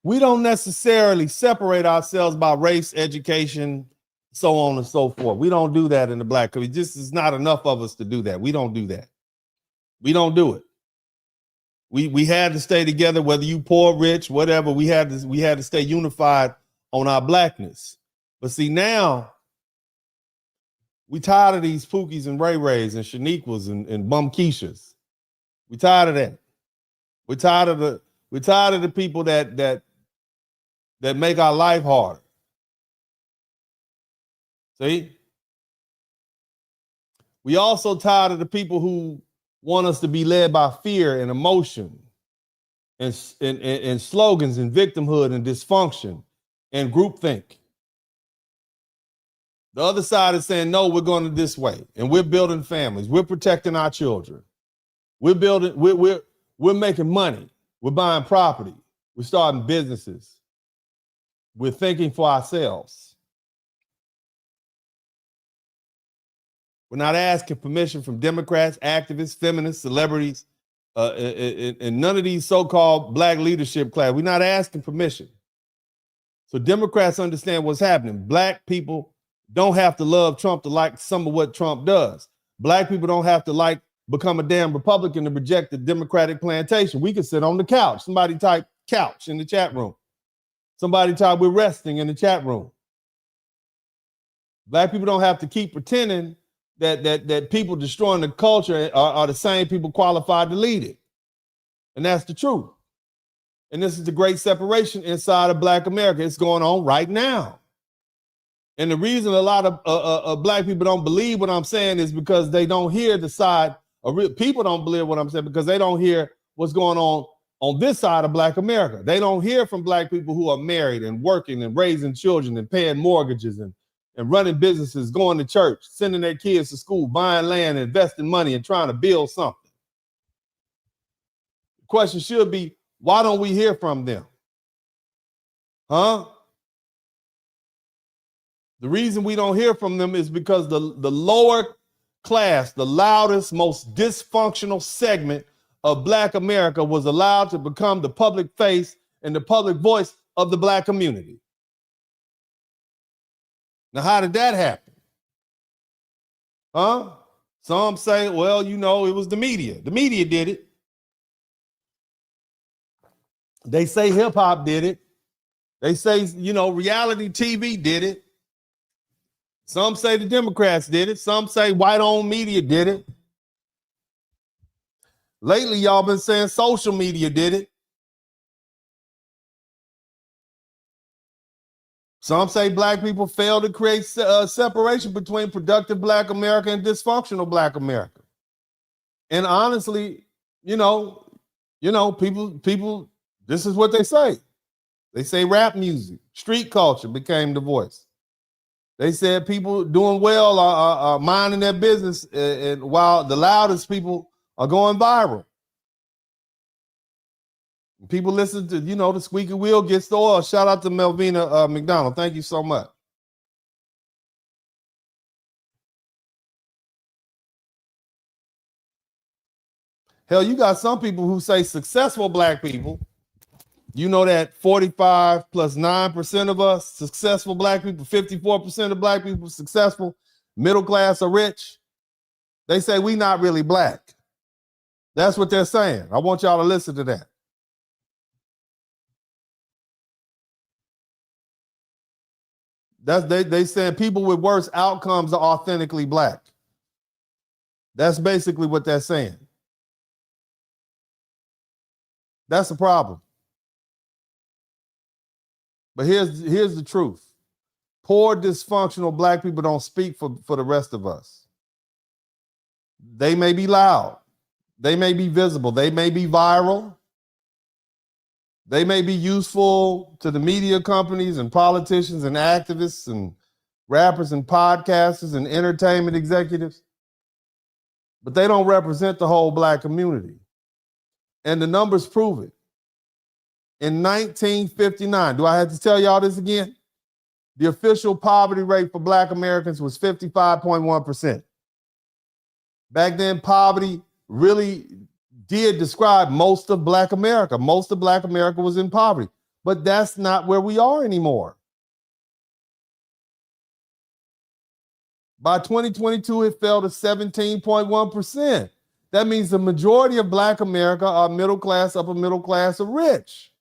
We don't necessarily separate ourselves by race, education, so on and so forth. We don't do that in the Black community. Just is not enough of us to do that. We don't do that. We don't do it. We had to stay together, whether you poor, rich, whatever. We had to stay unified on our blackness. But see, now we tired of these Pookies and Ray Rays and Shaniquas and Bum Keishas. We tired of that. We're tired of the people that make our life harder. See? We also tired of the people who want us to be led by fear and emotion and slogans and victimhood and dysfunction and groupthink. The other side is saying, no, we're going this way. And we're building families. We're protecting our children. We're making money. We're buying property. We're starting businesses. We're thinking for ourselves. We're not asking permission from Democrats, activists, feminists, celebrities, and none of these so-called black leadership class. We're not asking permission. So Democrats understand what's happening. Black people don't have to love Trump to like some of what Trump does. Black people don't have to become a damn Republican to reject the Democratic plantation. We can sit on the couch. Somebody type couch in the chat room. Somebody type we're resting in the chat room. Black people don't have to keep pretending that people destroying the culture are the same people qualified to lead it. And that's the truth. And this is the great separation inside of Black America. It's going on right now. And the reason a lot of black people don't believe what I'm saying is because they don't hear the side of people don't believe what I'm saying because they don't hear what's going on this side of Black America. They don't hear from black people who are married and working and raising children and paying mortgages and running businesses, going to church, sending their kids to school, buying land, investing money, and trying to build something. The question should be, why don't we hear from them? Huh? The reason we don't hear from them is because the lower class, the loudest, most dysfunctional segment of Black America was allowed to become the public face and the public voice of the Black community. Now, how did that happen? Huh? Some say, well, it was the media. The media did it. They say hip hop did it. They say, reality TV did it. Some say the Democrats did it. Some say white-owned media did it. Lately, y'all been saying social media did it. Some say black people failed to create separation between productive Black America and dysfunctional Black America. And honestly, people, this is what they say. They say rap music, street culture became the voice. They said people doing well are minding their business, and while the loudest people are going viral. People listen to, the squeaky wheel gets the oil. Shout out to Melvina McDonald. Thank you so much. Hell, you got some people who say successful Black people. That 45 plus 9% of us, successful Black people, 54% of Black people successful, middle class or rich. They say we not really Black. That's what they're saying. I want y'all to listen to that. That's they saying people with worse outcomes are authentically black. That's basically what they're saying. That's the problem. But here's the truth. Poor, dysfunctional black people don't speak for the rest of us. They may be loud. They may be visible. They may be viral. They may be useful to the media companies and politicians and activists and rappers and podcasters and entertainment executives. But they don't represent the whole black community. And the numbers prove it. In 1959, do I have to tell y'all this again? The official poverty rate for black Americans was 55.1%. Back then, poverty really did describe most of black America. Most of black America was in poverty. But that's not where we are anymore. By 2022, it fell to 17.1%. That means the majority of black America are middle class, upper middle class, or rich.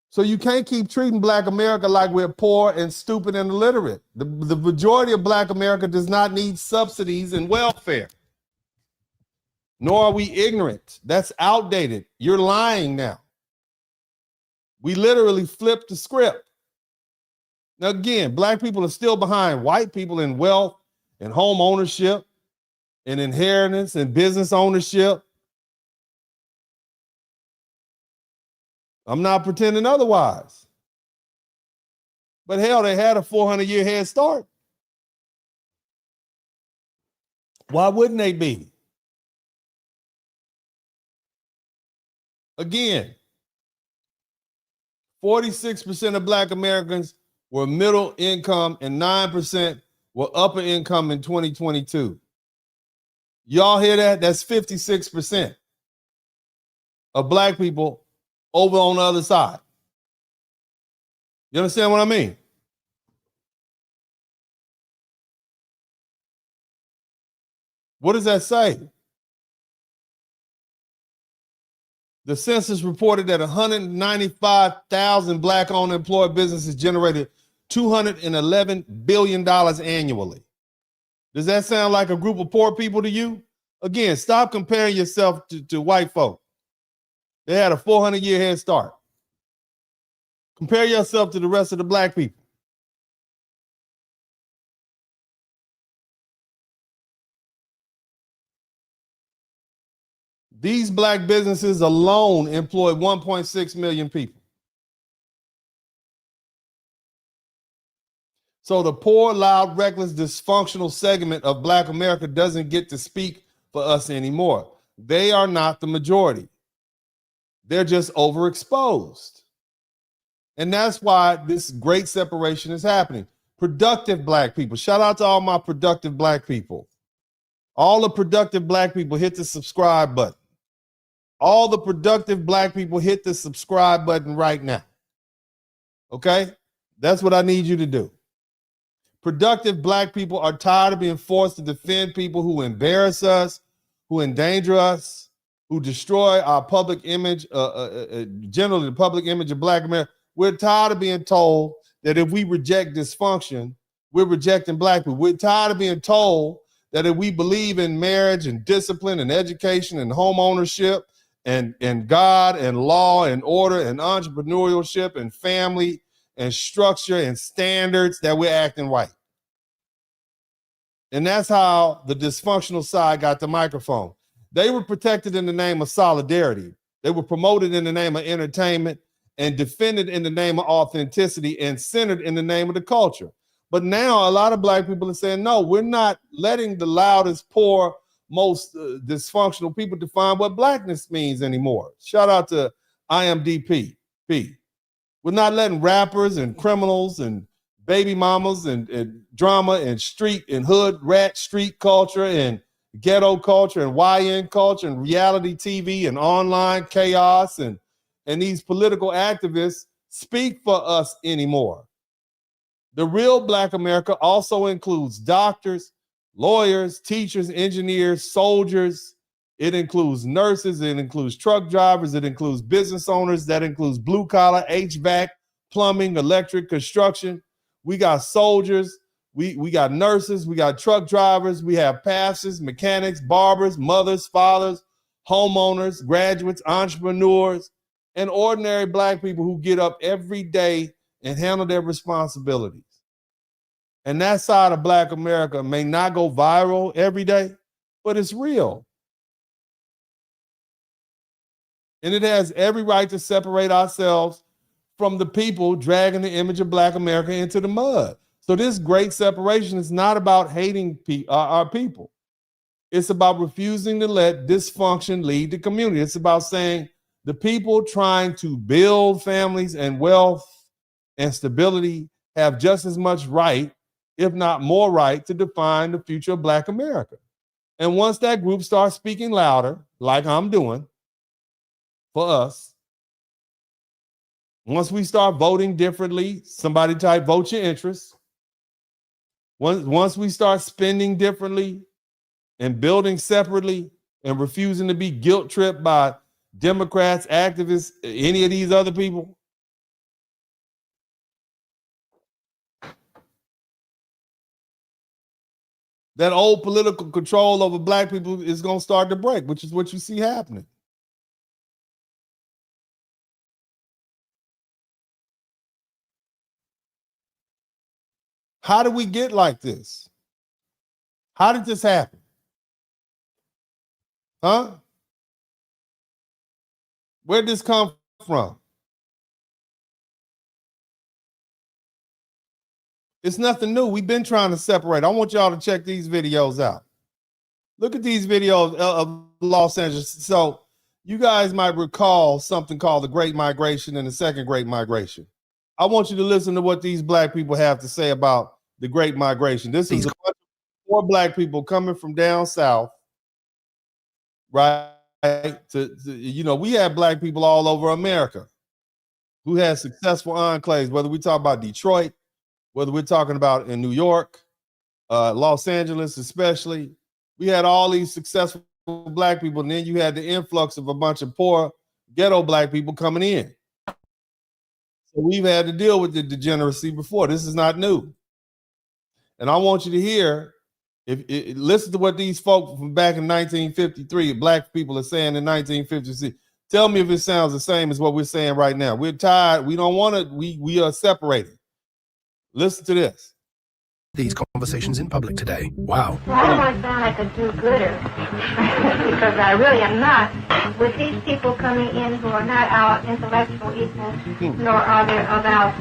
So you can't keep treating black America like we're poor and stupid and illiterate. The majority of black America does not need subsidies and welfare. Nor are we ignorant. That's outdated. You're lying now. We literally flipped the script. Now, again, black people are still behind white people in wealth and home ownership and inheritance and business ownership. I'm not pretending otherwise. But hell, they had a 400-year head start. Why wouldn't they be? Again, 46% of black Americans were middle income and 9% were upper income in 2022. Y'all hear that? That's 56% of black people over on the other side. You understand what I mean? What does that say? The census reported that 195,000 black-owned employed businesses generated $211 billion annually. Does that sound like a group of poor people to you? Again, stop comparing yourself to white folk. They had a 400-year head start. Compare yourself to the rest of the black people. These black businesses alone employ 1.6 million people. So the poor, loud, reckless, dysfunctional segment of black America doesn't get to speak for us anymore. They are not the majority. They're just overexposed. And that's why this great separation is happening. Productive black people. Shout out to all my productive black people. All the productive black people, hit the subscribe button. All the productive black people, hit the subscribe button right now. Okay? That's what I need you to do. Productive black people are tired of being forced to defend people who embarrass us, who endanger us, who destroy our public image, generally the public image of black America. We're tired of being told that if we reject dysfunction, we're rejecting black people. We're tired of being told that if we believe in marriage and discipline and education and home ownership and God and law and order and entrepreneurship and family and structure and standards, that we're acting white. And that's how the dysfunctional side got the microphone. They were protected in the name of solidarity. They were promoted in the name of entertainment and defended in the name of authenticity and centered in the name of the culture. But now a lot of black people are saying, no, we're not letting the loudest, poor, most dysfunctional people define what blackness means anymore. Shout out to IMDP. We're not letting rappers and criminals and baby mamas and drama and street and hood rat street culture and ghetto culture and YN culture and reality TV and online chaos and these political activists speak for us anymore. The real black America also includes doctors, lawyers, teachers, engineers, soldiers. It includes nurses. It includes truck drivers. It includes business owners. That includes blue collar, HVAC, plumbing, electric, construction. We got soldiers. We got nurses. We got truck drivers. We have pastors, mechanics, barbers, mothers, fathers, homeowners, graduates, entrepreneurs, and ordinary black people who get up every day and handle their responsibilities. And that side of black America may not go viral every day, but it's real. And it has every right to separate ourselves from the people dragging the image of black America into the mud. So this great separation is not about hating our people. It's about refusing to let dysfunction lead the community. It's about saying the people trying to build families and wealth and stability have just as much right, if not more right, to define the future of black America. And once that group starts speaking louder, like I'm doing for us, once we start voting differently, somebody type vote your interests. Once we start spending differently and building separately and refusing to be guilt tripped by Democrats, activists, any of these other people, that old political control over black people is going to start to break, which is what you see happening. How did we get like this? How did this happen? Huh? Where did this come from? It's nothing new. We've been trying to separate. I want y'all to check these videos out. Look at these videos of Los Angeles. So you guys might recall something called the Great Migration and the Second Great Migration. I want you to listen to what these black people have to say about the Great Migration. This is four black people coming from down south, right? We have black people all over America who had successful enclaves, whether we talk about Detroit, whether we're talking about in New York, Los Angeles especially. We had all these successful black people, and then you had the influx of a bunch of poor ghetto black people coming in. So we've had to deal with the degeneracy before. This is not new. And I want you to hear, listen to what these folks from back in 1953, black people are saying in 1956. Tell me if it sounds the same as what we're saying right now. We're tired. We don't want to, we are separated. Listen to this. These conversations in public today. Wow. Well, I don't sound like a do-gooder because I really am not. With these people coming in who are not our intellectual equals, nor are they of our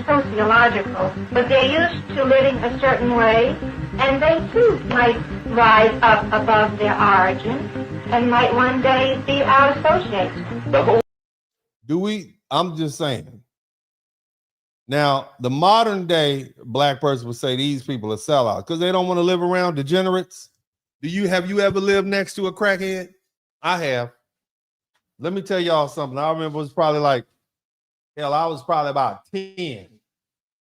sociological, but they're used to living a certain way, and they too might rise up above their origin and might one day be our associates. I'm just saying. Now, the modern day black person would say these people are sellouts because they don't want to live around degenerates. Have you ever lived next to a crackhead? I have. Let me tell y'all something. I remember it was probably I was probably about 10.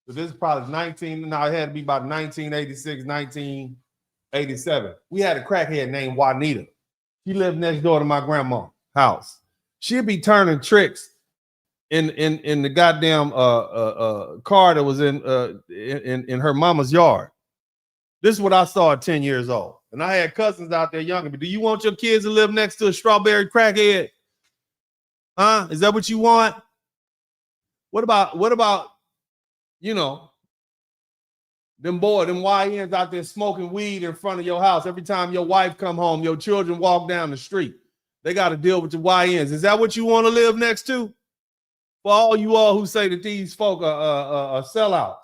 So this is probably it had to be about 1986, 1987. We had a crackhead named Juanita. She lived next door to my grandma's house. She'd be turning tricks in the goddamn car that was in her mama's yard. This is what I saw at 10 years old. And I had cousins out there younger. But do you want your kids to live next to a strawberry crackhead? Huh? Is that what you want? What about them YNs out there smoking weed in front of your house? Every time your wife come home, your children walk down the street. They got to deal with the YNs. Is that what you want to live next to? For all you all who say that these folk are sellouts.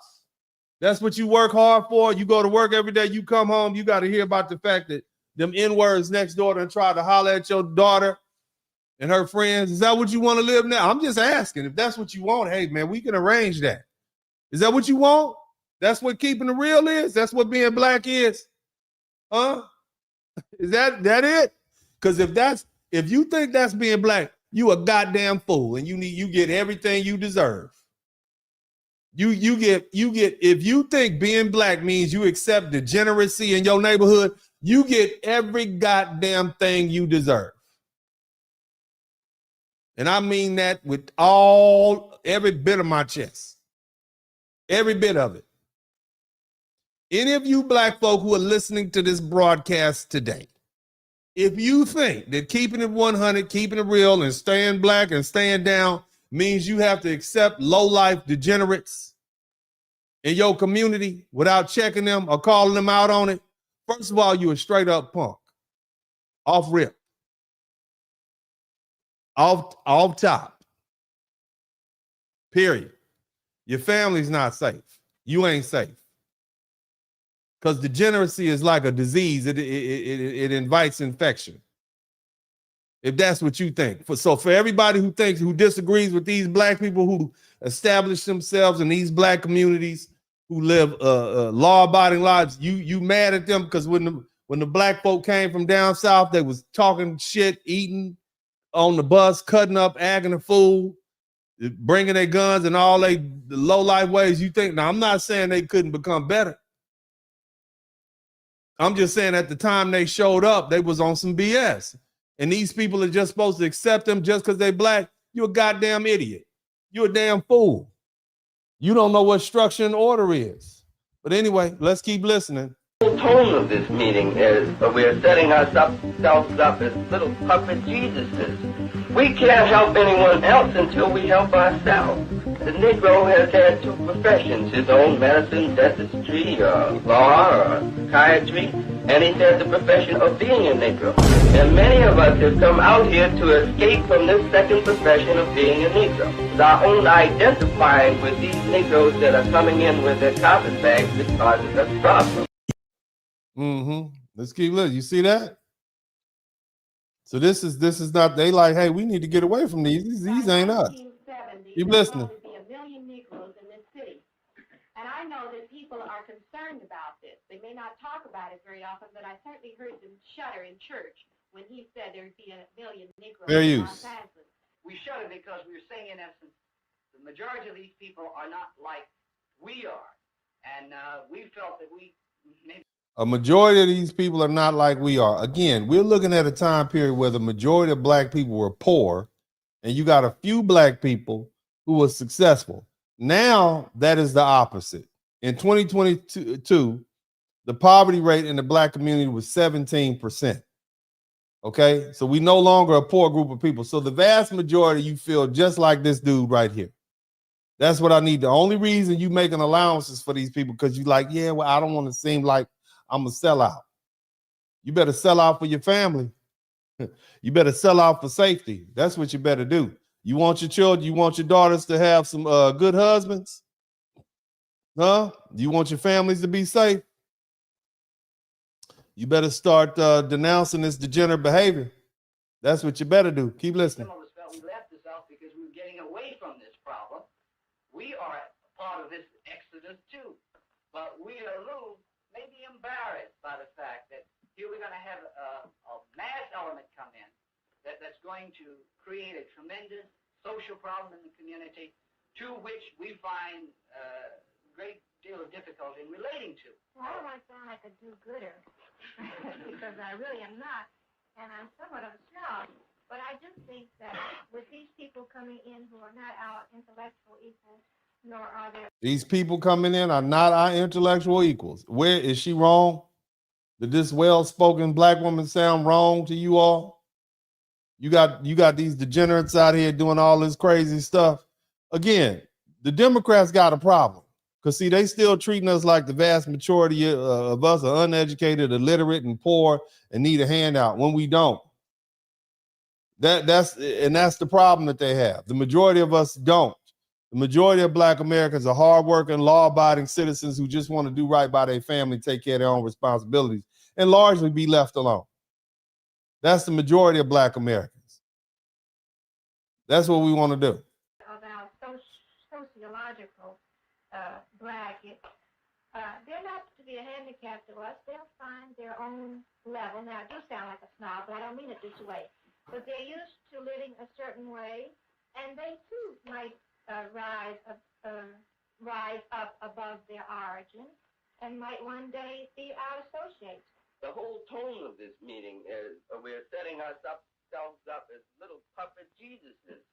That's what you work hard for. You go to work every day. You come home. You got to hear about the fact that them N-words next door and try to holler at your daughter and her friends. Is that what you want to live now? I'm just asking. If that's what you want, hey, man, we can arrange that. Is that what you want? That's what keeping the real is? That's what being black is? Huh? Is that it? Because if you think that's being black, you a goddamn fool, and you get everything you deserve. You get if you think being black means you accept degeneracy in your neighborhood, you get every goddamn thing you deserve. And I mean that with every bit of my chest. Every bit of it. Any of you black folk who are listening to this broadcast today, if you think that keeping it 100, keeping it real, and staying black and staying down means you have to accept low-life degenerates in your community without checking them or calling them out on it, first of all, you're a straight-up punk. Off rip. Off top. Period. Your family's not safe. You ain't safe. Because degeneracy is like a disease. It invites infection. If that's what you think. So for everybody who disagrees with these black people who establish themselves in these black communities, who live law-abiding lives, you mad at them because when the black folk came from down south, they was talking shit, eating on the bus, cutting up, acting a fool, bringing their guns and all the low-life ways. You think, now I'm not saying they couldn't become better. I'm just saying at the time they showed up, they was on some BS. And these people are just supposed to accept them just because they black. You're a goddamn idiot. You're a damn fool. You don't know what structure and order is. But anyway, let's keep listening. The tone of this meeting is we're setting ourselves up as little puppet Jesuses. We can't help anyone else until we help ourselves. The Negro has had two professions, his own medicine, dentistry, law, psychiatry, and he's had the profession of being a Negro. And many of us have come out here to escape from this second profession of being a Negro. It's our own identifying with these Negroes that are coming in with their carpet bags that causes us problems. Let's keep listening. You see that? So this is not, they like, hey, we need to get away from these. These ain't us. Keep listening. And I know that people are concerned about this. They may not talk about it very often, but I certainly heard them shudder in church when he said there'd be 1 million Negroes in Los Angeles. We shudder because we're saying, in essence, the majority of these people are not like we are. And we felt that we maybe... A majority of these people are not like we are. Again, we're looking at a time period where the majority of black people were poor, and you got a few black people who were successful. Now that is the opposite. In 2022, the poverty rate in the black community was 17%. Okay, so we no longer a poor group of people. So the vast majority, you feel just like this dude right here. That's what I need. The only reason you making allowances for these people because you like, yeah, well, I don't want to seem like I'm a sellout. You better sell out for your family. You better sell out for safety. That's what you better do. You want your children, you want your daughters to have some good husbands? Huh? You want your families to be safe? You better start denouncing this degenerate behavior. That's what you better do. Keep listening. Some of us felt we left this out because we were getting away from this problem. We are part of this exodus too. But we are a little maybe embarrassed by the fact that here we're going to have a mass element come in that's going to create a tremendous social problem in the community to which we find a great deal of difficulty in relating to. Well, I don't want to sound like a do-gooder because I really am not, and I'm somewhat of a snob. But I do think that with these people coming in who are not our intellectual equals, nor are there... These people coming in are not our intellectual equals. Where is she wrong? Did this well-spoken black woman sound wrong to you all? You got these degenerates out here doing all this crazy stuff. Again, the Democrats got a problem. Because, see, they still treating us like the vast majority of us are uneducated, illiterate, and poor and need a handout when we don't. That's the problem that they have. The majority of us don't. The majority of black Americans are hardworking, law-abiding citizens who just want to do right by their family, take care of their own responsibilities, and largely be left alone. That's the majority of black Americans. That's what we want to do. Of our sociological bracket, they're not to be a handicap to us. They'll find their own level. Now, I do sound like a snob, but I don't mean it this way. But they're used to living a certain way, and they too might rise rise up above their origin and might one day be our associates. The whole tone of this meeting is we're setting ourselves up as little puppet Jesuses.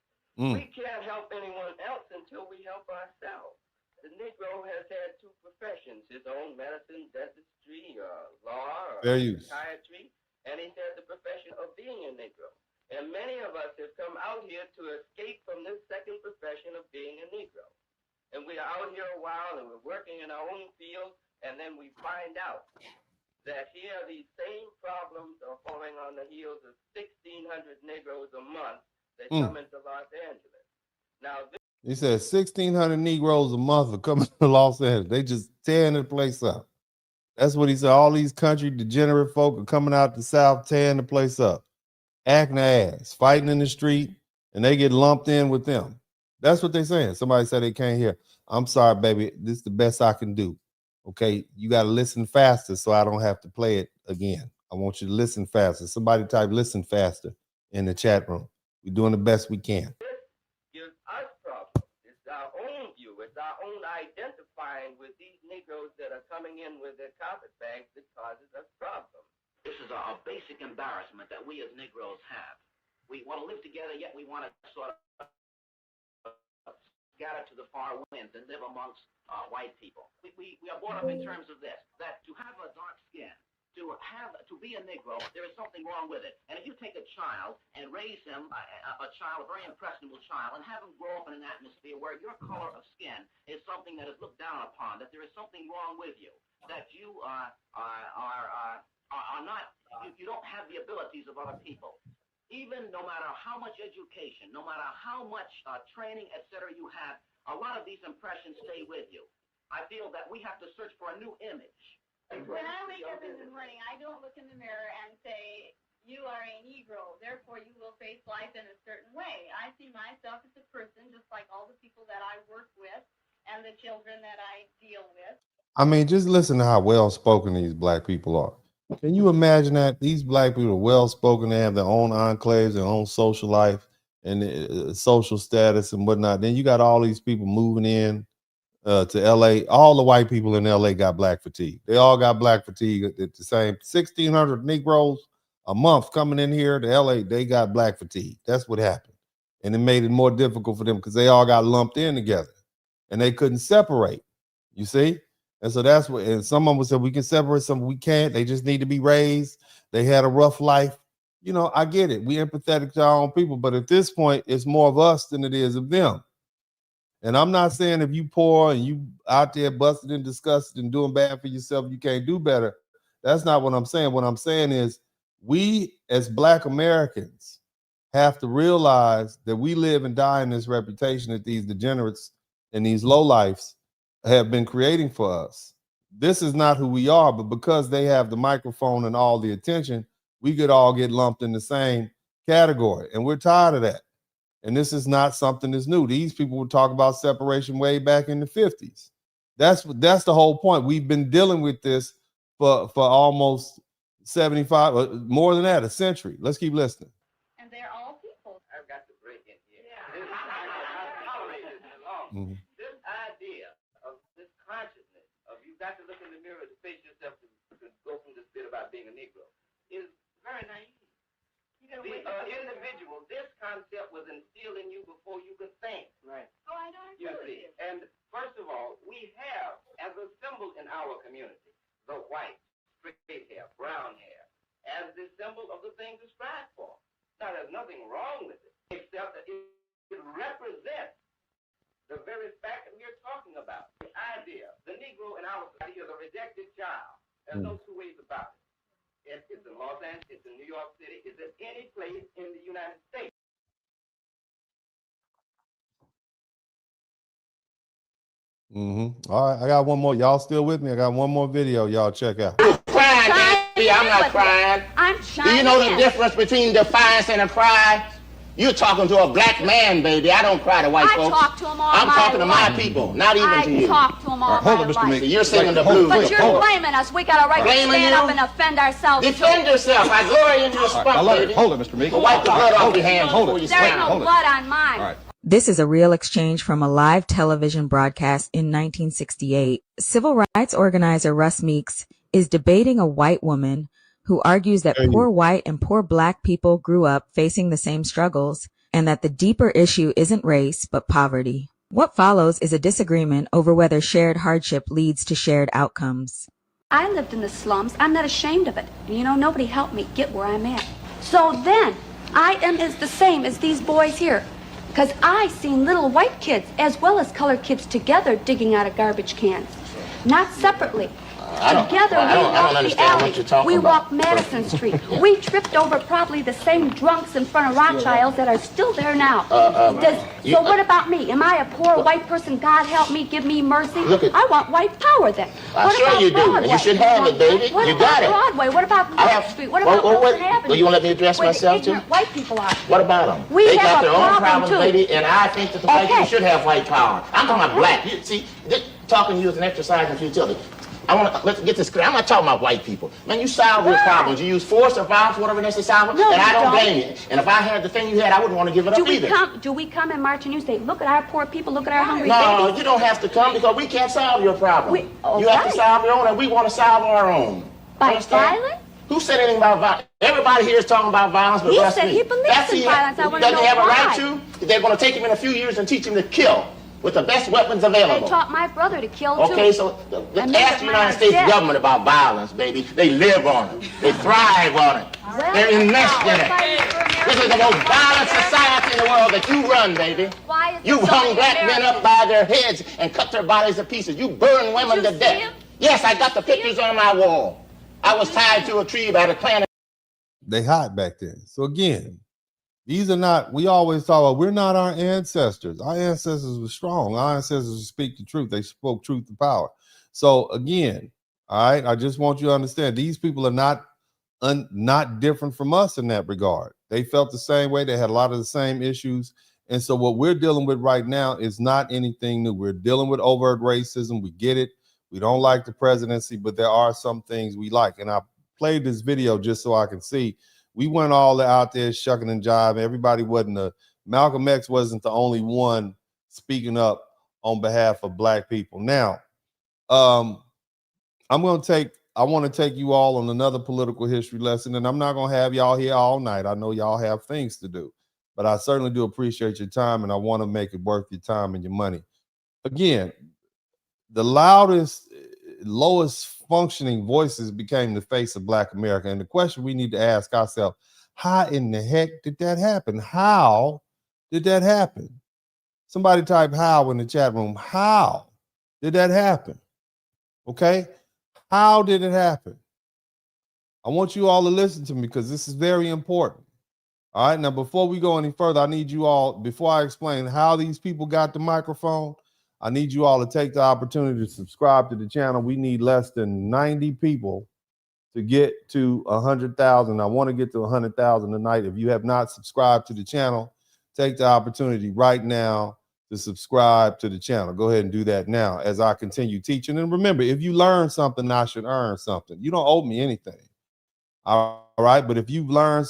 We can't help anyone else until we help ourselves. The Negro has had two professions, his own medicine, dentistry, law, psychiatry, and he's had the profession of being a Negro. And many of us have come out here to escape from this second profession of being a Negro. And we are out here a while and we're working in our own field, and then we find out that here these same problems are falling on the heels of 1,600 Negroes a month that come into Los Angeles. Now, he said 1,600 Negroes a month are coming to Los Angeles. They just tearing the place up. That's what he said. All these country degenerate folk are coming out the South, tearing the place up, acting their ass, fighting in the street, and they get lumped in with them. That's what they're saying. Somebody said they can't hear. I'm sorry, baby. This is the best I can do. Okay, you got to listen faster so I don't have to play it again. I want you to listen faster. Somebody type listen faster in the chat room. We're doing the best we can. this gives us problems. It's our own view. It's our own identifying with these Negroes that are coming in with their carpetbags that causes us problems. This is a basic embarrassment that we as Negroes have. We want to live together, yet we want to sort of scatter to the far winds and live amongst white people. We are brought up in terms of this, that to have a dark skin, to be a Negro, there is something wrong with it. And if you take a child and raise him, a very impressionable child, and have him grow up in an atmosphere where your color of skin is something that is looked down upon, that there is something wrong with you, that you are not, you don't have the abilities of other people. Even no matter how much education, no matter how much training, etc. you have, a lot of these impressions stay with you. I feel that we have to search for a new image. When I wake up in the morning, I don't look in the mirror and say, you are a Negro, therefore you will face life in a certain way. I see myself as a person just like all the people that I work with and the children that I deal with. I mean, just listen to how well-spoken these black people are. Can you imagine that? These black people are well-spoken. They have their own enclaves, their own social life and social status and whatnot. Then you got all these people moving in to LA. All the white people in LA got black fatigue. They all got black fatigue at the same 1,600 Negroes a month coming in here to LA. They got black fatigue. That's what happened. And it made it more difficult for them because they all got lumped in together and they couldn't separate. You see? And so that's what, and some of them said we can separate, some we can't. They just need to be raised. They had a rough life. You know, I get it. We empathetic to our own people, but at this point, it's more of us than it is of them. And I'm not saying if you poor and you out there busted and disgusted and doing bad for yourself, you can't do better. That's not what I'm saying. What I'm saying is we as Black Americans have to realize that we live and die in this reputation that these degenerates and these lowlifes have been creating for us. This is not who we are, but because they have the microphone and all the attention, we could all get lumped in the same category. And we're tired of that. And this is not something that's new. These people would talk about separation way back in the 50s. That's the whole point. We've been dealing with this for almost 75, more than that, a century. Let's keep listening. And they're all people. I've got to break in here. Yeah. I've tolerated it long. This idea of this consciousness of you've got to look in the mirror to face yourself to go from this bit about being a Negro is very naive. The individual, this concept was instilled in you before you could think. Right. Oh, I don't You see, and first of all, we have as a symbol in our community the white, straight hair, brown hair, as the symbol of the thing to strive for. Now, there's nothing wrong with it, except that it represents the very fact that we're talking about. The idea, the Negro in our society is a rejected child. There's no two ways about it. It's in Los Angeles, it's in New York City, it's in any place in the United States. All right, I got one more. Y'all still with me? I got one more video. Y'all check out. Crying, baby, I'm not crying. I'm Do you know the difference between defiance and a cry? You're talking to a black man, baby. I don't cry to white folks. I talk to them all I'm my talking to my life. people, not even to you. I talk to them all my life. You're singing the blues. But you're blaming us. We got a right to stand up and defend ourselves. Defend yourself. I glory in your spunk, baby. Hold it, Mr. Meek. Wipe the blood off your hands before you There ain't slam. no blood on mine. This is a real exchange from a live television broadcast in 1968. Civil rights organizer Russ Meeks is debating a white woman who argues that poor white and poor black people grew up facing the same struggles and that the deeper issue isn't race but poverty. What follows is a disagreement over whether shared hardship leads to shared outcomes. I lived in the slums. I'm not ashamed of it. You know, nobody helped me get where I'm at. So then, I am as the same as these boys here. Because I seen little white kids as well as colored kids together digging out of garbage cans. Not separately. Together, we walked the alley. We walked Madison Street. We tripped over probably the same drunks in front of Rothschilds that are still there now. So what about me? Am I a poor white person? God help me, give me mercy. I want white power then. I'm sure you do. And you should have it, baby. You got it. Broadway? What about North Street? What about Wilson Avenue? Well, you want to let me address myself too? White people are. What about them? They got their own problems, lady, and I think that the white people should have white power. I'm talking about black. You see, talking to you is an exercise in futility. Let's get this clear. I'm not talking about white people. Man, you solve your problems. You use force or violence, whatever necessary, and I don't blame you. And if I had the thing you had, I wouldn't want to give it up either. Do we come and march and you say, look at our poor people, look at our hungry babies? babies? You don't have to come because we can't solve your problem. You have to solve your own, and we want to solve our own. By violence? Who said anything about violence? Everybody here is talking about violence, but he said he believes in violence. I want to know why. Doesn't he have a right to? They're going to take him in a few years and teach him to kill with the best weapons available. They taught my brother to kill too. Okay, so let's ask the United States government about violence, baby. They live on it. They thrive on it. They're enmeshed in it. This is the most violent society in the world that you run, baby. You hung black men up by their heads and cut their bodies to pieces. You burn women to death. Yes, I got the pictures on my wall. I was tied to a tree by the clan. They hot back then. So again, these are not, we always talk about, we're not our ancestors. Our ancestors were strong. Our ancestors speak the truth. They spoke truth to power. So again, all right, I just want you to understand, these people are not different from us in that regard. They felt the same way. They had a lot of the same issues. And so what we're dealing with right now is not anything new. We're dealing with overt racism. We get it. We don't like the presidency, but there are some things we like. And I played this video just so I can see. We went all out there shucking and jiving. Everybody wasn't Malcolm X wasn't the only one speaking up on behalf of black people. Now, I want to take you all on another political history lesson, and I'm not going to have y'all here all night. I know y'all have things to do, but I certainly do appreciate your time, and I want to make it worth your time and your money. Again, the lowest functioning voices became the face of Black America. And the question we need to ask ourselves, how in the heck did that happen? How did that happen? Somebody type how in the chat room. How did that happen? Okay. How did it happen? I want you all to listen to me because this is very important. All right. Now, before we go any further, I need you all, before I explain how these people got the microphone, I need you all to take the opportunity to subscribe to the channel. We need less than 90 people to get to 100,000. I want to get to 100,000 tonight. If you have not subscribed to the channel, take the opportunity right now to subscribe to the channel. Go ahead and do that now as I continue teaching. And remember, if you learn something, I should earn something. You don't owe me anything. All right. But if you've learned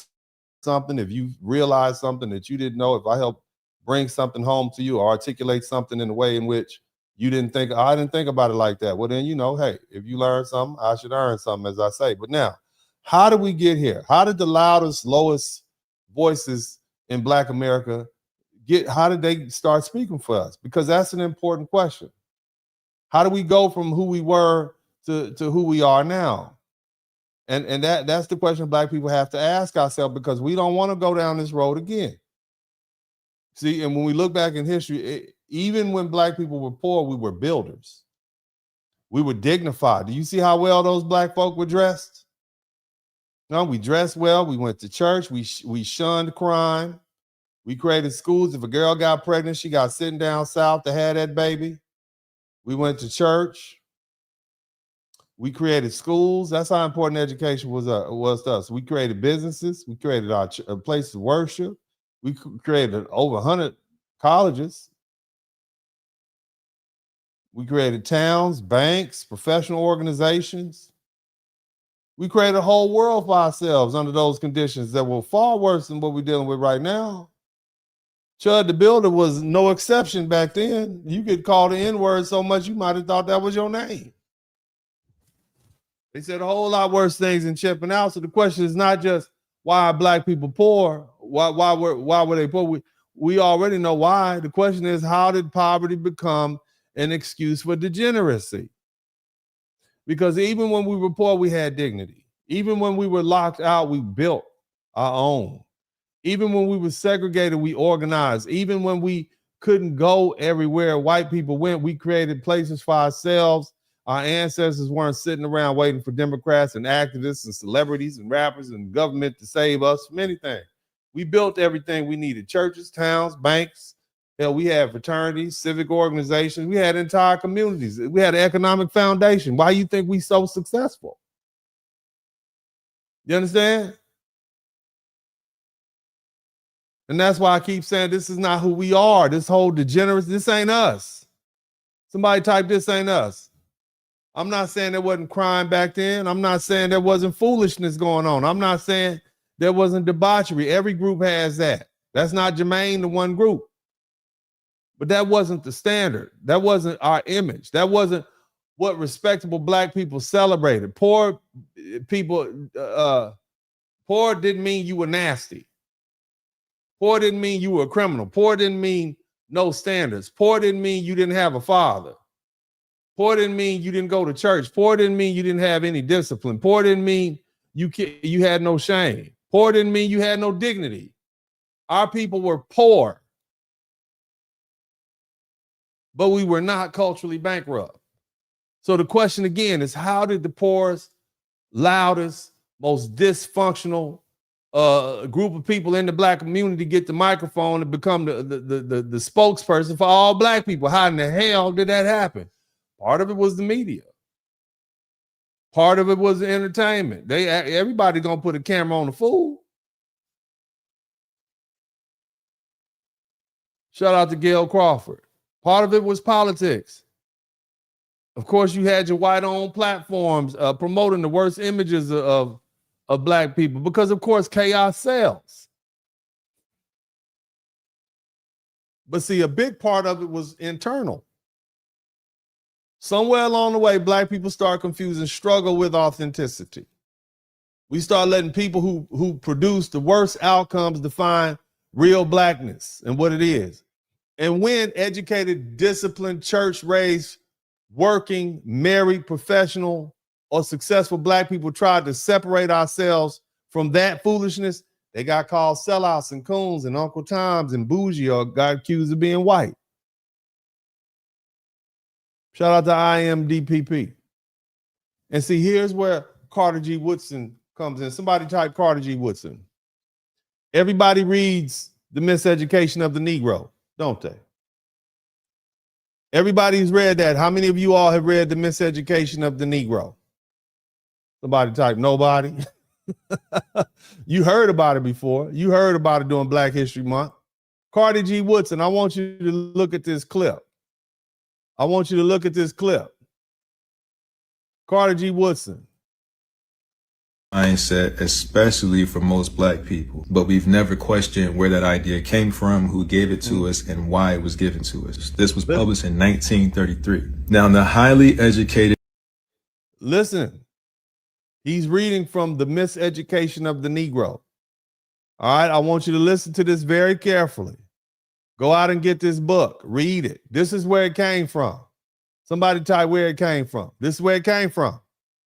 something, if you realize something that you didn't know, if I help bring something home to you or articulate something in a way in which you didn't think, I didn't think about it like that. Well, then, hey, if you learn something, I should earn something, as I say. But now, how did we get here? How did the loudest, lowest voices in Black America how did they start speaking for us? Because that's an important question. How do we go from who we were to who we are now? And that's the question Black people have to ask ourselves, because we don't want to go down this road again. See, and when we look back in history, even when Black people were poor, we were builders. We were dignified. Do you see how well those Black folk were dressed? No, we dressed well. We went to church. We shunned crime. We created schools. If a girl got pregnant, she got sitting down south to have that baby. We went to church. We created schools. That's how important education was to us. We created businesses. We created our places of worship. We created over 100 colleges. We created towns, banks, professional organizations. We created a whole world for ourselves under those conditions that were far worse than what we're dealing with right now. Chud the Builder was no exception back then. You could call the N-word so much you might have thought that was your name. They said a whole lot worse things than chipping out. So the question is not just why are black people poor? Why were they poor? We already know why. The question is, how did poverty become an excuse for degeneracy? Because even when we were poor, we had dignity. Even when we were locked out, we built our own. Even when we were segregated, we organized. Even when we couldn't go everywhere white people went, we created places for ourselves. Our ancestors weren't sitting around waiting for Democrats and activists and celebrities and rappers and government to save us from anything. We built everything we needed: churches, towns, banks. Hell, we had fraternities, civic organizations. We had entire communities. We had an economic foundation. Why do you think we so successful? You understand? And that's why I keep saying this is not who we are. This whole degeneracy, this ain't us. Somebody type, this ain't us. I'm not saying there wasn't crime back then. I'm not saying there wasn't foolishness going on. I'm not saying there wasn't debauchery. Every group has that. That's not germane to one group. But that wasn't the standard. That wasn't our image. That wasn't what respectable black people celebrated. Poor people, poor didn't mean you were nasty. Poor didn't mean you were a criminal. Poor didn't mean no standards. Poor didn't mean you didn't have a father. Poor didn't mean you didn't go to church. Poor didn't mean you didn't have any discipline. Poor didn't mean you had no shame. Poor didn't mean you had no dignity. Our people were poor, but we were not culturally bankrupt. So the question again is, how did the poorest, loudest, most dysfunctional group of people in the black community get the microphone and become the spokesperson for all black people? How in the hell did that happen? Part of it was the media. Part of it was the entertainment. Everybody gonna put a camera on the fool. Shout out to Gail Crawford. Part of it was politics. Of course, you had your white-owned platforms promoting the worst images of black people because, of course, chaos sells. But see, a big part of it was internal. Somewhere along the way, black people start confusing struggle with authenticity. We start letting people who produce the worst outcomes define real blackness and what it is. And when educated, disciplined, church-raised, working, married, professional, or successful black people tried to separate ourselves from that foolishness, they got called sellouts and coons and Uncle Toms and bougie, or got accused of being white. Shout out to IMDPP. And see, here's where Carter G. Woodson comes in. Somebody type Carter G. Woodson. Everybody reads The Miseducation of the Negro, don't they? Everybody's read that. How many of you all have read The Miseducation of the Negro? Somebody type nobody. You heard about it before. You heard about it during Black History Month. Carter G. Woodson, I want you to look at this clip. I want you to look at this clip. Carter G. Woodson. Mindset, especially for most black people, but we've never questioned where that idea came from, who gave it to us, and why it was given to us. This was published in 1933. Now, the highly educated... Listen, he's reading from The Miseducation of the Negro. All right, I want you to listen to this very carefully. Go out and get this book. Read it. This is where it came from. Somebody type where it came from. This is where it came from.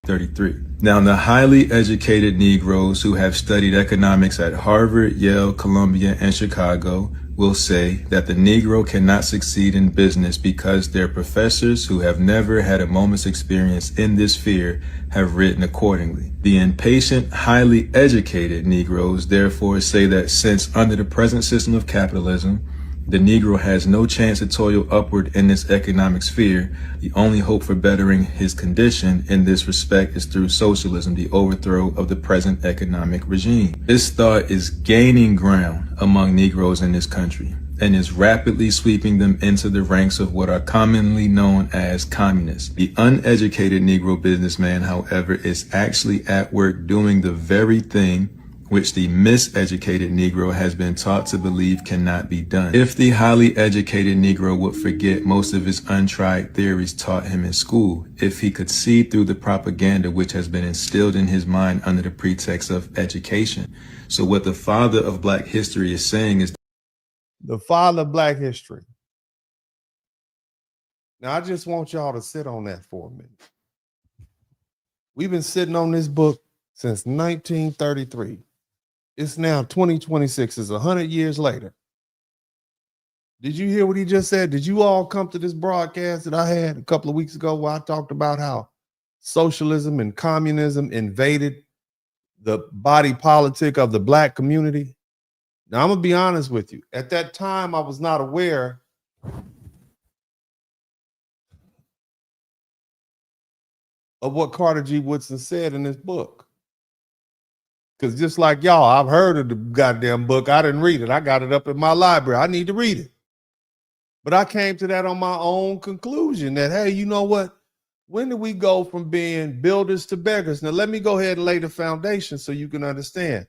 33. Now, the highly educated Negroes who have studied economics at Harvard, Yale, Columbia, and Chicago will say that the Negro cannot succeed in business because their professors who have never had a moment's experience in this sphere have written accordingly. The impatient, highly educated Negroes therefore say that since under the present system of capitalism, the Negro has no chance to toil upward in this economic sphere, the only hope for bettering his condition in this respect is through socialism, the overthrow of the present economic regime. This thought is gaining ground among Negroes in this country and is rapidly sweeping them into the ranks of what are commonly known as communists. The uneducated Negro businessman, however, is actually at work doing the very thing which the miseducated Negro has been taught to believe cannot be done. If the highly educated Negro would forget most of his untried theories taught him in school, if he could see through the propaganda which has been instilled in his mind under the pretext of education. So what the father of Black history is saying is the father of Black history. Now, I just want y'all to sit on that for a minute. We've been sitting on this book since 1933. It's now 2026. It's 100 years later. Did you hear what he just said? Did you all come to this broadcast that I had a couple of weeks ago where I talked about how socialism and communism invaded the body politic of the Black community? Now, I'm going to be honest with you. At that time, I was not aware of what Carter G. Woodson said in this book. Because just like y'all, I've heard of the goddamn book. I didn't read it. I got it up in my library. I need to read it. But I came to that on my own conclusion that, hey, you know what? When did we go from being builders to beggars? Now, let me go ahead and lay the foundation so you can understand.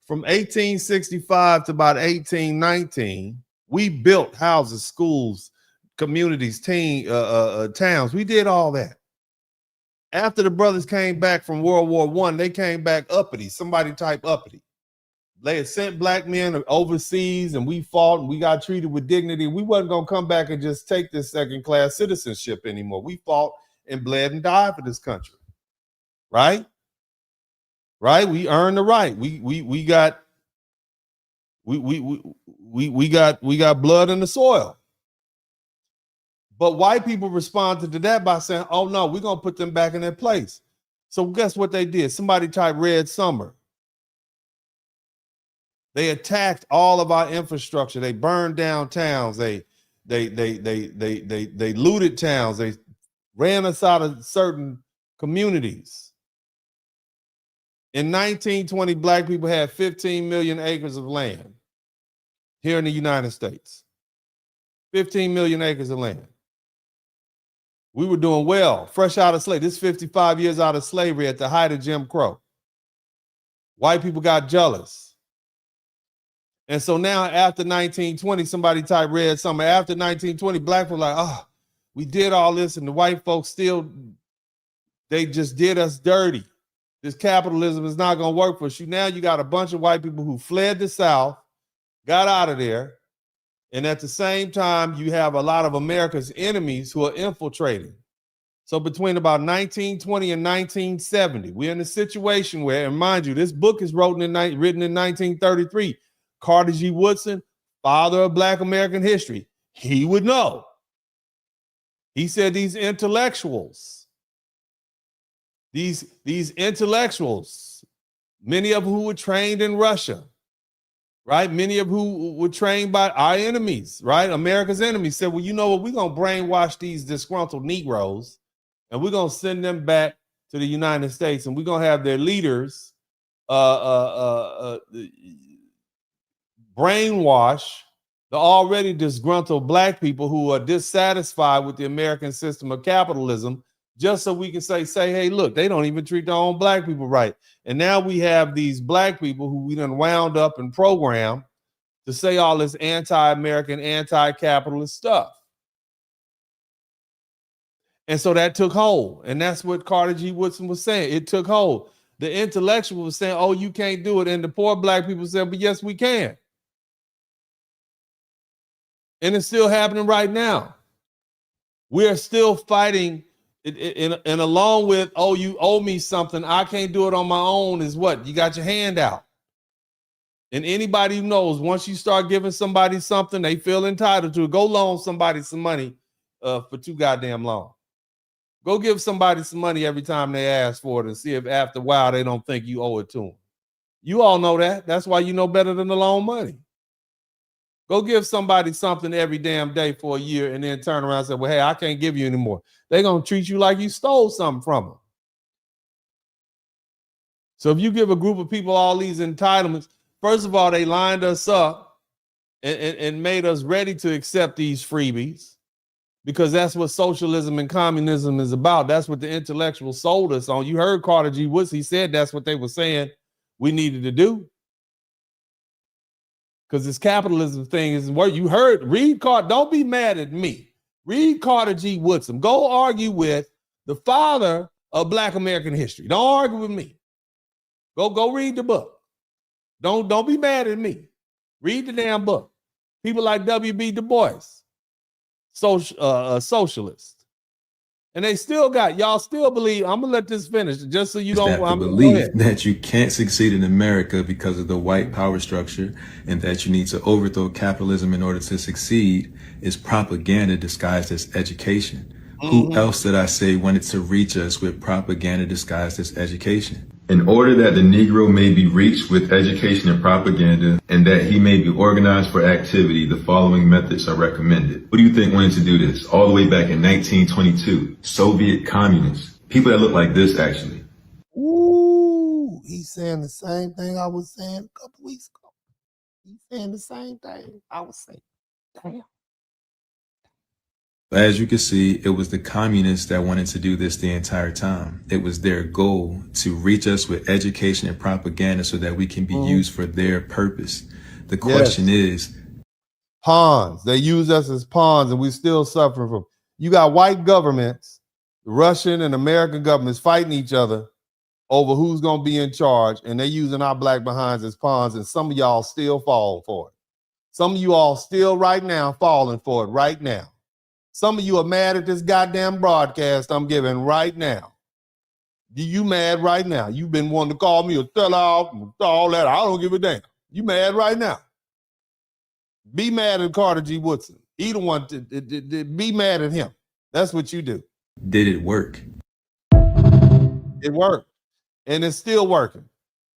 From 1865 to about 1819, we built houses, schools, communities, towns. We did all that. After the brothers came back from World War I, they came back uppity. Somebody type uppity. They had sent Black men overseas and we fought and we got treated with dignity. We wasn't going to come back and just take this second-class citizenship anymore. We fought and bled and died for this country. Right? Right? We earned the right. We got blood in the soil. But white people responded to that by saying, oh, no, we're going to put them back in their place. So guess what they did? Somebody typed Red Summer. They attacked all of our infrastructure. They burned down towns. They looted towns. They ran us out of certain communities. In 1920, Black people had 15 million acres of land here in the United States. 15 million acres of land. We were doing well, fresh out of slavery. This is 55 years out of slavery at the height of Jim Crow. White people got jealous. And so now after 1920, somebody typed Red Summer. After 1920, Black people like, oh, we did all this and the white folks still, they just did us dirty. This capitalism is not going to work for us. Now you got a bunch of white people who fled the South, got out of there. And at the same time, you have a lot of America's enemies who are infiltrating. So between about 1920 and 1970, we're in a situation where, and mind you, this book is written in 1933. Carter G. Woodson, father of Black American history, he would know. He said these intellectuals, these intellectuals, many of who were trained in Russia, right? Many of who were trained by our enemies, right? America's enemies said, well, you know what? We're going to brainwash these disgruntled Negroes and we're going to send them back to the United States and we're going to have their leaders brainwash the already disgruntled Black people who are dissatisfied with the American system of capitalism, just so we can say, hey, look, they don't even treat their own Black people right. And now we have these Black people who we done wound up and programmed to say all this anti-American, anti-capitalist stuff. And so that took hold. And that's what Carter G. Woodson was saying. It took hold. The intellectual was saying, oh, you can't do it. And the poor Black people said, but yes, we can. And it's still happening right now. We are still fighting. And along with, oh, you owe me something, I can't do it on my own, is what? You got your hand out. And anybody who knows, once you start giving somebody something, they feel entitled to it. Go loan somebody some money for too goddamn long. Go give somebody some money every time they ask for it and see if after a while they don't think you owe it to them. You all know that. That's why you know better than to loan money. Go give somebody something every damn day for a year and then turn around and say, well, hey, I can't give you anymore. They're going to treat you like you stole something from them. So if you give a group of people all these entitlements, first of all, they lined us up and made us ready to accept these freebies because that's what socialism and communism is about. That's what the intellectuals sold us on. You heard Carter G. Woodson, he said that's what they were saying we needed to do. because this capitalism thing is where you heard. Read Carter. Don't be mad at me. Read Carter G. Woodson. Go argue with the father of Black American history. Don't argue with me. Go read the book. Don't be mad at me. Read the damn book. People like W.B. Du Bois, socialist. And they still got, y'all still believe, I'm gonna let this finish just so you don't. That the belief that you can't succeed in America because of the white power structure and that you need to overthrow capitalism in order to succeed is propaganda disguised as education. Who else did I say wanted to reach us with propaganda disguised as education? In order that the Negro may be reached with education and propaganda, and that he may be organized for activity, the following methods are recommended. Who do you think wanted to do this? All the way back in 1922, Soviet communists. People that look like this, actually. Ooh, he's saying the same thing I was saying a couple weeks ago. He's saying the same thing I was saying. Damn. As you can see, it was the communists that wanted to do this the entire time. It was their goal to reach us with education and propaganda so that we can be used for their purpose. The question is, pawns. They use us as pawns, and we still suffering from. You got white governments, the Russian and American governments fighting each other over who's going to be in charge, and they're using our black behinds as pawns, and some of y'all still fall for it. Some of you all still right now falling for it right now. Some of you are mad at this goddamn broadcast I'm giving right now. You mad right now. You've been wanting to call me a sellout and all that. I don't give a damn. You mad right now. Be mad at Carter G. Woodson. He the one to be mad at him. That's what you do. Did it work? It worked. And it's still working.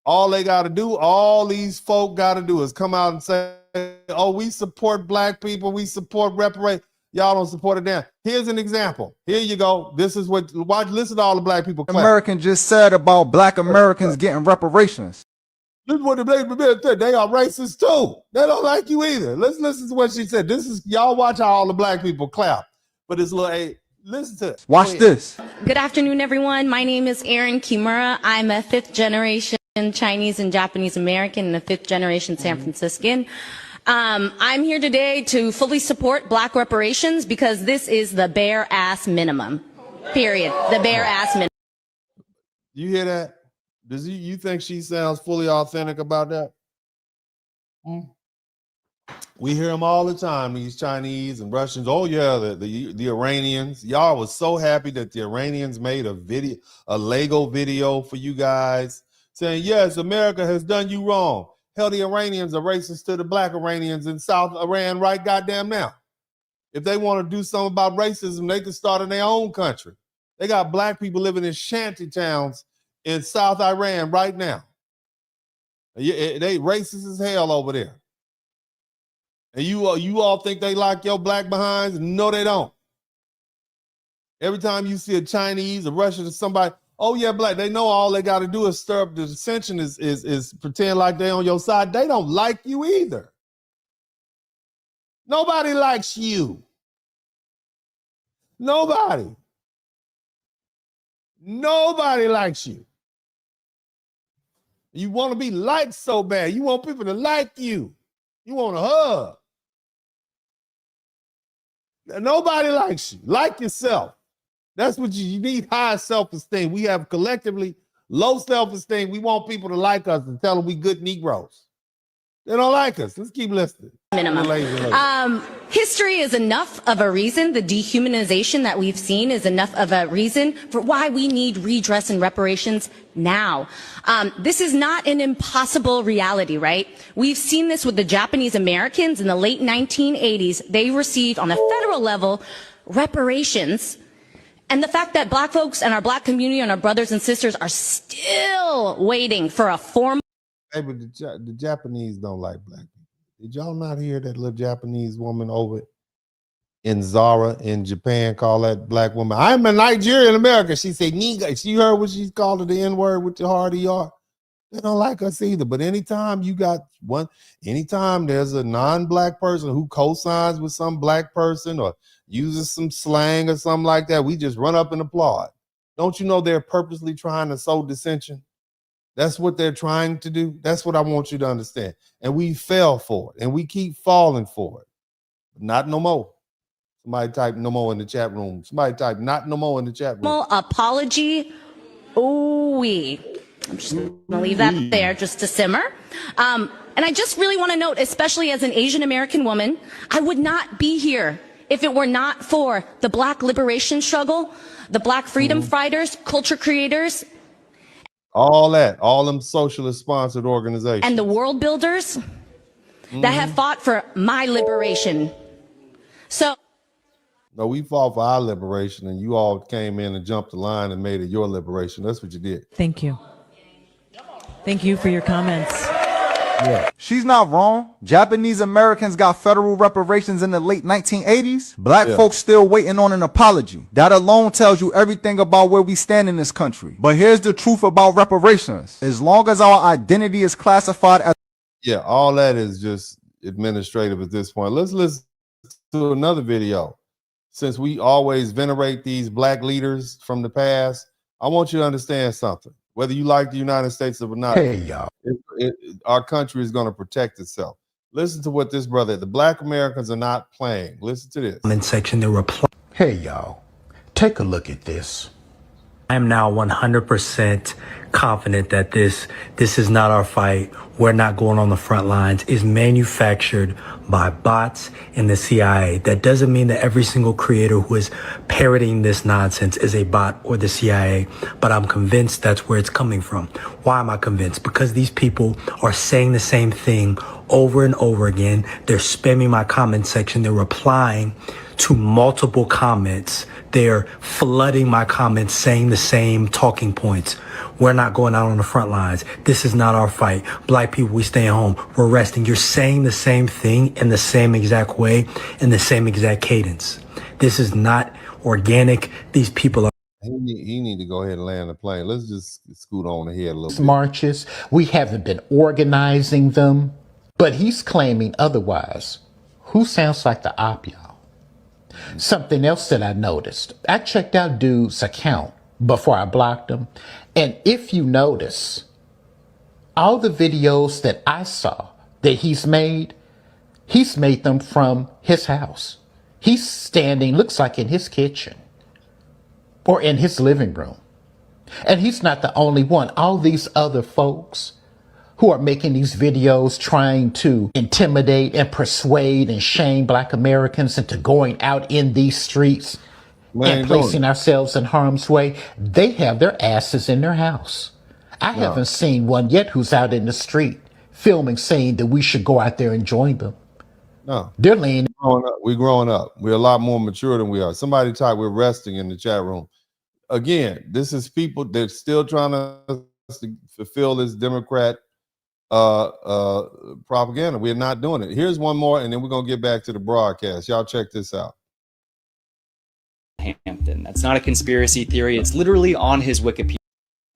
All they got to do, all these folk got to do is come out and say, oh, we support black people. We support reparations. Y'all don't support it down. Here's an example. Here you go. This is what, watch, listen to all the black people clap. American just said about black Americans getting reparations. Listen to what the black people said. They are racist too. They don't like you either. Let's listen to what she said. This is, y'all watch how all the black people clap. But it's little, hey, listen to it. Watch this. Good afternoon, everyone. My name is Erin Kimura. I'm a 5th generation Chinese and Japanese American and a 5th generation San Franciscan. I'm here today to fully support black reparations because this is the bare ass minimum. Period. The bare ass minimum. You hear that? Does you think she sounds fully authentic about that? We hear them all the time, these Chinese and Russians. Oh yeah, the Iranians. Y'all was so happy that the Iranians made a Lego video for you guys saying, yes, America has done you wrong. Hell, the Iranians are racist to the black Iranians in South Iran right goddamn now. If they want to do something about racism, they can start in their own country. They got black people living in shanty towns in South Iran right now. They racist as hell over there. And you all think they like your black behinds? No, they don't. Every time you see a Chinese, a Russian, or somebody, oh yeah, black, they know all they got to do is stir up the dissension, is pretend like they on your side. They don't like you either. Nobody likes you. Nobody. Nobody likes you. You want to be liked so bad. You want people to like you. You want a hug. Nobody likes you. Like yourself. That's what you need, high self-esteem. We have collectively low self-esteem. We want people to like us and tell them we good Negroes. They don't like us. Let's keep listening. Minimum. History is enough of a reason. The dehumanization that we've seen is enough of a reason for why we need redress and reparations now. This is not an impossible reality, right? We've seen this with the Japanese Americans in the late 1980s. They received on a federal level reparations. And the fact that black folks and our black community and our brothers and sisters are still waiting for a formal. Hey, but the Japanese don't like black people. Did y'all not hear that little Japanese woman over in Zara in Japan call that black woman? I'm a Nigerian American. She said, Niga. She heard what she called her, the N-word with the hard ER. They don't like us either. But anytime there's a non-black person who co-signs with some black person or uses some slang or something like that, we just run up and applaud. Don't you know they're purposely trying to sow dissension? That's what they're trying to do. That's what I want you to understand. And we fell for it, and we keep falling for it. Not no more. Somebody type no more in the chat room. Somebody type not no more in the chat room. Apology. Ooh-wee. I'm just going to leave that there just to simmer. And I just really want to note, especially as an Asian American woman, I would not be here if it were not for the Black liberation struggle, the Black freedom fighters, culture creators, all them socialist sponsored organizations, and the world builders that have fought for my liberation. So no, we fought for our liberation, and you all came in and jumped the line and made it your liberation. That's what you did. Thank you. Thank you for your comments. Yeah. She's not wrong. Japanese Americans got federal reparations in the late 1980s. Black folks still waiting on an apology. That alone tells you everything about where we stand in this country. But here's the truth about reparations. As long as our identity is classified as... Yeah, all that is just administrative at this point. Let's listen to another video. Since we always venerate these black leaders from the past, I want you to understand something. Whether you like the United States or not, Hey, y'all. Our country is going to protect itself. Listen to what this brother, the Black Americans are not playing. Listen to this. Comment section, they reply. Hey, y'all. Take a look at this. I am now 100% confident that this is not our fight. We're not going on the front lines. Is manufactured by bots in the CIA. That doesn't mean that every single creator who is parroting this nonsense is a bot or the CIA, but I'm convinced that's where it's coming from. Why am I convinced? Because these people are saying the same thing over and over again. They're spamming my comment section. They're replying to multiple comments. They're flooding my comments saying the same talking points. We're not going out on the front lines. This is not our fight. Black people, we stay home. We're resting. You're saying the same thing in the same exact way, in the same exact cadence. This is not organic. These people are... He need to go ahead and land the plane. Let's just scoot on ahead a little bit. Marches, we haven't been organizing them, but he's claiming otherwise. Who sounds like the op, y'all? Something else that I noticed. I checked out dude's account before I blocked him. And if you notice, all the videos that I saw that he's made them from his house. He's standing, looks like in his kitchen or in his living room. And he's not the only one. All these other folks who are making these videos trying to intimidate and persuade and shame Black Americans into going out in these streets and placing ourselves in harm's way, they have their asses in their house. I haven't seen one yet who's out in the street filming saying that we should go out there and join them. No. They're laying. We're growing up. We're a lot more mature than we are. Somebody type, we're resting in the chat room. Again, this is people that still trying to fulfill this Democrat propaganda. We're not doing it. Here's one more, and then we're gonna get back to the broadcast. Y'all check this out. Hampton. That's not a conspiracy theory. It's literally on his Wikipedia.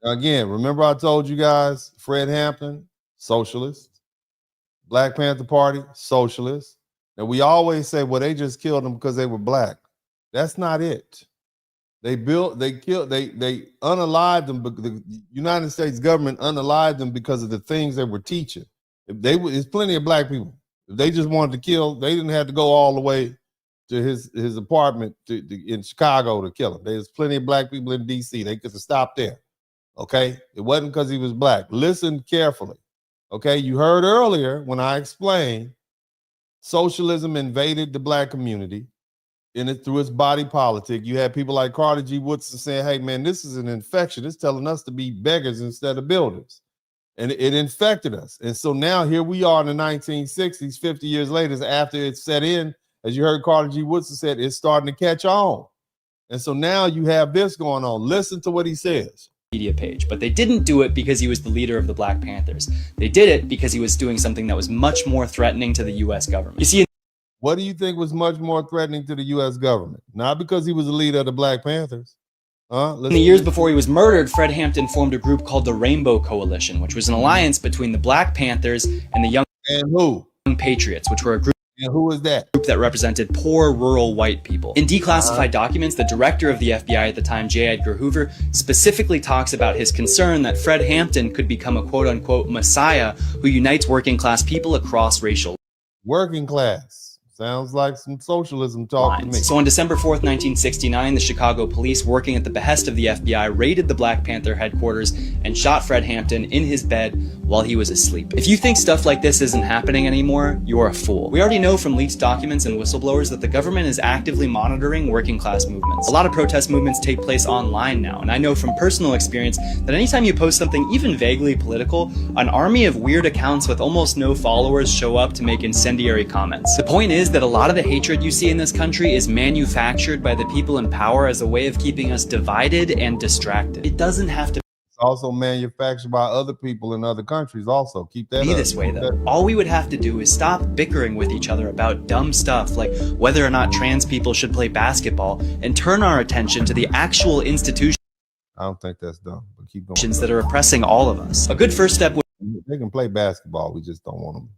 Again, remember I told you guys, Fred Hampton, socialist. Black Panther Party, socialist. And we always say, well, they just killed them because they were black. That's not it. They unalived them. The United States government unalived them because of the things they were teaching. There's plenty of black people. If they just wanted to kill, they didn't have to go all the way to his apartment in Chicago to kill him. There's plenty of black people in DC. They could have stopped there. Okay? It wasn't because he was black. Listen carefully. Okay? You heard earlier when I explained socialism invaded the black community through its body politic. You had people like Carter G. Woodson saying, hey, man, this is an infection. It's telling us to be beggars instead of builders. And it infected us. And so now here we are in the 1960s, 50 years later, after it set in, as you heard Carter G. Woodson said, it's starting to catch on. And so now you have this going on. Listen to what he says. Media page, but they didn't do it because he was the leader of the Black Panthers. They did it because he was doing something that was much more threatening to the U.S. government. You see, what do you think was much more threatening to the U.S. government? Not because he was the leader of the Black Panthers. In the years before he was murdered, Fred Hampton formed a group called the Rainbow Coalition, which was an alliance between the Black Panthers and the Young and who? Patriots, which were a group. And who is that? Group that represented poor rural white people. In declassified documents, the director of the FBI at the time, J. Edgar Hoover, specifically talks about his concern that Fred Hampton could become a quote-unquote messiah who unites working class people across racial working class. Sounds like some socialism talk to me. So on December 4th, 1969, the Chicago police, working at the behest of the FBI, raided the Black Panther headquarters and shot Fred Hampton in his bed while he was asleep. If you think stuff like this isn't happening anymore, you're a fool. We already know from leaked documents and whistleblowers that the government is actively monitoring working class movements. A lot of protest movements take place online now, and I know from personal experience that anytime you post something even vaguely political, an army of weird accounts with almost no followers show up to make incendiary comments. The point is that a lot of the hatred you see in this country is manufactured by the people in power as a way of keeping us divided and distracted. It doesn't have to It's also manufactured by other people in other countries also. Keep that be up. this way though. All we would have to do is stop bickering with each other about dumb stuff like whether or not trans people should play basketball and turn our attention to the actual institutions I don't think that's dumb, but keep going. that are oppressing all of us. A good first step would They can play basketball. We just don't want them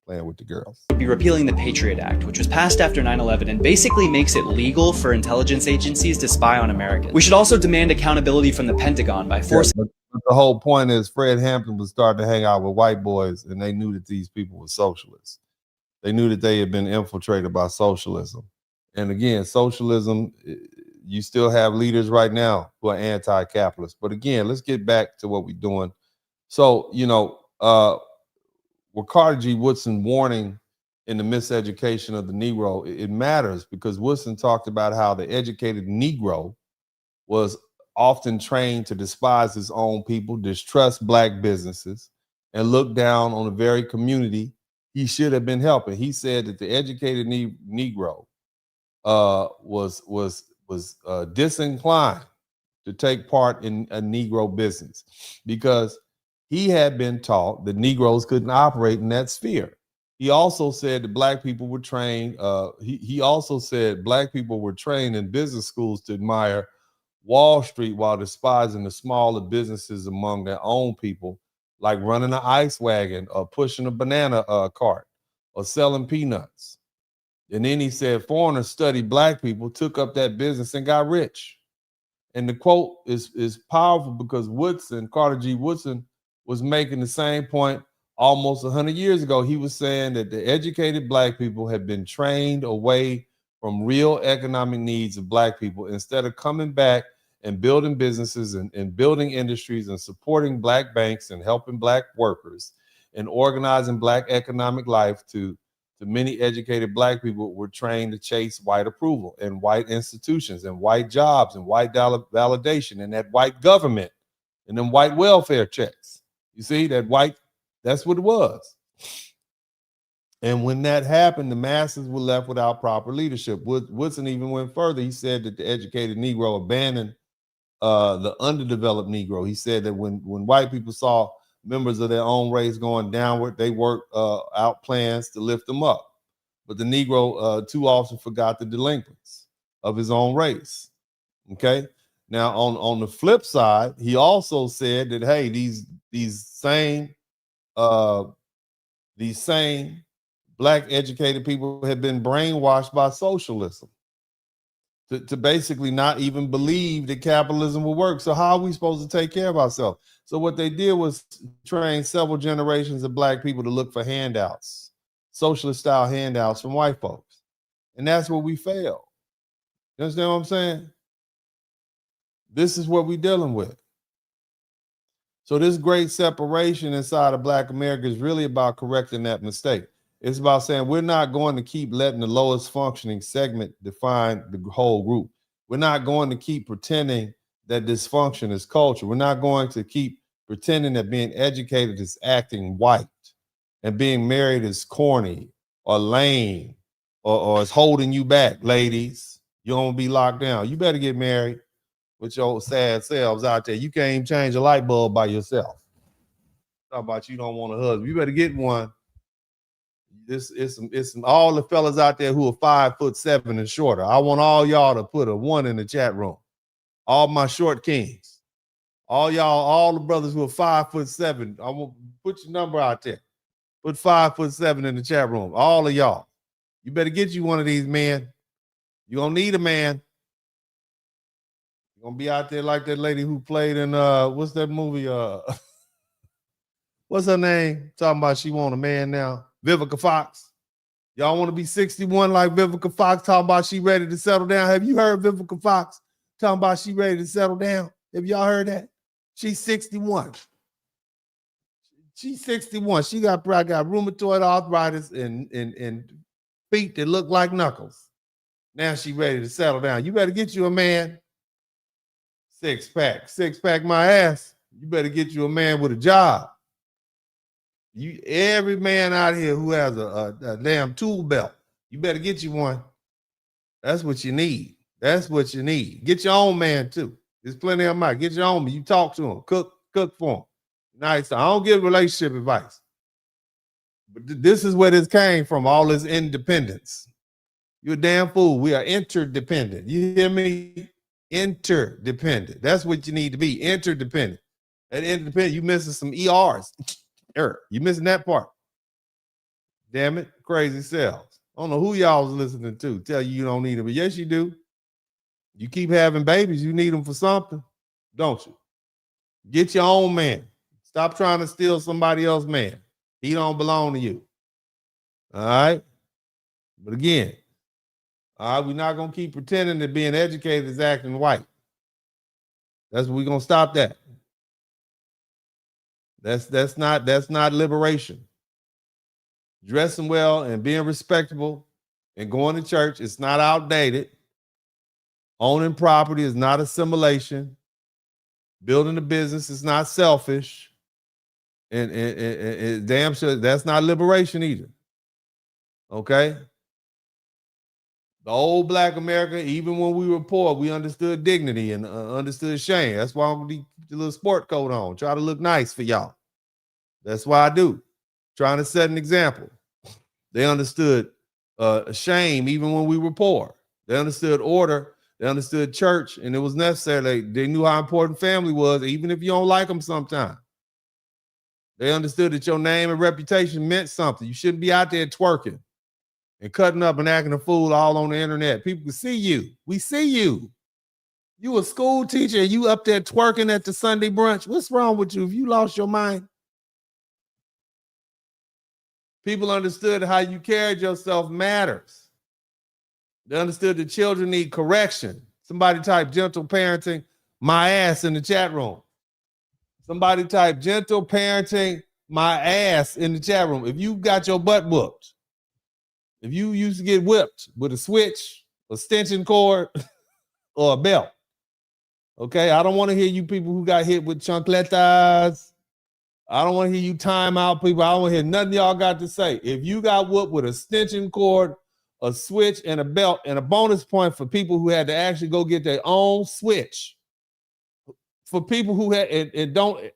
playing with the girls. be repealing the Patriot Act, which was passed after 9/11 and basically makes it legal for intelligence agencies to spy on Americans. We should also demand accountability from the Pentagon by forcing But the whole point is Fred Hampton was starting to hang out with white boys, and they knew that these people were socialists. They knew that they had been infiltrated by socialism. And again, socialism, you still have leaders right now who are anti-capitalist. But again, let's get back to what we're doing. So, with Carter G. Woodson warning in the miseducation of the Negro, it matters because Woodson talked about how the educated Negro was often trained to despise his own people, distrust black businesses, and look down on the very community he should have been helping. He said that the educated Negro was disinclined to take part in a Negro business because he had been taught that Negroes couldn't operate in that sphere. He also said that black people were trained. He also said black people were trained in business schools to admire Wall Street while despising the smaller businesses among their own people, like running an ice wagon or pushing a banana cart or selling peanuts. And then he said foreigners studied black people, took up that business, and got rich. And the quote is powerful because Carter G. Woodson, was making the same point almost 100 years ago. He was saying that the educated black people had been trained away from real economic needs of black people instead of coming back and building businesses and building industries and supporting black banks and helping black workers and organizing black economic life to many educated black people were trained to chase white approval and white institutions and white jobs and white validation and that white government and them white welfare checks. You see, that's what it was. And when that happened, the masses were left without proper leadership. Woodson even went further. He said that the educated Negro abandoned the underdeveloped Negro. He said that when white people saw members of their own race going downward, they worked out plans to lift them up. But the Negro too often forgot the delinquents of his own race. Okay. Now, on the flip side, he also said that, hey, these same black educated people have been brainwashed by socialism to basically not even believe that capitalism will work. So how are we supposed to take care of ourselves? So what they did was train several generations of black people to look for handouts, socialist style handouts from white folks. And that's where we failed. You understand what I'm saying? This is what we're dealing with. So this great separation inside of Black America is really about correcting that mistake. It's about saying we're not going to keep letting the lowest functioning segment define the whole group. We're not going to keep pretending that dysfunction is culture. We're not going to keep pretending that being educated is acting white and being married is corny or lame or is holding you back, ladies. You don't be locked down. You better get married with your sad selves out there. You can't even change a light bulb by yourself. Talk about you don't want a husband. You better get one. It's all the fellas out there who are 5'7" and shorter. I want all y'all to put a 1 in the chat room. All my short kings. All y'all, all the brothers who are 5'7". I want put your number out there. Put 5'7" in the chat room. All of y'all. You better get you one of these men. You're going to need a man. You're going to be out there like that lady who played in, what's that movie? What's her name? Talking about she want a man now. Vivica Fox. Y'all want to be 61 like Vivica Fox, talking about she ready to settle down. Have you heard Vivica Fox talking about she ready to settle down? Have y'all heard that? She's 61. She's 61. She probably got rheumatoid arthritis and feet that look like knuckles. Now she ready to settle down. You better get you a man. Six pack my ass. You better get you a man with a job. Every man out here who has a damn tool belt, you better get you one. That's what you need. That's what you need. Get your own man too. There's plenty of them out. Get your own man. You talk to him. Cook for him. Nice. I don't give relationship advice. But this is where this came from, all this independence. You're a damn fool. We are interdependent. You hear me? Interdependent. That's what you need to be. Interdependent. And independent, you missing some ERs. You missing that part. Damn it. Crazy selves. I don't know who y'all was listening to tell you don't need them, but yes, you do. You keep having babies, you need them for something, don't you? Get your own man. Stop trying to steal somebody else's man. He don't belong to you. All right? But again, all right, we're not going to keep pretending that being educated is acting white. That's what we're going to stop that. That's not liberation. Dressing well and being respectable and going to church, it's not outdated. Owning property is not assimilation. Building a business is not selfish. And damn sure that's not liberation either. Okay? The old Black America, even when we were poor, we understood dignity and understood shame. That's why I'm going to keep the little sport coat on. Try to look nice for y'all. That's why I do. Trying to set an example. They understood shame even when we were poor. They understood order. They understood church, and it was necessary. They knew how important family was, even if you don't like them sometimes. They understood that your name and reputation meant something. You shouldn't be out there twerking and cutting up and acting a fool all on the internet. People can see you. We see you. You a school teacher and you up there twerking at the Sunday brunch. What's wrong with you? If you lost your mind? People understood how you carried yourself matters. They understood that children need correction. Somebody type gentle parenting, my ass in the chat room. Somebody type gentle parenting, my ass in the chat room. If you got your butt whooped, if you used to get whipped with a switch, a extension cord, or a belt, okay? I don't want to hear you people who got hit with chancletas. I don't want to hear you time out people. I don't want to hear nothing y'all got to say. If you got whooped with a extension cord, a switch, and a belt, and a bonus point for people who had to actually go get their own switch. For people who had, and don't,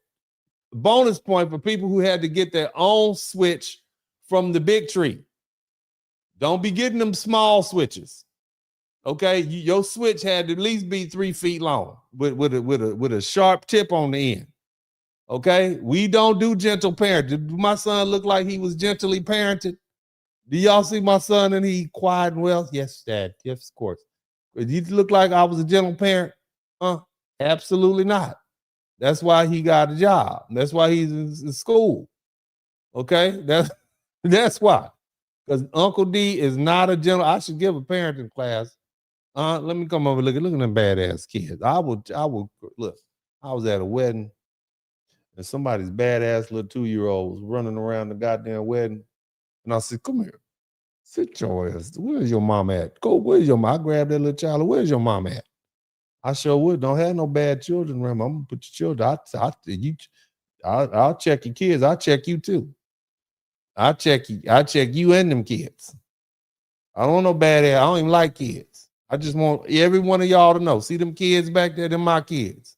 bonus point for people who had to get their own switch from the big tree. Don't be getting them small switches. Okay, your switch had to at least be 3 feet long with a sharp tip on the end. Okay, we don't do gentle parenting. Did my son look like he was gently parented? Do y'all see my son and he quiet and well? Yes, Dad. Yes, of course. Did he look like I was a gentle parent? Absolutely not. That's why he got a job. That's why he's in school. Okay, that's why. Because Uncle D is not a gentle. I should give a parenting class. Let me come over and look at them badass kids. I would look. I was at a wedding and somebody's badass little 2-year-old was running around the goddamn wedding. And I said, come here. Sit your ass. Where's your mom at? Go, where's your mom? I grabbed that little child. Where's your mom at? I sure would. Don't have no bad children around. I'm gonna put your children. I'll check your kids. I'll check you too. I'll check you and them kids. I don't want no bad ass. I don't even like kids. I just want every one of y'all to know. See them kids back there? They're my kids.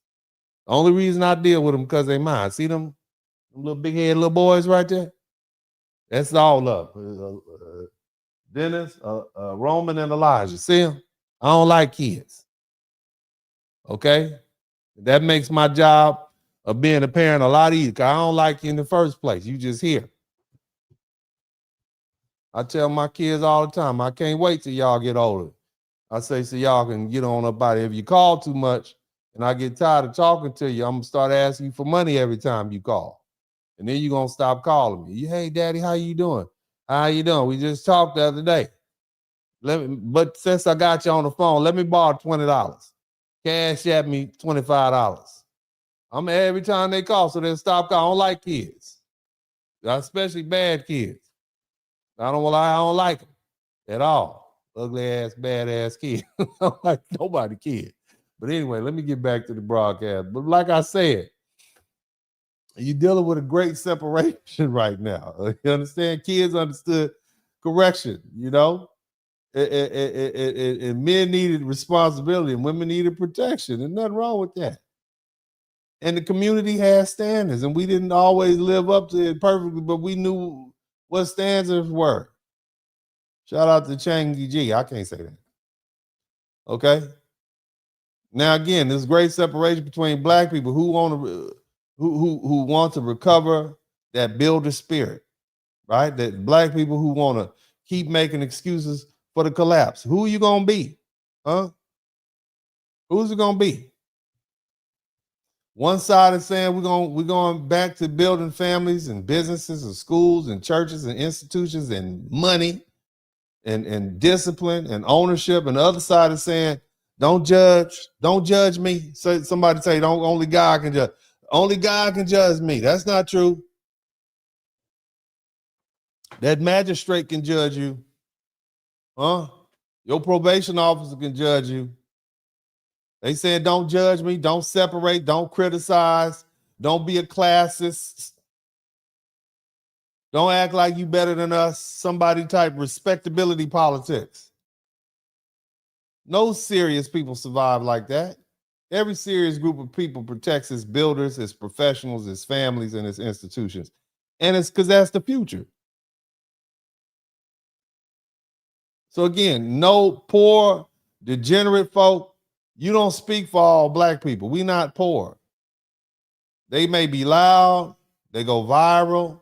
The only reason I deal with them because they mine. See them little big head little boys right there? That's all up. Dennis, Roman, and Elijah. See them? I don't like kids. Okay? That makes my job of being a parent a lot easier because I don't like you in the first place. You just here. I tell my kids all the time, I can't wait till y'all get older. I say, so y'all can get on up out of it. If you call too much and I get tired of talking to you, I'm going to start asking you for money every time you call. And then you're going to stop calling me. Hey, Daddy, how you doing? How you doing? We just talked the other day. But since I got you on the phone, let me borrow $20. Cash at me $25. I'm every time they call, so they'll stop calling. I don't like kids, especially bad kids. I don't like them at all. Ugly ass, bad ass kid. I don't like nobody kid. But anyway, let me get back to the broadcast. But like I said, you're dealing with a great separation right now. You understand? Kids understood correction, you know? And men needed responsibility and women needed protection. There's nothing wrong with that. And the community has standards, and we didn't always live up to it perfectly, but we knew what standards were. Shout out to Changi G. I can't say that. Okay. Now again, there's great separation between black people who want to recover that builder spirit, right? That black people who want to keep making excuses for the collapse. Who are you gonna be? Huh? Who's it gonna be? One side is saying we're going back to building families and businesses and schools and churches and institutions and money and discipline and ownership. And the other side is saying, don't judge me. So somebody say, only God can judge. Only God can judge me. That's not true. That magistrate can judge you. Huh? Your probation officer can judge you. They said, don't judge me, don't separate, don't criticize, don't be a classist. Don't act like you better than us. Somebody type respectability politics. No serious people survive like that. Every serious group of people protects its builders, its professionals, its families, and its institutions. And it's because that's the future. So again, no poor, degenerate folk. You don't speak for all black people. We not poor. They may be loud. They go viral.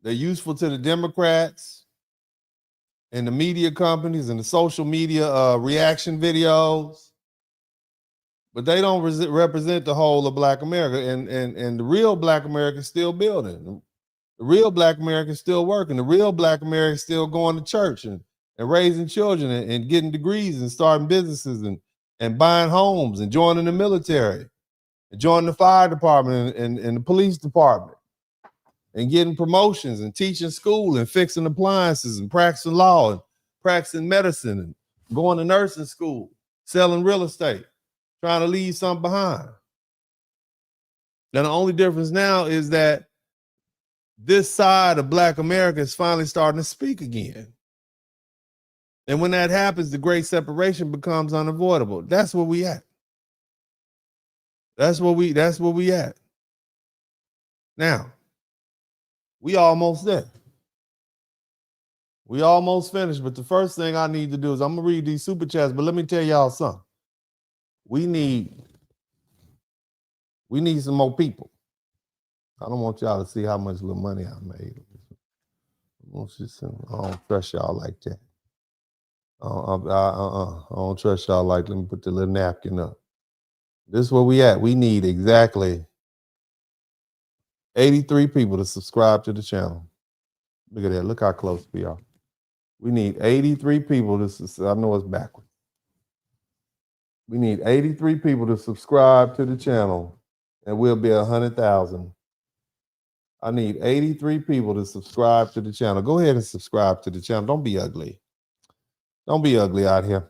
They're useful to the Democrats and the media companies and the social media reaction videos. But they don't represent the whole of Black America. And the real Black America is still building. The real Black America is still working. The real Black America is still going to church and raising children and getting degrees and starting businesses and buying homes and joining the military and joining the fire department and the police department and getting promotions and teaching school and fixing appliances and practicing law and practicing medicine and going to nursing school, selling real estate, trying to leave something behind. And the only difference now is that this side of Black America is finally starting to speak again. And when that happens, the great separation becomes unavoidable. That's where we at. That's where we at. Now, we almost there. We almost finished, but the first thing I need to do is I'm gonna read these super chats, but let me tell y'all something. We need some more people. I don't want y'all to see how much little money I made. I don't trust y'all like that. I don't trust y'all like, let me put the little napkin up. This is where we at. We need exactly 83 people to subscribe to the channel. Look at that. Look how close we are. We need 83 people to, I know it's backwards. We need 83 people to subscribe to the channel and we'll be 100,000. I need 83 people to subscribe to the channel. Go ahead and subscribe to the channel. Don't be ugly. Don't be ugly out here.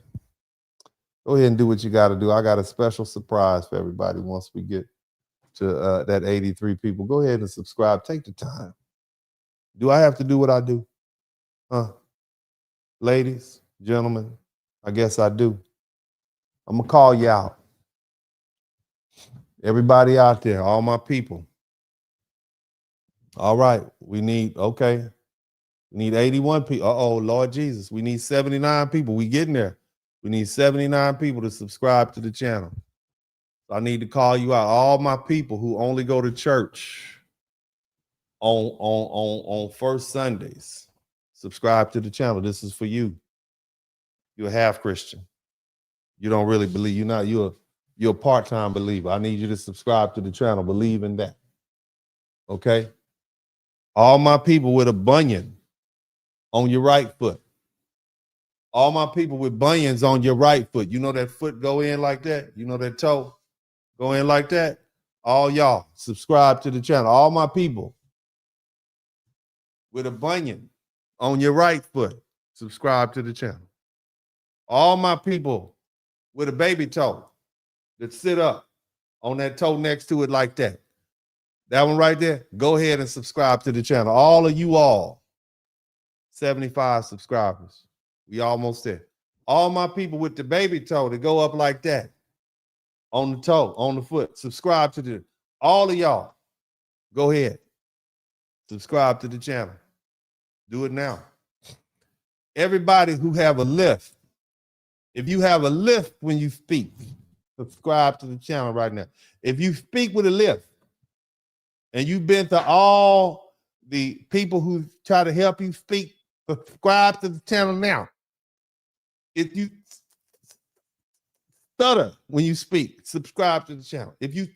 Go ahead and do what you got to do. I got a special surprise for everybody once we get to that 83 people. Go ahead and subscribe. Take the time. Do I have to do what I do? Ladies, gentlemen, I guess I do. I'm going to call you out. Everybody out there, all my people. All right, we need 81 people. Uh-oh, Lord Jesus, we need 79 people. We getting there. We need 79 people to subscribe to the channel. So I need to call you out. All my people who only go to church on first Sundays. Subscribe to the channel. This is for you. You're a half Christian. You don't really believe. You're a part-time believer. I need you to subscribe to the channel. Believe in that. Okay? All my people with a bunion on your right foot. All my people with bunions on your right foot. You know that foot go in like that? You know that toe go in like that? All y'all, subscribe to the channel. All my people with a bunion on your right foot, subscribe to the channel. All my people with a baby toe that sit up on that toe next to it like that. That one right there, go ahead and subscribe to the channel. All of you all, 75 subscribers. We almost there. All my people with the baby toe that go up like that, on the toe, on the foot, subscribe to the, all of y'all, go ahead. Subscribe to the channel. Do it now. Everybody who have a lift, if you have a lift when you speak, subscribe to the channel right now. If you speak with a lift and you've been to all the people who try to help you speak, subscribe to the channel now. If you stutter when you speak, subscribe to the channel. If you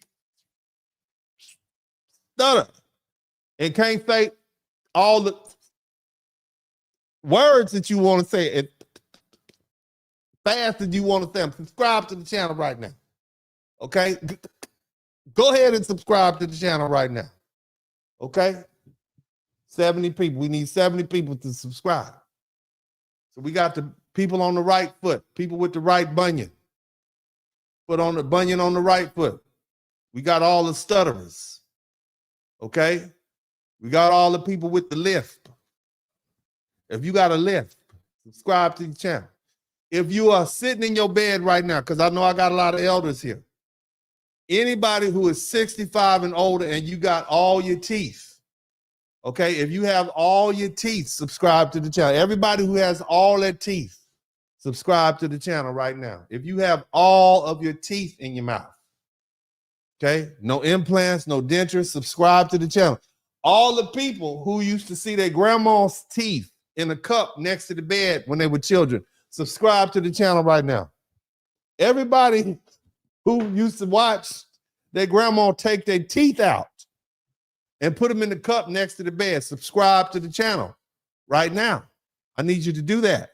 stutter and can't say all the words that you want to say as fast as you want to say them, subscribe to the channel right now. Okay? Go ahead and subscribe to the channel right now. Okay? 70 people. We need 70 people to subscribe. So we got the people on the right foot, people with the right bunion. Put on the bunion on the right foot. We got all the stutterers. Okay? We got all the people with the lift. If you got a lift, subscribe to the channel. If you are sitting in your bed right now, because I know I got a lot of elders here. Anybody who is 65 and older and you got all your teeth, okay? If you have all your teeth, subscribe to the channel. Everybody who has all their teeth, subscribe to the channel right now. If you have all of your teeth in your mouth, okay? No implants, no dentures, subscribe to the channel. All the people who used to see their grandma's teeth in a cup next to the bed when they were children, subscribe to the channel right now. Everybody who used to watch their grandma take their teeth out and put them in the cup next to the bed, subscribe to the channel right now. I need you to do that.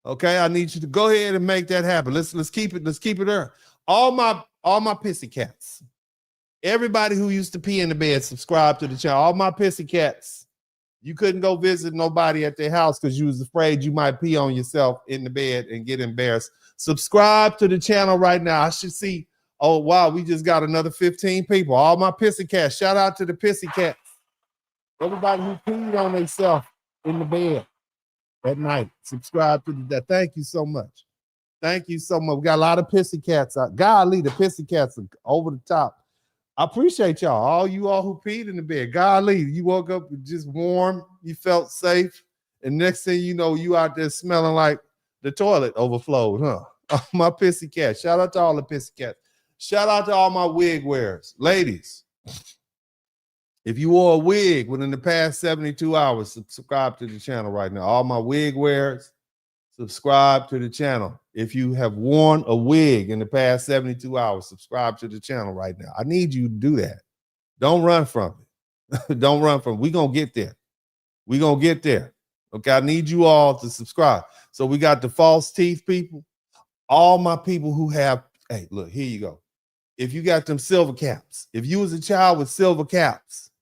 Okay, I need you to go ahead and make that happen. Let's keep it there. All my pissy cats. Everybody who used to pee in the bed, subscribe to the channel. All my pissy cats. You couldn't go visit nobody at their house because you was afraid you might pee on yourself in the bed and get embarrassed. Subscribe to the channel right now. I should see, oh, wow, we just got another 15 people. All my pissy cats. Shout out to the pissy cats. Everybody who peed on themselves in the bed at night. Subscribe to that. Thank you so much. Thank you so much. We got a lot of pissy cats out. Golly, the pissy cats are over the top. I appreciate y'all. All you all who peed in the bed. Golly, you woke up just warm. You felt safe. And next thing you know, you out there smelling like the toilet overflowed, huh? Oh, my pissy cat. Shout out to all the pissy cats. Shout out to all my wig wearers. Ladies, if you wore a wig within the past 72 hours, subscribe to the channel right now. All my wig wearers, subscribe to the channel. If you have worn a wig in the past 72 hours, subscribe to the channel right now. I need you to do that. Don't run from it. Don't run from it. We're going to get there. We're going to get there. Okay, I need you all to subscribe. So we got the false teeth people. All my people who have, hey, look, here you go. If you got them silver caps, if you was a child with silver caps,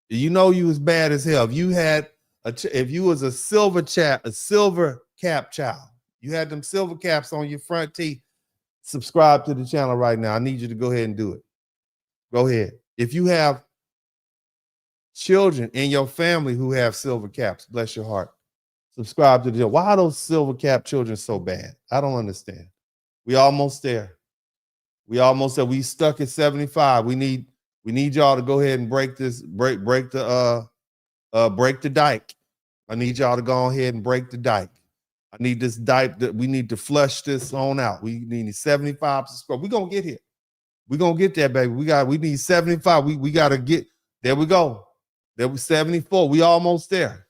you know you was bad as hell. If you had if you was a silver cap child, you had them silver caps on your front teeth, subscribe to the channel right now. I need you to go ahead and do it. Go ahead. If you have children in your family who have silver caps, bless your heart, subscribe to the channel. Why are those silver cap children so bad? I don't understand. We almost there. We almost there. We stuck at 75. We need y'all to go ahead and break the dike. I need y'all to go ahead and break the dike. I need this dike that we need to flush this on out. We need 75 subscribers. We're gonna get here. We're gonna get there, baby. We need 75. We gotta get there. We go. There was 74. We almost there.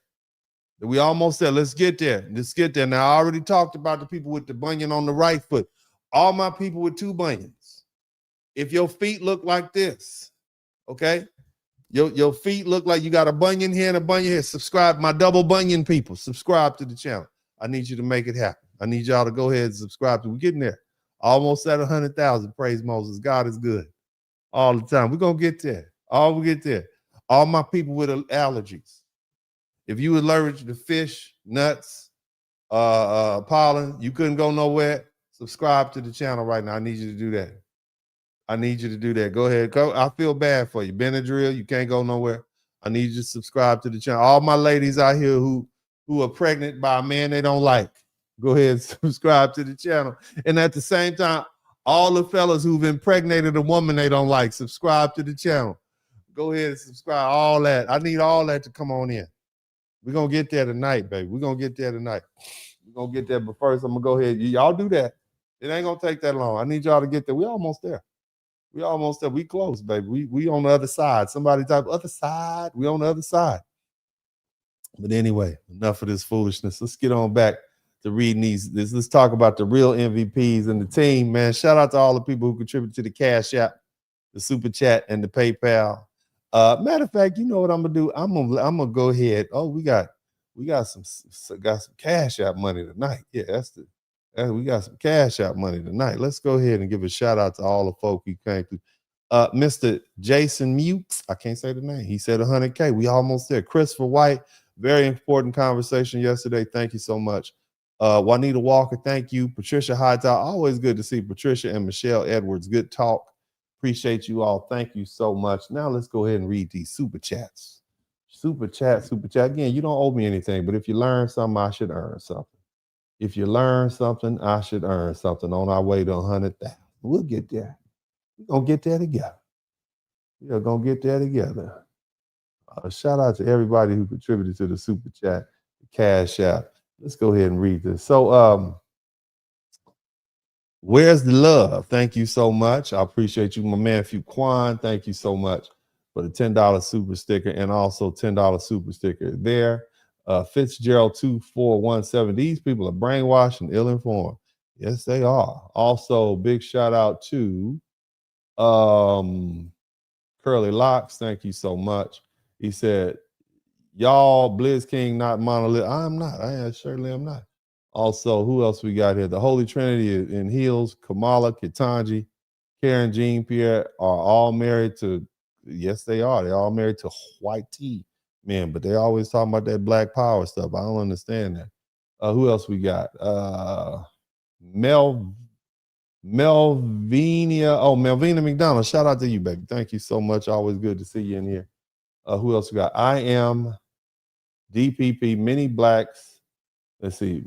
We almost there. Let's get there. Let's get there. Now, I already talked about the people with the bunion on the right foot. All my people with 2 bunions. If your feet look like this, okay? Your feet look like you got a bunion here and a bunion here. Subscribe, my double bunion people. Subscribe to the channel. I need you to make it happen. I need y'all to go ahead and subscribe. We're getting there. Almost at 100,000. Praise Moses. God is good all the time. We're going to get there. We get there. All my people with allergies. If you allergic to fish, nuts, pollen, you couldn't go nowhere, subscribe to the channel right now. I need you to do that. I need you to do that. Go ahead. Go. I feel bad for you. Benadryl, you can't go nowhere. I need you to subscribe to the channel. All my ladies out here who are pregnant by a man they don't like, go ahead and subscribe to the channel. And at the same time, all the fellas who've impregnated a woman they don't like, subscribe to the channel. Go ahead and subscribe. All that. I need all that to come on in. We're going to get there tonight, baby. We're going to get there tonight. We're going to get there. But first, I'm going to go ahead. Y'all do that. It ain't going to take that long. I need y'all to get there. We almost there. We almost there. We close, baby. We on the other side. Somebody type other side. We on the other side. But anyway, enough of this foolishness. Let's get on back to reading these. Let's talk about the real MVPs and the team, man. Shout out to all the people who contributed to the Cash App, the Super Chat, and the PayPal. Matter of fact, you know what I'm gonna do? I'm gonna go ahead. Oh, we got some Cash App money tonight. Yeah, we got some Cash App money tonight. Let's go ahead and give a shout out to all the folk who came through. Mr. Jason Mutes, I can't say the name. He said 100K. We almost there. Christopher White, very important conversation yesterday. Thank you so much. Juanita Walker, thank you. Patricia Hightower, always good to see Patricia and Michelle Edwards. Good talk. Appreciate you all. Thank you so much. Now let's go ahead and read these super chats. Super chat. Again, you don't owe me anything, but if you learn something, I should earn something. If you learn something, I should earn something on our way to 100,000. We'll get there. We're going to get there together. We are going to get there together. Shout out to everybody who contributed to the super chat, the Cash App. Let's go ahead and read this. So, where's the love? Thank you so much. I appreciate you, my man Fuquan. Thank you so much for the $10 super sticker and also $10 super sticker there. Fitzgerald 2417. These people are brainwashed and ill-informed. Yes, they are. Also, big shout out to Curly Locks. Thank you so much. He said, y'all, Blizz King, not monolith. I'm not. I certainly am not. Also, who else we got here? The Holy Trinity in Heels, Kamala, Ketanji, Karen, Jean Pierre are all married to, yes, they are. They're all married to white tea men, but they always talking about that black power stuff. I don't understand that. Who else we got? Melvina McDonald. Shout out to you, baby. Thank you so much. Always good to see you in here. Who else we got? I am DPP. Many blacks. Let's see.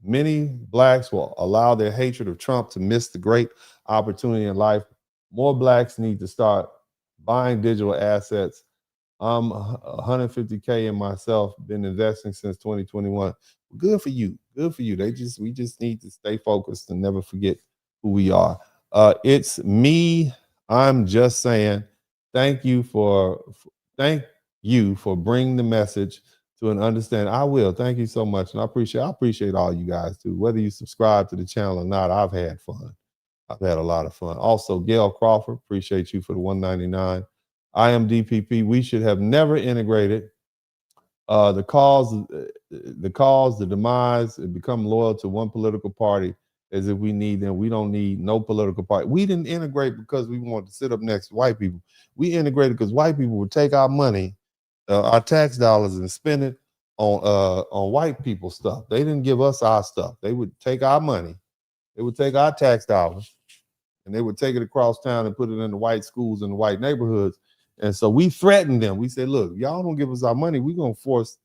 Many blacks will allow their hatred of Trump to miss the great opportunity in life. More blacks need to start buying digital assets. I'm 150K in myself, been investing since 2021. Good for you. Good for you. We just need to stay focused and never forget who we are. It's me. I'm just saying thank you for bringing the message to an understanding. I will. Thank you so much. And I appreciate all you guys too. Whether you subscribe to the channel or not, I've had fun. I've had a lot of fun. Also, Gail Crawford, appreciate you for the $199. I am DPP. We should have never integrated the demise, and become loyal to one political party as if we need them. We don't need no political party. We didn't integrate because we wanted to sit up next to white people. We integrated because white people would take our money, our tax dollars, and spend it on white people stuff. They didn't give us our stuff. They would take our money. They would take our tax dollars, and they would take it across town and put it in the white schools and the white neighborhoods. And so we threatened them. We said, look, y'all don't give us our money, we're going to force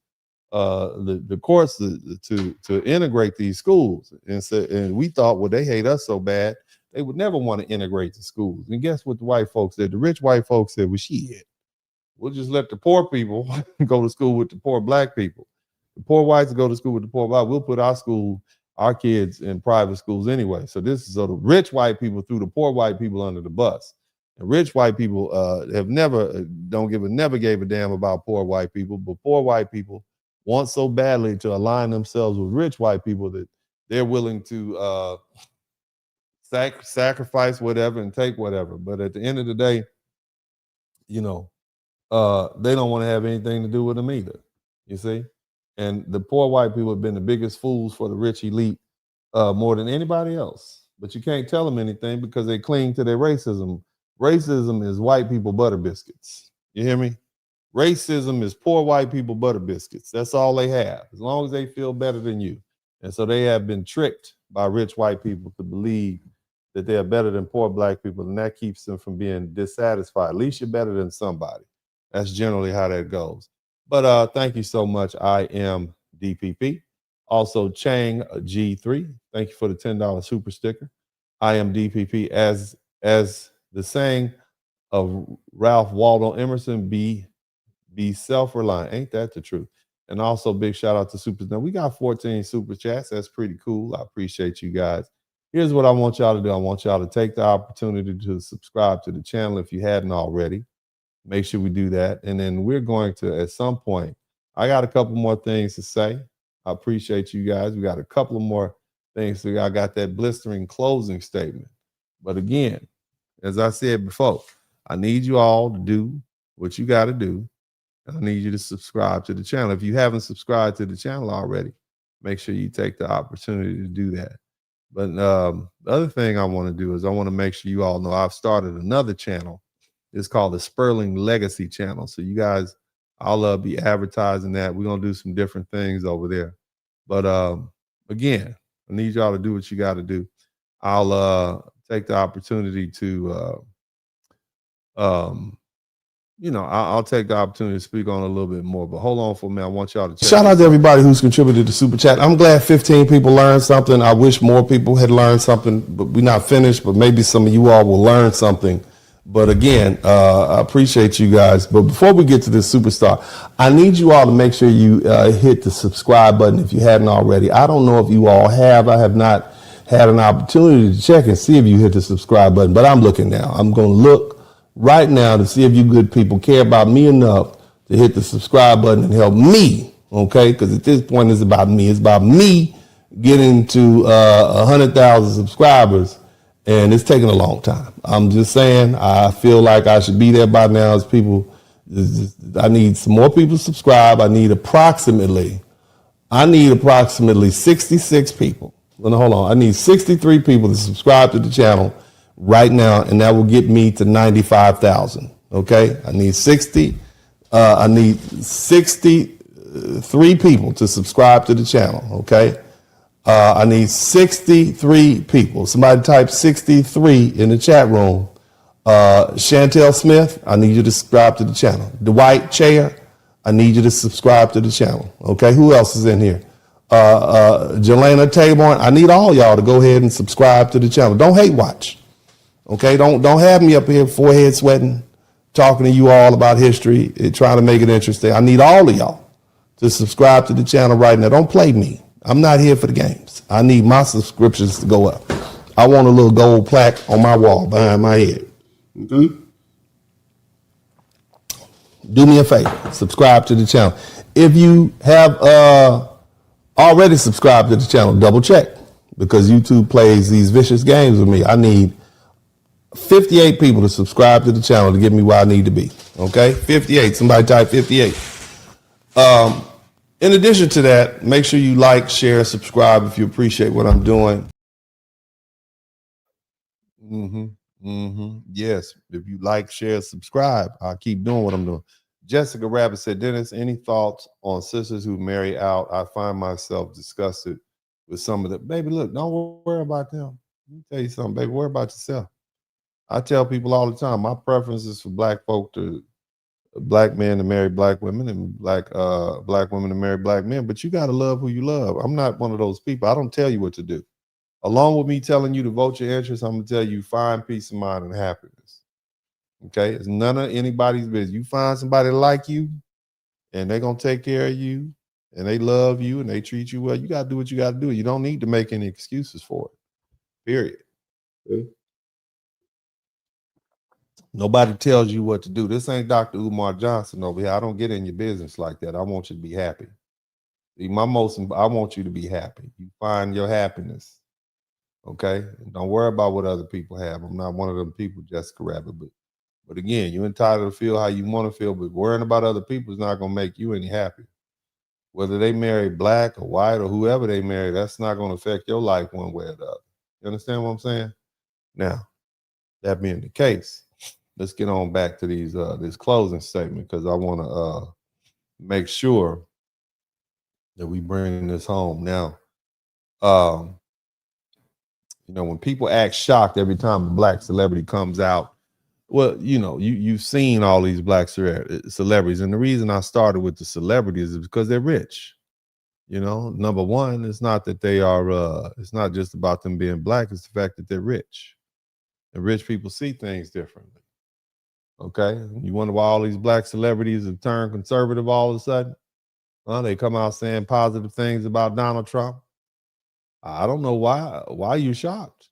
the courts to integrate these schools. And we thought, well, they hate us so bad, they would never want to integrate the schools. And guess what the white folks said? The rich white folks said, well, shit, we'll just let the poor people go to school with the poor black people. The poor whites go to school with the poor black. We'll put our kids in private schools anyway. So the rich white people threw the poor white people under the bus. And rich white people never gave a damn about poor white people, but poor white people want so badly to align themselves with rich white people that they're willing to sacrifice whatever and take whatever. But at the end of the day, you know, they don't want to have anything to do with them either. You see? And the poor white people have been the biggest fools for the rich elite more than anybody else. But you can't tell them anything because they cling to their racism. Racism is white people butter biscuits. You hear me? Racism is poor white people butter biscuits. That's all they have, as long as they feel better than you. And so they have been tricked by rich white people to believe that they are better than poor black people, and that keeps them from being dissatisfied. At least you're better than somebody. That's generally how that goes. But thank you so much. I am DPP. Also, Chang G3. Thank you for the $10 super sticker. I am DPP. As the saying of Ralph Waldo Emerson, be self-reliant. Ain't that the truth? And also, big shout out to Super. Now, we got 14 super chats. That's pretty cool. I appreciate you guys. Here's what I want y'all to do. I want y'all to take the opportunity to subscribe to the channel if you hadn't already. Make sure we do that. And then we're going to, at some point, I got a couple more things to say. I appreciate you guys. We got a couple of more things. I got that blistering closing statement. But again, as I said before, I need you all to do what you got to do. And I need you to subscribe to the channel. If you haven't subscribed to the channel already, make sure you take the opportunity to do that. But the other thing I want to do is I want to make sure you all know I've started another channel. It's called the Spurling Legacy Channel. So you guys, I'll be advertising that. We're going to do some different things over there. But again, I need y'all to do what you got to do. I'll take the opportunity to, I'll take the opportunity to speak on a little bit more. But hold on for a minute. I want y'all to check. Shout out to everybody who's contributed to Super Chat. I'm glad 15 people learned something. I wish more people had learned something, but we're not finished. But maybe some of you all will learn something. But again, I appreciate you guys. But before we get to this superstar, I need you all to make sure you hit the subscribe button if you hadn't already. I don't know if you all have. I have not had an opportunity to check and see if you hit the subscribe button, but I'm looking now. I'm going to look right now to see if you good people care about me enough to hit the subscribe button and help me, okay? Because at this point, it's about me. It's about me getting to 100,000 subscribers. And it's taking a long time. I'm just saying, I feel like I should be there by now as people. I need some more people to subscribe. I need approximately 66 people. Well, hold on. I need 63 people to subscribe to the channel right now, and that will get me to 95,000. Okay? I need 63 people to subscribe to the channel. Okay? I need 63 people. Somebody type 63 in the chat room. Chantel Smith, I need you to subscribe to the channel. Dwight Chair, I need you to subscribe to the channel. Okay, who else is in here? Jelena Taborn, I need all y'all to go ahead and subscribe to the channel. Don't hate watch. Okay, don't have me up here forehead sweating, talking to you all about history, trying to make it interesting. I need all of y'all to subscribe to the channel right now. Don't play me. I'm not here for the games. I need my subscriptions to go up. I want a little gold plaque on my wall behind my head. Okay? Do me a favor. Subscribe to the channel. If you have already subscribed to the channel, double check, because YouTube plays these vicious games with me. I need 58 people to subscribe to the channel to get me where I need to be. Okay? 58. Somebody type 58. In addition to that, make sure you like, share, subscribe if you appreciate what I'm doing. Yes, if you like, share, subscribe, I'll keep doing what I'm doing. Jessica Rabbit said, Dennis, any thoughts on sisters who marry out? I find myself disgusted with some of them. Baby, look, don't worry about them. Let me tell you something, baby, worry about yourself. I tell people all the time, my preference is for black men to marry black women and black women to marry black men, but you got to love who you love. I'm not one of those people. I don't tell you what to do. Along with me telling you to vote your interest, I'm going to tell you find peace of mind and happiness. Okay? It's none of anybody's business. You find somebody like you and they're going to take care of you and they love you and they treat you well. You got to do what you got to do. You don't need to make any excuses for it. Period. Okay? Nobody tells you what to do. This ain't Dr. Umar Johnson over here. I don't get in your business like that. I want you to be happy. I want you to be happy. You find your happiness. Okay? And don't worry about what other people have. I'm not one of them people, Jessica Rabbit. But again, you're entitled to feel how you want to feel, but worrying about other people is not going to make you any happy. Whether they marry black or white or whoever they marry, that's not going to affect your life one way or the other. You understand what I'm saying? Now, that being the case, let's get on back to these this closing statement, because I want to make sure that we bring this home. Now, when people act shocked every time a black celebrity comes out, well, you've seen all these black celebrities, and the reason I started with the celebrities is because they're rich. Number one, it's not that they are. It's not just about them being black. It's the fact that they're rich, and rich people see things differently. Okay, you wonder why all these black celebrities have turned conservative all of a sudden? Well, they come out saying positive things about Donald Trump. I don't know why. Why are you shocked?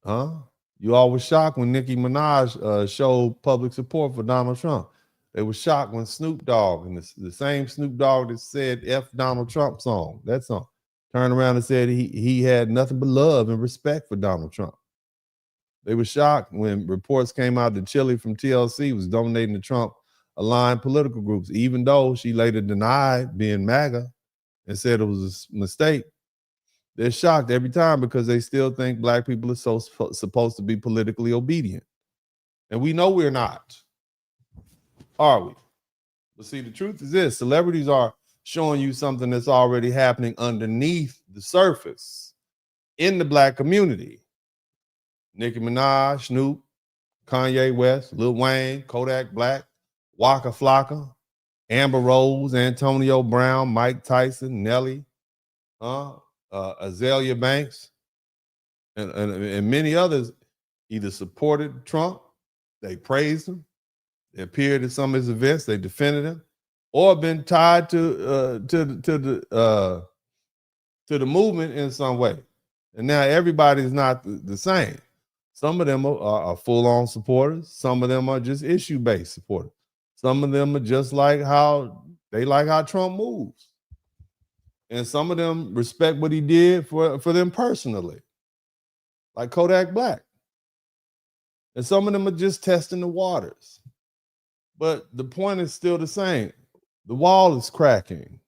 Huh? You all were shocked when Nicki Minaj showed public support for Donald Trump. They were shocked when Snoop Dogg, and the same Snoop Dogg that said F Donald Trump that song, turned around and said he had nothing but love and respect for Donald Trump. They were shocked when reports came out that Chili from TLC was donating to Trump-aligned political groups, even though she later denied being MAGA and said it was a mistake. They're shocked every time because they still think black people are supposed to be politically obedient. And we know we're not. Are we? But see, the truth is this: celebrities are showing you something that's already happening underneath the surface in the black community. Nicki Minaj, Snoop, Kanye West, Lil Wayne, Kodak Black, Waka Flocka, Amber Rose, Antonio Brown, Mike Tyson, Nelly, Azalea Banks, and many others either supported Trump, they praised him, they appeared at some of his events, they defended him, or been tied to the movement in some way. And now everybody's not the same. Some of them are full-on supporters. Some of them are just issue-based supporters. Some of them are just like how Trump moves. And some of them respect what he did for them personally, like Kodak Black. And some of them are just testing the waters. But the point is still the same. The wall is cracking.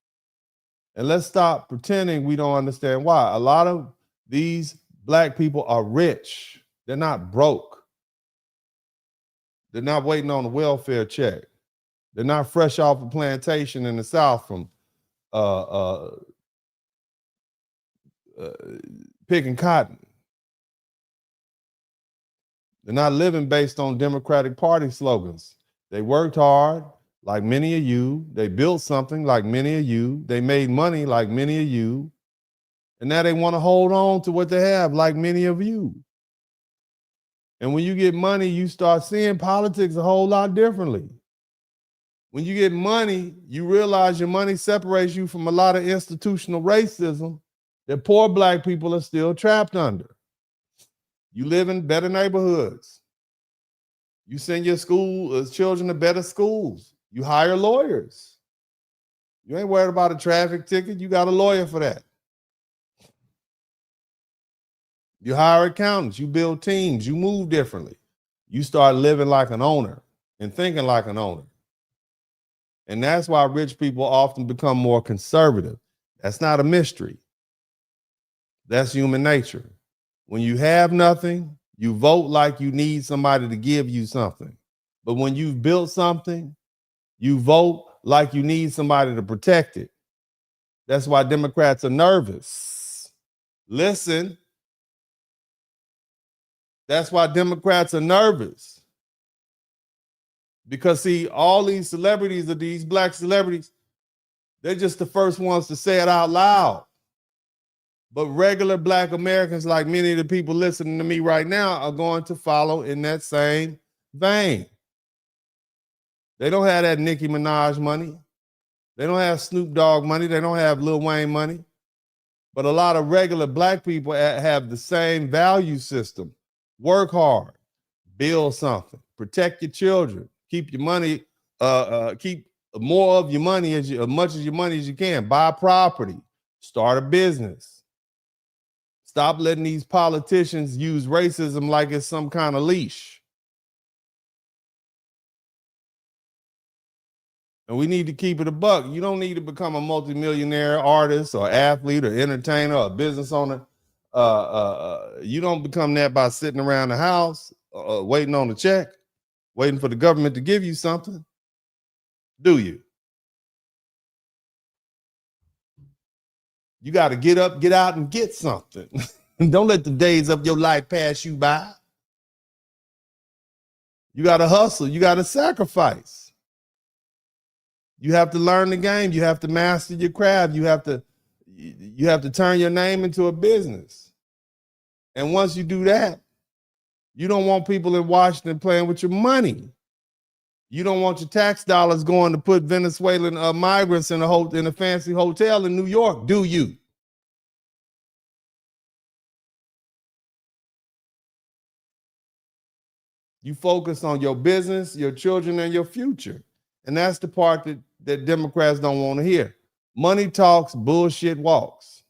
And let's stop pretending we don't understand why. A lot of these black people are rich. They're not broke. They're not waiting on a welfare check. They're not fresh off a plantation in the South from picking cotton. They're not living based on Democratic Party slogans. They worked hard, like many of you. They built something, like many of you. They made money, like many of you. And now they want to hold on to what they have, like many of you. And when you get money, you start seeing politics a whole lot differently. When you get money, you realize your money separates you from a lot of institutional racism that poor black people are still trapped under. You live in better neighborhoods. You send your children to better schools. You hire lawyers. You ain't worried about a traffic ticket. You got a lawyer for that. You hire accountants. You build teams. You move differently. You start living like an owner and thinking like an owner. And that's why rich people often become more conservative. That's not a mystery. That's human nature. When you have nothing, you vote like you need somebody to give you something. But when you've built something, you vote like you need somebody to protect it. That's why Democrats are nervous. Listen. That's why Democrats are nervous. Because, see, all these celebrities are these black celebrities. They're just the first ones to say it out loud. But regular black Americans, like many of the people listening to me right now, are going to follow in that same vein. They don't have that Nicki Minaj money. They don't have Snoop Dogg money. They don't have Lil Wayne money. But a lot of regular black people have the same value system. Work hard, build something, protect your children, keep your money, keep more of your money as much as your money as you can. Buy property, start a business. Stop letting these politicians use racism like it's some kind of leash. And we need to keep it a buck. You don't need to become a multimillionaire artist or athlete or entertainer or business owner. You don't become that by sitting around the house waiting on a check, waiting for the government to give you something. Do you? You got to get up, get out, and get something. Don't let the days of your life pass you by. You got to hustle. You got to sacrifice. You have to learn the game. You have to master your craft. You have to turn your name into a business. And once you do that, you don't want people in Washington playing with your money. You don't want your tax dollars going to put Venezuelan migrants in a fancy hotel in New York, do you? You focus on your business, your children, and your future. And that's the part that Democrats don't want to hear. Money talks, bullshit walks.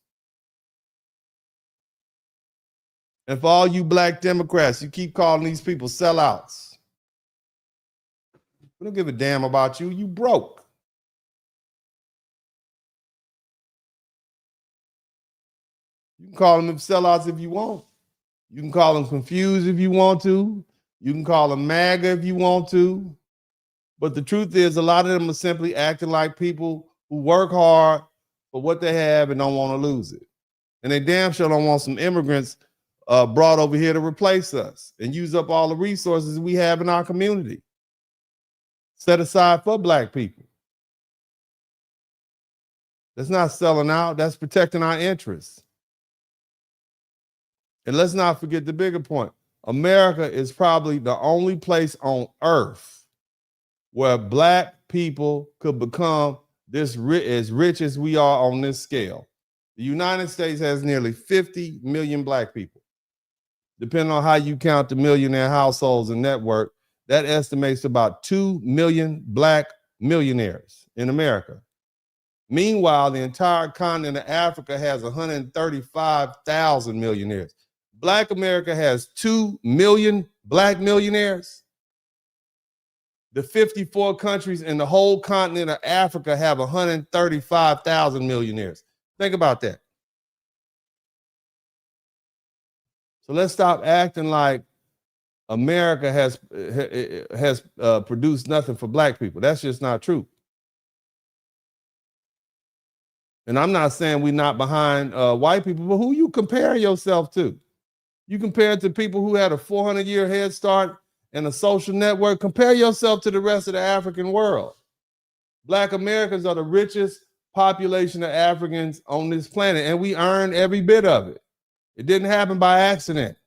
And for all you black Democrats, you keep calling these people sellouts. We don't give a damn about you. You broke. You can call them sellouts if you want. You can call them confused if you want to. You can call them MAGA if you want to. But the truth is, a lot of them are simply acting like people who work hard for what they have and don't want to lose it. And they damn sure don't want some immigrants brought over here to replace us and use up all the resources we have in our community, set aside for black people. That's not selling out. That's protecting our interests. And let's not forget the bigger point. America is probably the only place on earth where black people could become as rich as we are on this scale. The United States has nearly 50 million black people. Depending on how you count the millionaire households and network, that estimates about 2 million black millionaires in America. Meanwhile, the entire continent of Africa has 135,000 millionaires. Black America has 2 million black millionaires. The 54 countries in the whole continent of Africa have 135,000 millionaires. Think about that. So let's stop acting like America has produced nothing for black people. That's just not true. And I'm not saying we're not behind white people, but who you compare yourself to? You compare it to people who had a 400-year head start and a social network. Compare yourself to the rest of the African world. Black Americans are the richest population of Africans on this planet, and we earn every bit of it. It didn't happen by accident.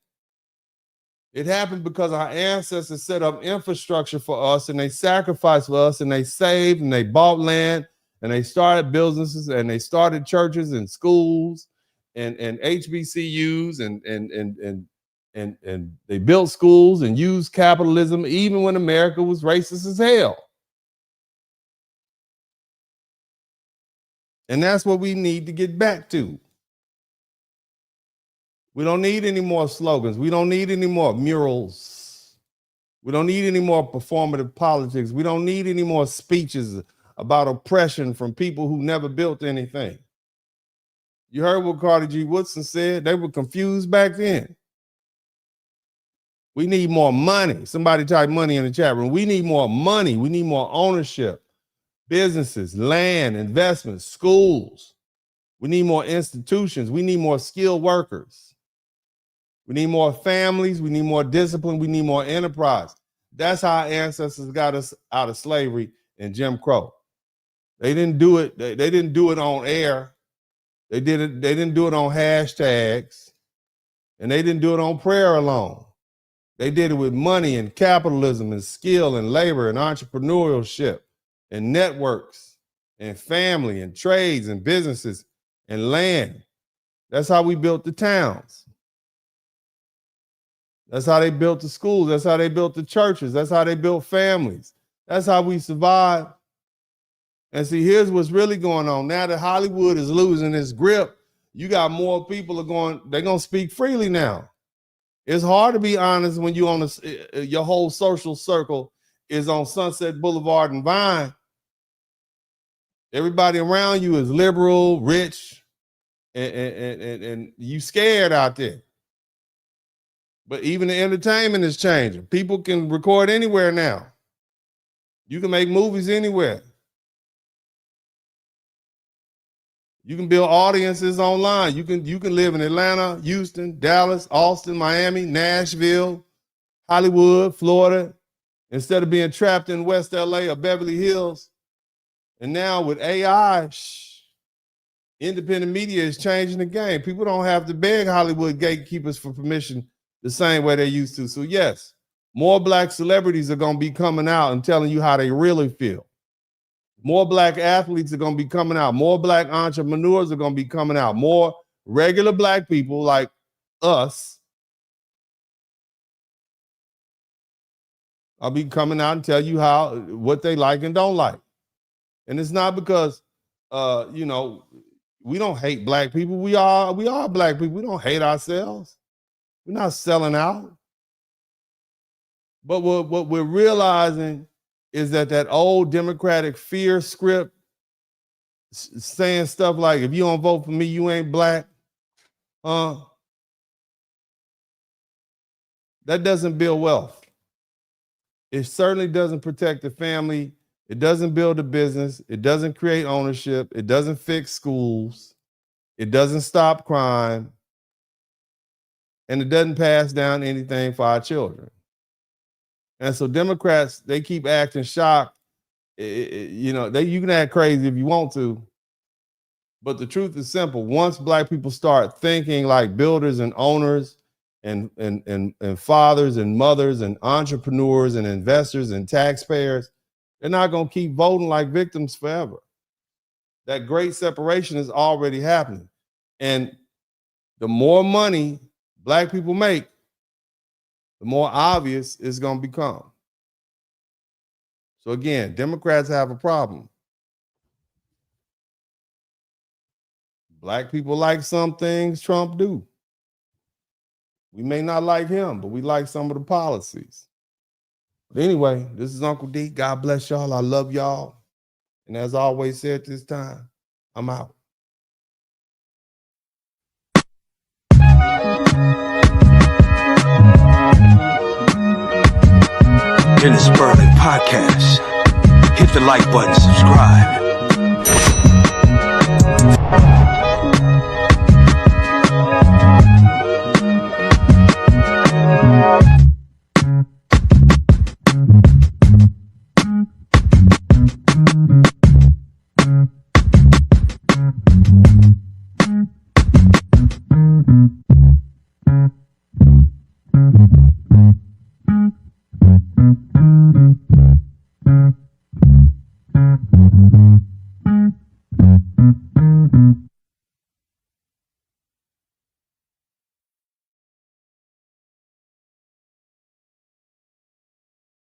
It happened because our ancestors set up infrastructure for us, and they sacrificed for us, and they saved, and they bought land, and they started businesses, and they started churches and schools and HBCUs and they built schools and used capitalism even when America was racist as hell. And that's what we need to get back to. We don't need any more slogans. We don't need any more murals. We don't need any more performative politics. We don't need any more speeches about oppression from people who never built anything. You heard what Carter G. Woodson said. They were confused back then. We need more money. Somebody type money in the chat room. We need more money. We need more ownership, businesses, land, investments, schools. We need more institutions. We need more skilled workers. We need more families. We need more discipline. We need more enterprise. That's how our ancestors got us out of slavery and Jim Crow. They didn't do it. They didn't do it on air. They didn't do it on hashtags, and they didn't do it on prayer alone. They did it with money and capitalism and skill and labor and entrepreneurship and networks and family and trades and businesses and land. That's how we built the towns. That's how they built the schools. That's how they built the churches. That's how they built families. That's how we survived And see, here's what's really going on. Now that Hollywood is losing its grip, you got more people they're going to speak freely now. It's hard to be honest when you on your whole social circle is on Sunset Boulevard and Vine. Everybody around you is liberal, rich, and you scared out there. But even the entertainment is changing. People can record anywhere now. You can make movies anywhere. You can build audiences online. You can live in Atlanta, Houston, Dallas, Austin, Miami, Nashville, Hollywood, Florida, instead of being trapped in West LA or Beverly Hills. And now with AI, independent media is changing the game. People don't have to beg Hollywood gatekeepers for permission the same way they used to. So yes, more black celebrities are going to be coming out and telling you how they really feel. More black athletes are going to be coming out. More black entrepreneurs are going to be coming out. More regular black people like us I'll be coming out and tell you what they like and don't like. And it's not because, we don't hate black people. We are black people. We don't hate ourselves. We're not selling out. But what we're realizing is that old Democratic fear script saying stuff like, if you don't vote for me, you ain't black. That doesn't build wealth. It certainly doesn't protect the family. It doesn't build a business. It doesn't create ownership. It doesn't fix schools. It doesn't stop crime. And it doesn't pass down anything for our children. And so Democrats, they keep acting shocked. You can act crazy if you want to. But the truth is simple. Once black people start thinking like builders and owners and fathers and mothers and entrepreneurs and investors and taxpayers, they're not going to keep voting like victims forever. That great separation is already happening. And the more money black people make, the more obvious it's going to become. So again, Democrats have a problem. Black people like some things Trump do. We may not like him, but we like some of the policies. But anyway, this is Uncle D. God bless y'all. I love y'all. And as I always say at this time, I'm out. In the Spurling podcast, hit the like button, subscribe.